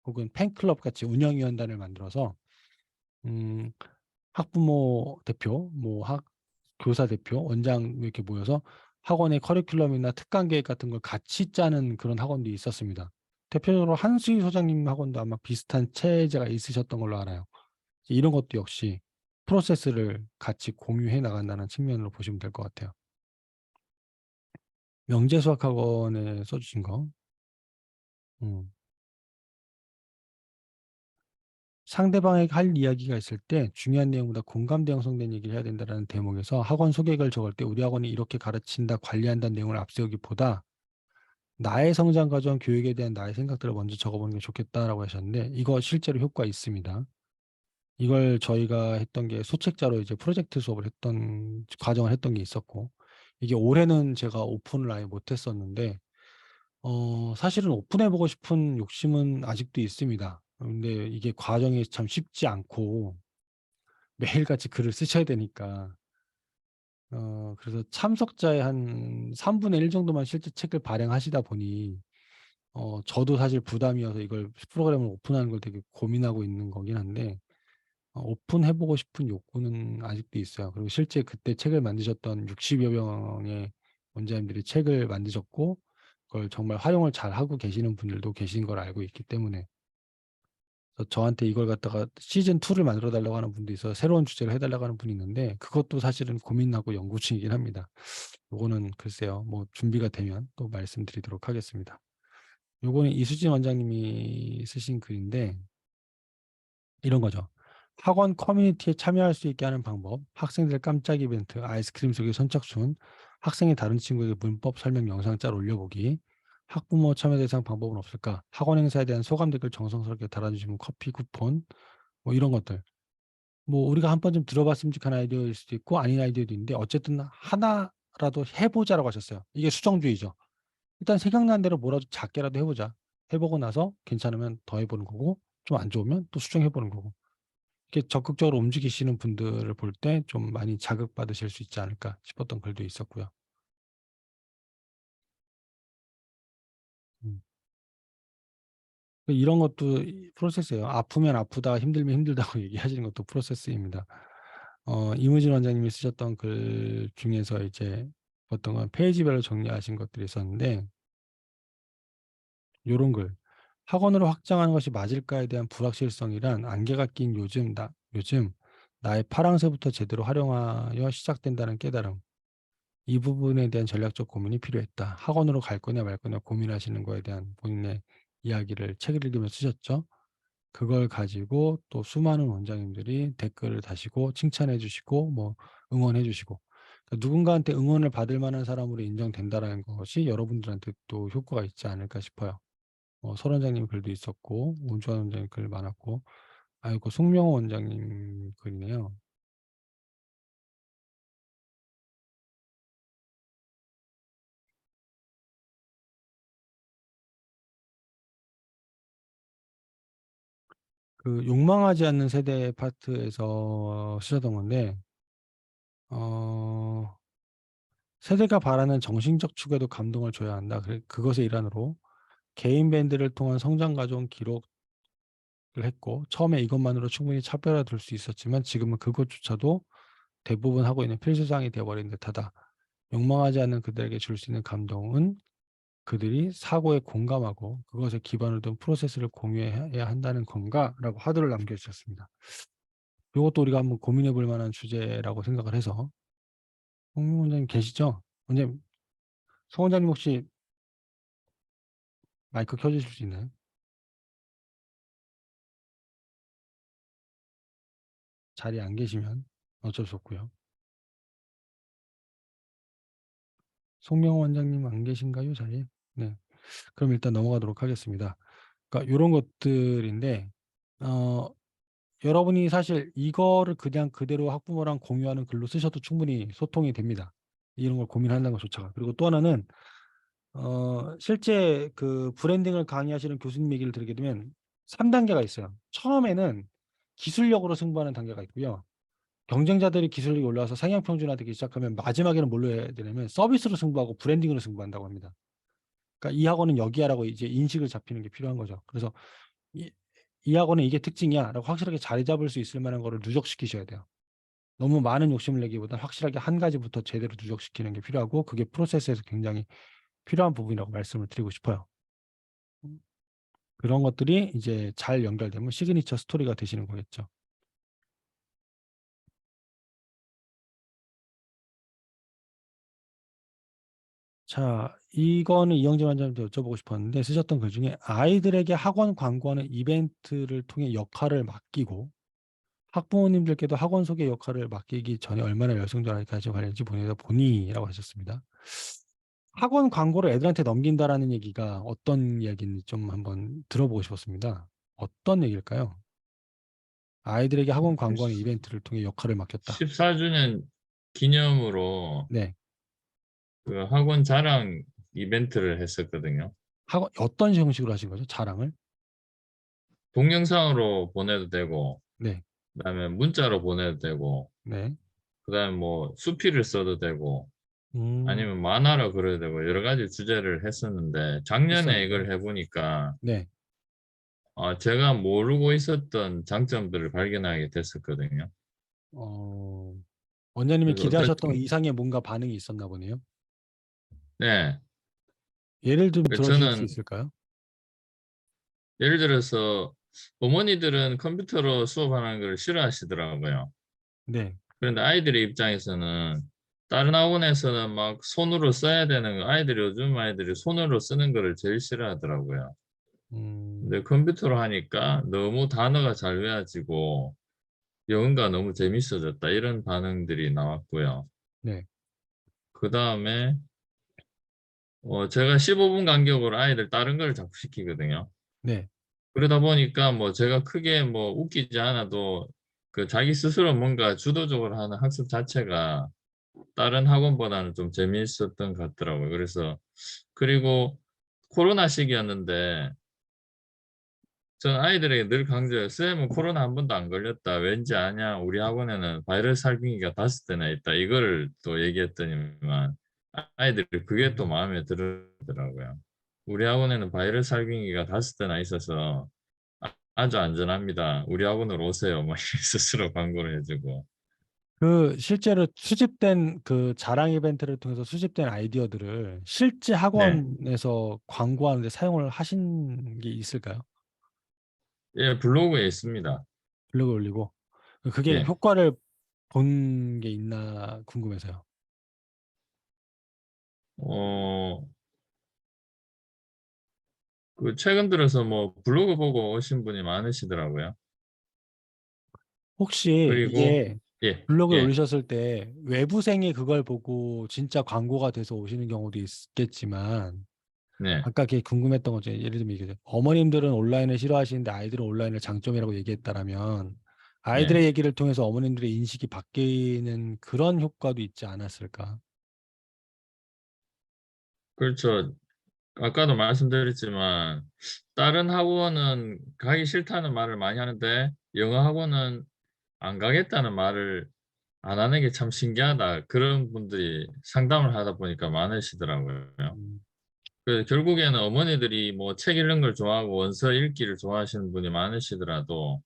혹은 팬클럽 같이 운영위원단을 만들어서 학부모 대표, 교사 대표, 원장 이렇게 모여서 학원의 커리큘럼이나 특강 계획 같은 걸 같이 짜는 그런 학원도 있었습니다. 대표적으로 한수희 소장님 학원도 아마 비슷한 체제가 있으셨던 걸로 알아요. 이런 것도 역시 프로세스를 같이 공유해 나간다는 측면으로 보시면 될 것 같아요. 명제수학학원에 써주신 거. 상대방에게 할 이야기가 있을 때 중요한 내용보다 공감대 형성된 얘기를 해야 된다는 대목에서 학원 소개글 적을 때 우리 학원이 이렇게 가르친다, 관리한다는 내용을 앞세우기보다 나의 성장 과정, 교육에 대한 나의 생각들을 먼저 적어보는 게 좋겠다라고 하셨는데 이거 실제로 효과 있습니다. 이걸 저희가 했던 게 소책자로 이제 프로젝트 수업을 했던 과정을 했던 게 있었고 이게 올해는 제가 오픈을 아예 못했었는데 사실은 오픈해보고 싶은 욕심은 아직도 있습니다. 근데 이게 과정이 참 쉽지 않고 매일같이 글을 쓰셔야 되니까 그래서 참석자의 한 3분의 1 정도만 실제 책을 발행하시다 보니 저도 사실 부담이어서 이걸 프로그램을 오픈하는 걸 되게 고민하고 있는 거긴 한데 오픈해보고 싶은 욕구는 아직도 있어요. 그리고 실제 그때 책을 만드셨던 60여 명의 원장님들이 책을 만드셨고 그걸 정말 활용을 잘하고 계시는 분들도 계신 걸 알고 있기 때문에 그래서 저한테 이걸 갖다가 시즌2를 만들어 달라고 하는 분도 있어서 새로운 주제를 해달라고 하는 분이 있는데 그것도 사실은 고민하고 연구 중이긴 합니다. 요거는 글쎄요. 뭐 준비가 되면 또 말씀드리도록 하겠습니다. 요거는 이수진 원장님이 쓰신 글인데 이런 거죠. 학원 커뮤니티에 참여할 수 있게 하는 방법, 학생들 깜짝 이벤트, 아이스크림 속의 선착순, 학생이 다른 친구에게 문법 설명 영상 짤 올려보기, 학부모 참여 대상 방법은 없을까? 학원 행사에 대한 소감 댓글 정성스럽게 달아주시면 커피 쿠폰, 뭐 이런 것들. 뭐 우리가 한 번쯤 들어봤음직한 아이디어일 수도 있고 아닌 아이디어도 있는데 어쨌든 하나라도 해보자라고 하셨어요. 이게 수정주의죠. 일단 생각난 대로 뭐라도 작게라도 해보자. 해보고 나서 괜찮으면 더 해보는 거고 좀 안 좋으면 또 수정해보는 거고. 이렇게 적극적으로 움직이시는 분들을 볼 때 좀 많이 자극받으실 수 있지 않을까 싶었던 글도 있었고요. 이런 것도 프로세스예요. 아프면 아프다, 힘들면 힘들다고 얘기하시는 것도 프로세스입니다. 이무진 원장님이 쓰셨던 글 중에서 이제 어떤 건 페이지별로 정리하신 것들이 있었는데 요런 글. 학원으로 확장하는 것이 맞을까에 대한 불확실성이란 안개가 낀 요즘 나의 파랑새부터 제대로 활용하여 시작된다는 깨달음. 이 부분에 대한 전략적 고민이 필요했다. 학원으로 갈 거냐 말 거냐 고민하시는 거에 대한 본인의 이야기를 책을 읽으면서 쓰셨죠. 그걸 가지고 또 수많은 원장님들이 댓글을 다시고 칭찬해 주시고 뭐 응원해 주시고 그러니까 누군가한테 응원을 받을 만한 사람으로 인정된다라는 것이 여러분들한테 또 효과가 있지 않을까 싶어요. 설 원장님 글도 있었고 온주환 원장님 글 많았고 아이고 송명호 원장님 글이네요. 그 욕망하지 않는 세대 파트에서 쓰셨던 건데 세대가 바라는 정신적 축에도 감동을 줘야 한다. 그것의 일환으로 개인 밴드를 통한 성장 과정 기록을 했고 처음에 이것만으로 충분히 차별화될 수 있었지만 지금은 그것조차도 대부분 하고 있는 필수사항이 되어버린 듯하다. 욕망하지 않는 그들에게 줄 수 있는 감동은 그들이 사고에 공감하고 그것에 기반을 둔 프로세스를 공유해야 한다는 건가? 라고 화두를 남겨주셨습니다. 이것도 우리가 한번 고민해 볼 만한 주제라고 생각을 해서 홍 원장님 계시죠? 원장님, 송 원장님 혹시 마이크 켜주실 수 있나요? 자리에 안 계시면 어쩔 수 없고요. 송명호 원장님 안 계신가요? 자리에? 네. 그럼 일단 넘어가도록 하겠습니다. 그러니까 이런 것들인데 여러분이 사실 이거를 그냥 그대로 학부모랑 공유하는 글로 쓰셔도 충분히 소통이 됩니다. 이런 걸 고민한다는 것조차가. 그리고 또 하나는 실제 그 브랜딩을 강의하시는 교수님 얘기를 들게 되면 3단계가 있어요. 처음에는 기술력으로 승부하는 단계가 있고요. 경쟁자들이 기술력이 올라와서 상향 평준화되기 시작하면 마지막에는 뭘로 해야 되냐면 서비스로 승부하고 브랜딩으로 승부한다고 합니다. 그러니까 이 학원은 여기야라고 이제 인식을 잡히는 게 필요한 거죠. 그래서 이 학원은 이게 특징이야라고 확실하게 자리 잡을 수 있을 만한 거를 누적시키셔야 돼요. 너무 많은 욕심을 내기보다 확실하게 한 가지부터 제대로 누적시키는 게 필요하고 그게 프로세스에서 굉장히 필요한 부분이라고 말씀을 드리고 싶어요. 그런 것들이 이제 잘 연결되면 시그니처 스토리가 되시는 거겠죠. 자, 이거는 이영재 원장님한테 여쭤보고 싶었는데 쓰셨던 글 중에 아이들에게 학원 광고하는 이벤트를 통해 역할을 맡기고 학부모님들께도 학원 소개 역할을 맡기기 전에 얼마나 열성적이까지 관련인지 보니라고 하셨습니다. 학원 광고를 애들한테 넘긴다라는 얘기가 어떤 이야기인지 좀 한번 들어보고 싶었습니다. 어떤 얘기일까요? 아이들에게 학원 광고하는 이벤트를 통해 역할을 맡겼다. 14주년 기념으로 네. 그 학원 자랑 이벤트를 했었거든요. 학원 어떤 형식으로 하신 거죠? 자랑을? 동영상으로 보내도 되고, 네. 그다음에 문자로 보내도 되고, 네. 그다음에 뭐 수필을 써도 되고, 아니면 만화로 그려도 되고 여러 가지 주제를 했었는데 작년에 이걸 해보니까 네. 제가 모르고 있었던 장점들을 발견하게 됐었거든요. 원장님이 그래서 기대하셨던 어떻게- 이상의 뭔가 반응이 있었나 보네요. 네. 예를 좀 그러니까 들어주실 수 저는 있을까요? 예를 들어서 어머니들은 컴퓨터로 수업하는 걸 싫어하시더라고요. 네. 그런데 아이들의 입장에서는 다른 학원에서는 막 손으로 써야 되는 거, 아이들이 요즘 아이들이 손으로 쓰는 거를 제일 싫어하더라고요. 근데 컴퓨터로 하니까 너무 단어가 잘 외워지고 영어가 너무 재밌어졌다. 이런 반응들이 나왔고요. 네. 그 다음에 제가 15분 간격으로 아이들 다른 걸 자꾸 시키거든요. 네. 그러다 보니까 뭐 제가 크게 뭐 웃기지 않아도 그 자기 스스로 뭔가 주도적으로 하는 학습 자체가 다른 학원보다는 좀 재미있었던 것 같더라고요. 그래서 그리고 코로나 시기였는데 전 아이들에게 늘 강조해요. 쌤은 코로나 한 번도 안 걸렸다. 왠지 아냐? 우리 학원에는 바이러스 살균기가 5대나 있다. 이거를 또 얘기했더니만 아이들이 그게 또 마음에 들더라고요. 우리 학원에는 바이러스 살균기가 5대나 있어서 아주 안전합니다. 우리 학원으로 오세요. 막 스스로 광고를 해주고. 그 실제로 수집된 그 자랑 이벤트를 통해서 수집된 아이디어들을 실제 네. 학원에서 광고하는데 사용을 하신 게 있을까요? 예, 블로그에 있습니다. 블로그에 올리고. 그게 예. 효과를 본 게 있나 궁금해서요. 그 최근 들어서 뭐 블로그 보고 오신 분이 많으시더라고요. 혹시 그리고 이게 예, 블로그에 예, 올리셨을 때 외부생이 그걸 보고 진짜 광고가 돼서 오시는 경우도 있겠지만 네, 아까 그게 궁금했던 거죠. 예를 들면 이게 어머님들은 온라인을 싫어하시는데 아이들은 온라인을 장점이라고 얘기했다라면 네. 아이들의 얘기를 통해서 어머님들의 인식이 바뀌는 그런 효과도 있지 않았을까? 그렇죠. 아까도 말씀드렸지만 다른 학원은 가기 싫다는 말을 많이 하는데 영어 학원은 안 가겠다는 말을 안 하는 게 참 신기하다. 그런 분들이 상담을 하다 보니까 많으시더라고요. 음, 결국에는 어머니들이 뭐 책 읽는 걸 좋아하고 원서 읽기를 좋아하시는 분이 많으시더라도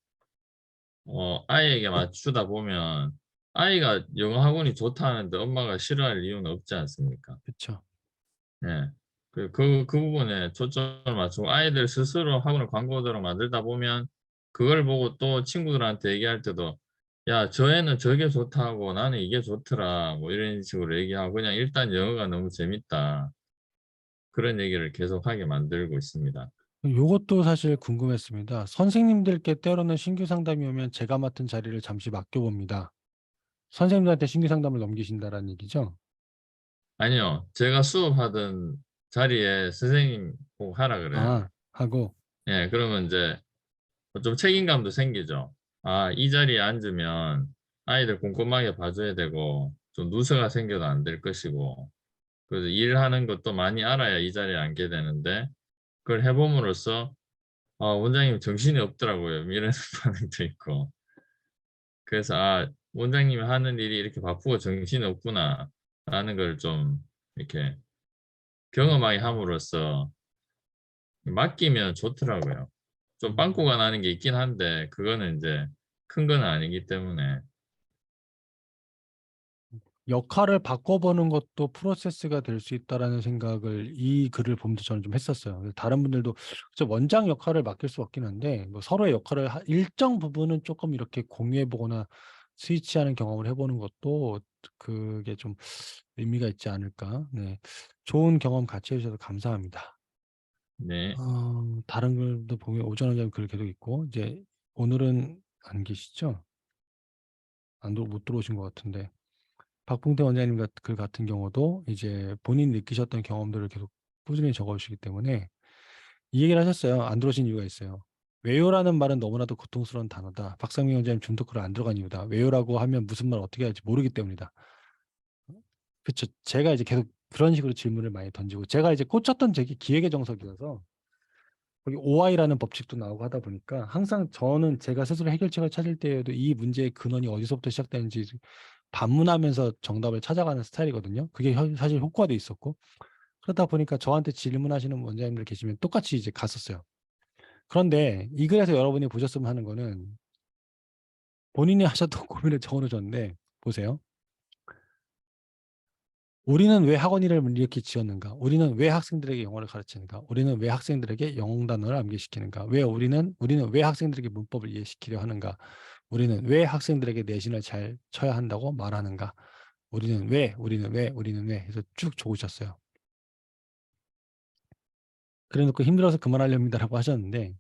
아이에게 맞추다 보면 아이가 영어 학원이 좋다는데 엄마가 싫어할 이유는 없지 않습니까? 그렇죠. 예. 그 부분에 초점을 맞추고 아이들 스스로 학원을 광고대로 만들다 보면 그걸 보고 또 친구들한테 얘기할 때도 야, 저 애는 저게 좋다고 나는 이게 좋더라. 뭐 이런 식으로 얘기하고 그냥 일단 영어가 너무 재밌다. 그런 얘기를 계속하게 만들고 있습니다. 요것도 사실 궁금했습니다. 선생님들께 때로는 신규 상담이 오면 제가 맡은 자리를 잠시 맡겨봅니다. 선생님들한테 신규 상담을 넘기신다라는 얘기죠? 아니요. 제가 수업하던 자리에 선생님 꼭 하라 그래요. 아, 하고, 예, 그러면 이제 좀 책임감도 생기죠. 아, 이 자리에 앉으면 아이들 꼼꼼하게 봐줘야 되고, 좀 누수가 생겨도 안 될 것이고, 그래서 일하는 것도 많이 알아야 이 자리에 앉게 되는데, 그걸 해봄으로써, 원장님 정신이 없더라고요. 이런 반응도 있고. 그래서, 원장님이 하는 일이 이렇게 바쁘고 정신이 없구나, 라는 걸 좀 이렇게 경험하게 함으로써 맡기면 좋더라고요. 좀 빵꾸가 나는 게 있긴 한데 그거는 이제 큰 건 아니기 때문에 역할을 바꿔보는 것도 프로세스가 될 수 있다라는 생각을 이 글을 보면서 저는 좀 했었어요. 그래서 다른 분들도 원장 역할을 맡길 수 없긴 한데 뭐 서로의 역할을 일정 부분은 조금 이렇게 공유해보거나 스위치하는 경험을 해보는 것도 그게 좀 의미가 있지 않을까. 네. 좋은 경험 같이 해주셔서 감사합니다. 네, 다른 글도 보면 오전 원장님 글 계속 있고 이제 오늘은 안 계시죠? 못 들어오신 것 같은데. 박봉태 원장님 글 같은 경우도 이제 본인이 느끼셨던 경험들을 계속 꾸준히 적어주시기 때문에 이 얘기를 하셨어요. 안 들어오신 이유가 있어요. 외요라는 말은 너무나도 고통스러운 단어다. 박상민 원장님 줌토크를 안 들어간 이유다. 외요라고 하면 무슨 말 어떻게 할지 모르기 때문이다. 그렇죠. 제가 이제 계속 그런 식으로 질문을 많이 던지고 제가 이제 꽂혔던 제 기획의 정석이어서 거기 OI라는 법칙도 나오고 하다 보니까 항상 저는 제가 스스로 해결책을 찾을 때에도 이 문제의 근원이 어디서부터 시작되는지 반문하면서 정답을 찾아가는 스타일이거든요. 그게 사실 효과도 있었고 그러다 보니까 저한테 질문하시는 원장님들 계시면 똑같이 이제 갔었어요. 그런데 이 글에서 여러분이 보셨으면 하는 거는 본인이 하셨던 고민을 적어놓으셨는데 보세요. 우리는 왜 학원 이름을 이렇게 지었는가? 우리는 왜 학생들에게 영어를 가르치는가? 우리는 왜 학생들에게 영어 단어를 암기시키는가? 우리는 왜 학생들에게 문법을 이해시키려 하는가? 우리는 왜 학생들에게 내신을 잘 쳐야 한다고 말하는가? 우리는 왜 해서 쭉 적으셨어요. 그래놓고 힘들어서 그만하렵니다라고 하셨는데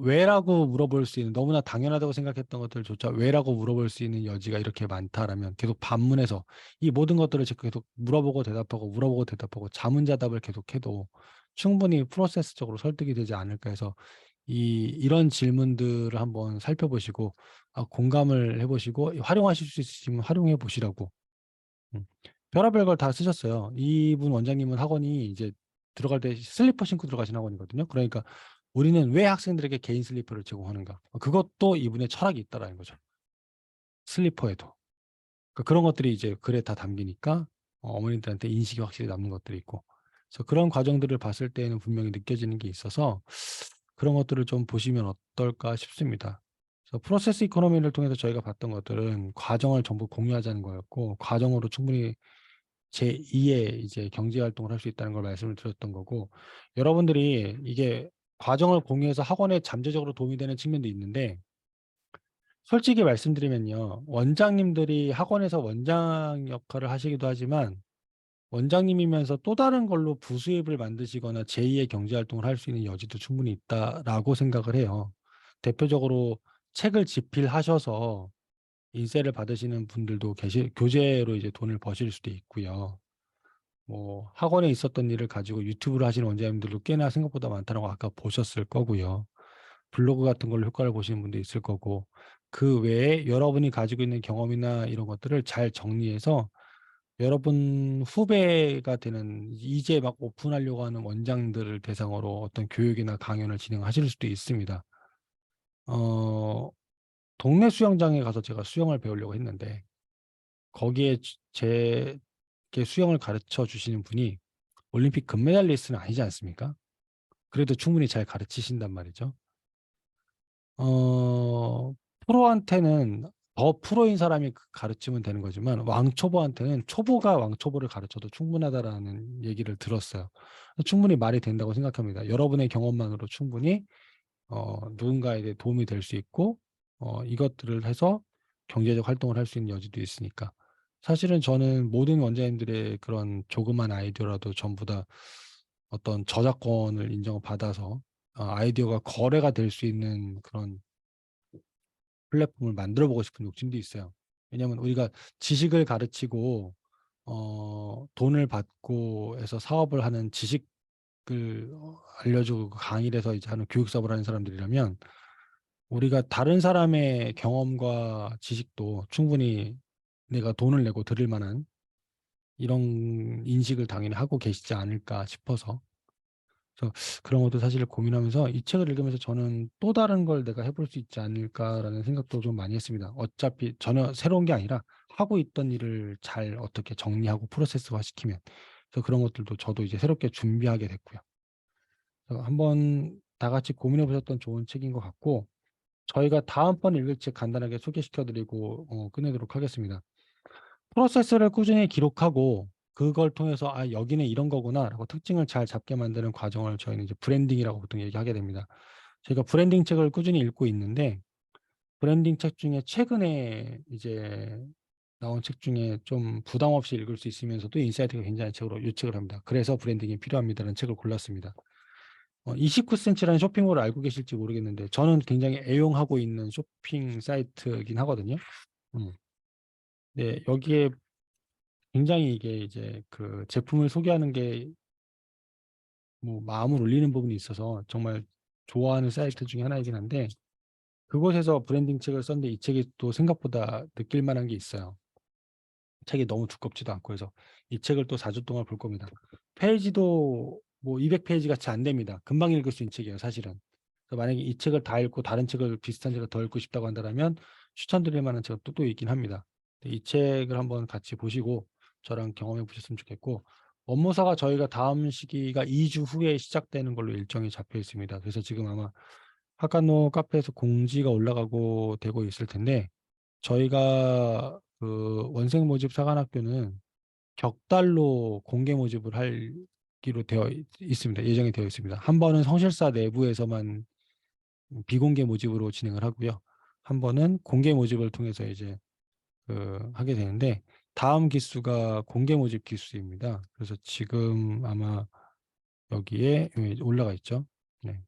왜라고 물어볼 수 있는, 너무나 당연하다고 생각했던 것들조차 왜라고 물어볼 수 있는 여지가 이렇게 많다라면 계속 반문해서 이 모든 것들을 계속 물어보고 대답하고 자문자답을 계속해도 충분히 프로세스적으로 설득이 되지 않을까 해서 이런 질문들을 한번 살펴보시고 공감을 해보시고 활용하실 수 있으시면 활용해 보시라고. 별의별 걸 다 쓰셨어요. 이분 원장님은 학원이 이제 들어갈 때 슬리퍼 신고 들어가신 학원이거든요. 그러니까 우리는 왜 학생들에게 개인 슬리퍼를 제공하는가? 그것도 이분의 철학이 있다라는 거죠. 슬리퍼에도. 그러니까 그런 것들이 이제 글에 다 담기니까 어머니들한테 인식이 확실히 남는 것들이 있고. 그래서 그런 과정들을 봤을 때에는 분명히 느껴지는 게 있어서 그런 것들을 좀 보시면 어떨까 싶습니다. 그래서 프로세스 이코노미를 통해서 저희가 봤던 것들은 과정을 전부 공유하자는 거였고, 과정으로 충분히 제2의 이제 경제 활동을 할 수 있다는 걸 말씀을 드렸던 거고, 여러분들이 이게 과정을 공유해서 학원에 잠재적으로 도움이 되는 측면도 있는데, 솔직히 말씀드리면요, 원장님들이 학원에서 원장 역할을 하시기도 하지만 원장님이면서 또 다른 걸로 부수입을 만드시거나 제2의 경제 활동을 할 수 있는 여지도 충분히 있다라고 생각을 해요. 대표적으로 책을 집필하셔서 인세를 받으시는 분들도 교재로 이제 돈을 버실 수도 있고요. 뭐 학원에 있었던 일을 가지고 유튜브를 하시는 원장님들도 꽤나 생각보다 많다는 거 아까 보셨을 거고요. 블로그 같은 걸로 효과를 보시는 분도 있을 거고, 그 외에 여러분이 가지고 있는 경험이나 이런 것들을 잘 정리해서 여러분 후배가 되는 이제 막 오픈하려고 하는 원장들을 대상으로 어떤 교육이나 강연을 진행하실 수도 있습니다. 동네 수영장에 가서 제가 수영을 배우려고 했는데 거기에 제게 수영을 가르쳐 주시는 분이 올림픽 금메달리스트는 아니지 않습니까? 그래도 충분히 잘 가르치신단 말이죠. 프로한테는 더 프로인 사람이 가르치면 되는 거지만 왕초보한테는 초보가 왕초보를 가르쳐도 충분하다라는 얘기를 들었어요. 충분히 말이 된다고 생각합니다. 여러분의 경험만으로 충분히 누군가에게 도움이 될 수 있고 이것들을 해서 경제적 활동을 할 수 있는 여지도 있으니까. 사실은 저는 모든 원장님들의 그런 조그만 아이디어라도 전부 다 어떤 저작권을 인정받아서 아이디어가 거래가 될 수 있는 그런 플랫폼을 만들어 보고 싶은 욕심도 있어요. 왜냐하면 우리가 지식을 가르치고 돈을 받고 해서 사업을 하는 지식을 알려주고 강의를 해서 이제 하는 교육 사업을 하는 사람들이라면 우리가 다른 사람의 경험과 지식도 충분히 내가 돈을 내고 들을 만한 이런 인식을 당연히 하고 계시지 않을까 싶어서, 그래서 그런 것도 사실 고민하면서 이 책을 읽으면서 저는 또 다른 걸 내가 해볼 수 있지 않을까라는 생각도 좀 많이 했습니다. 어차피 전혀 새로운 게 아니라 하고 있던 일을 잘 어떻게 정리하고 프로세스화 시키면, 그래서 그런 것들도 저도 이제 새롭게 준비하게 됐고요. 그래서 한번 다 같이 고민해 보셨던 좋은 책인 것 같고, 저희가 다음번 읽을 책 간단하게 소개시켜드리고 끝내도록 하겠습니다. 프로세스를 꾸준히 기록하고 그걸 통해서 여기는 이런 거구나라고 특징을 잘 잡게 만드는 과정을 저희는 이제 브랜딩이라고 보통 얘기하게 됩니다. 저희가 브랜딩 책을 꾸준히 읽고 있는데 브랜딩 책 중에 최근에 이제 나온 책 중에 좀 부담 없이 읽을 수 있으면서도 인사이트가 굉장한 책으로 유책을 합니다. 그래서 브랜딩이 필요합니다라는 책을 골랐습니다. 29cm라는 쇼핑몰을 알고 계실지 모르겠는데 저는 굉장히 애용하고 있는 쇼핑 사이트이긴 하거든요. 네, 여기에 굉장히 이게 이제 그 제품을 소개하는 게 뭐 마음을 울리는 부분이 있어서 정말 좋아하는 사이트 중에 하나이긴 한데 그곳에서 브랜딩 책을 썼는데 이 책이 또 생각보다 느낄 만한 게 있어요. 책이 너무 두껍지도 않고 해서 이 책을 또 4주 동안 볼 겁니다. 페이지도 뭐 200페이지 같이 안 됩니다. 금방 읽을 수 있는 책이에요, 사실은. 그래서 만약에 이 책을 다 읽고 다른 책을 비슷한 책을 더 읽고 싶다고 한다면 추천드릴 만한 책은 또 있긴 합니다. 이 책을 한번 같이 보시고 저랑 경험해 보셨으면 좋겠고, 업무사가 저희가 다음 시기가 2주 후에 시작되는 걸로 일정이 잡혀 있습니다. 그래서 지금 아마 학간노 카페에서 공지가 올라가고 되고 있을 텐데 저희가 그 원생 모집 사관학교는 격달로 공개 모집을 하기로 되어 있습니다. 예정이 되어 있습니다. 한 번은 성실사 내부에서만 비공개 모집으로 진행을 하고요. 한 번은 공개 모집을 통해서 이제 하게 되는데 다음 기수가 공개 모집 기수입니다. 그래서 지금 아마 여기에 올라가 있죠. 네.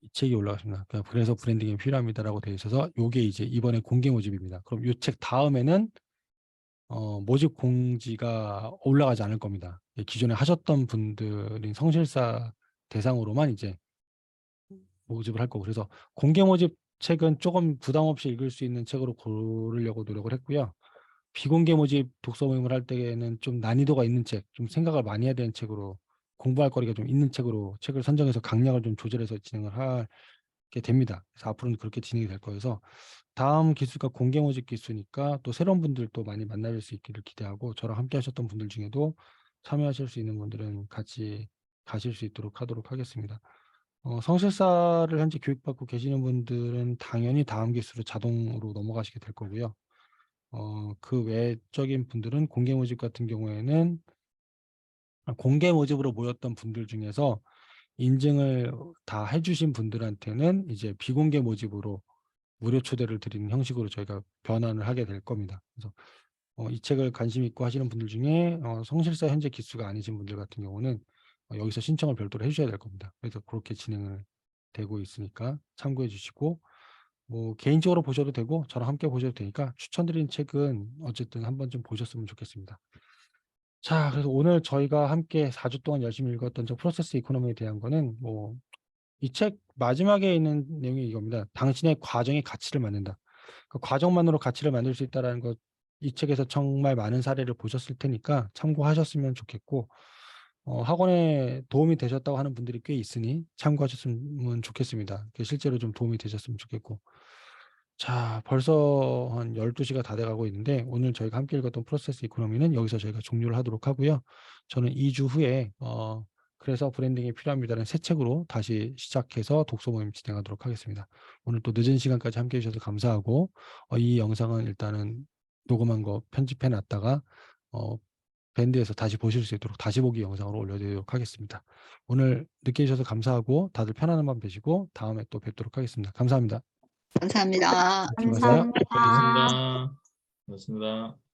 이 책이 올라갔습니다. 그래서 브랜딩이 필요합니다라고 되어 있어서 요게 이제 이번에 공개 모집입니다. 그럼 요 책 다음에는 모집 공지가 올라가지 않을 겁니다. 기존에 하셨던 분들인 성실사 대상으로만 이제 모집을 할 거고, 그래서 공개 모집 책은 조금 부담 없이 읽을 수 있는 책으로 고르려고 노력을 했고요. 비공개 모집 독서 모임을 할 때에는 좀 난이도가 있는 책, 좀 생각을 많이 해야 되는 책으로, 공부할 거리가 좀 있는 책으로 책을 선정해서 강약을 좀 조절해서 진행을 하게 됩니다. 그래서 앞으로는 그렇게 진행이 될 거여서 다음 기수가 공개 모집 기수니까 또 새로운 분들도 많이 만나뵐 수 있기를 기대하고, 저랑 함께 하셨던 분들 중에도 참여하실 수 있는 분들은 같이 가실 수 있도록 하도록 하겠습니다. 성실사를 현재 교육받고 계시는 분들은 당연히 다음 기수로 자동으로 넘어가시게 될 거고요. 그 외적인 분들은 공개 모집 같은 경우에는 공개 모집으로 모였던 분들 중에서 인증을 다 해주신 분들한테는 이제 비공개 모집으로 무료 초대를 드리는 형식으로 저희가 변환을 하게 될 겁니다. 그래서 이 책을 관심 있고 하시는 분들 중에 성실사 현재 기수가 아니신 분들 같은 경우는 여기서 신청을 별도로 해주셔야 될 겁니다. 그래서 그렇게 진행을 되고 있으니까 참고해 주시고, 뭐 개인적으로 보셔도 되고 저랑 함께 보셔도 되니까 추천드리는 책은 어쨌든 한번 좀 보셨으면 좋겠습니다. 자, 그래서 오늘 저희가 함께 4주 동안 열심히 읽었던 저 프로세스 이코노미에 대한 거는 뭐 이 책 마지막에 있는 내용이 이겁니다. 당신의 과정의 가치를 만든다. 그 과정만으로 가치를 만들 수 있다는 것, 이 책에서 정말 많은 사례를 보셨을 테니까 참고하셨으면 좋겠고, 학원에 도움이 되셨다고 하는 분들이 꽤 있으니 참고하셨으면 좋겠습니다. 실제로 좀 도움이 되셨으면 좋겠고. 자, 벌써 한 12시가 다 돼가고 있는데 오늘 저희가 함께 읽었던 프로세스 이코노미는 여기서 저희가 종료를 하도록 하고요. 저는 2주 후에 그래서 브랜딩이 필요합니다는 새 책으로 다시 시작해서 독서 모임 진행하도록 하겠습니다. 오늘 또 늦은 시간까지 함께 해주셔서 감사하고, 이 영상은 일단은 녹음한 거 편집해 놨다가 밴드에서 다시 보실 수 있도록 다시 보기 영상으로 올려드리도록 하겠습니다. 오늘 늦게 해주셔서 감사하고 다들 편안한 밤 되시고 다음에 또 뵙도록 하겠습니다. 감사합니다. 감사합니다. 수고하세요. 감사합니다. 고맙습니다. 고맙습니다.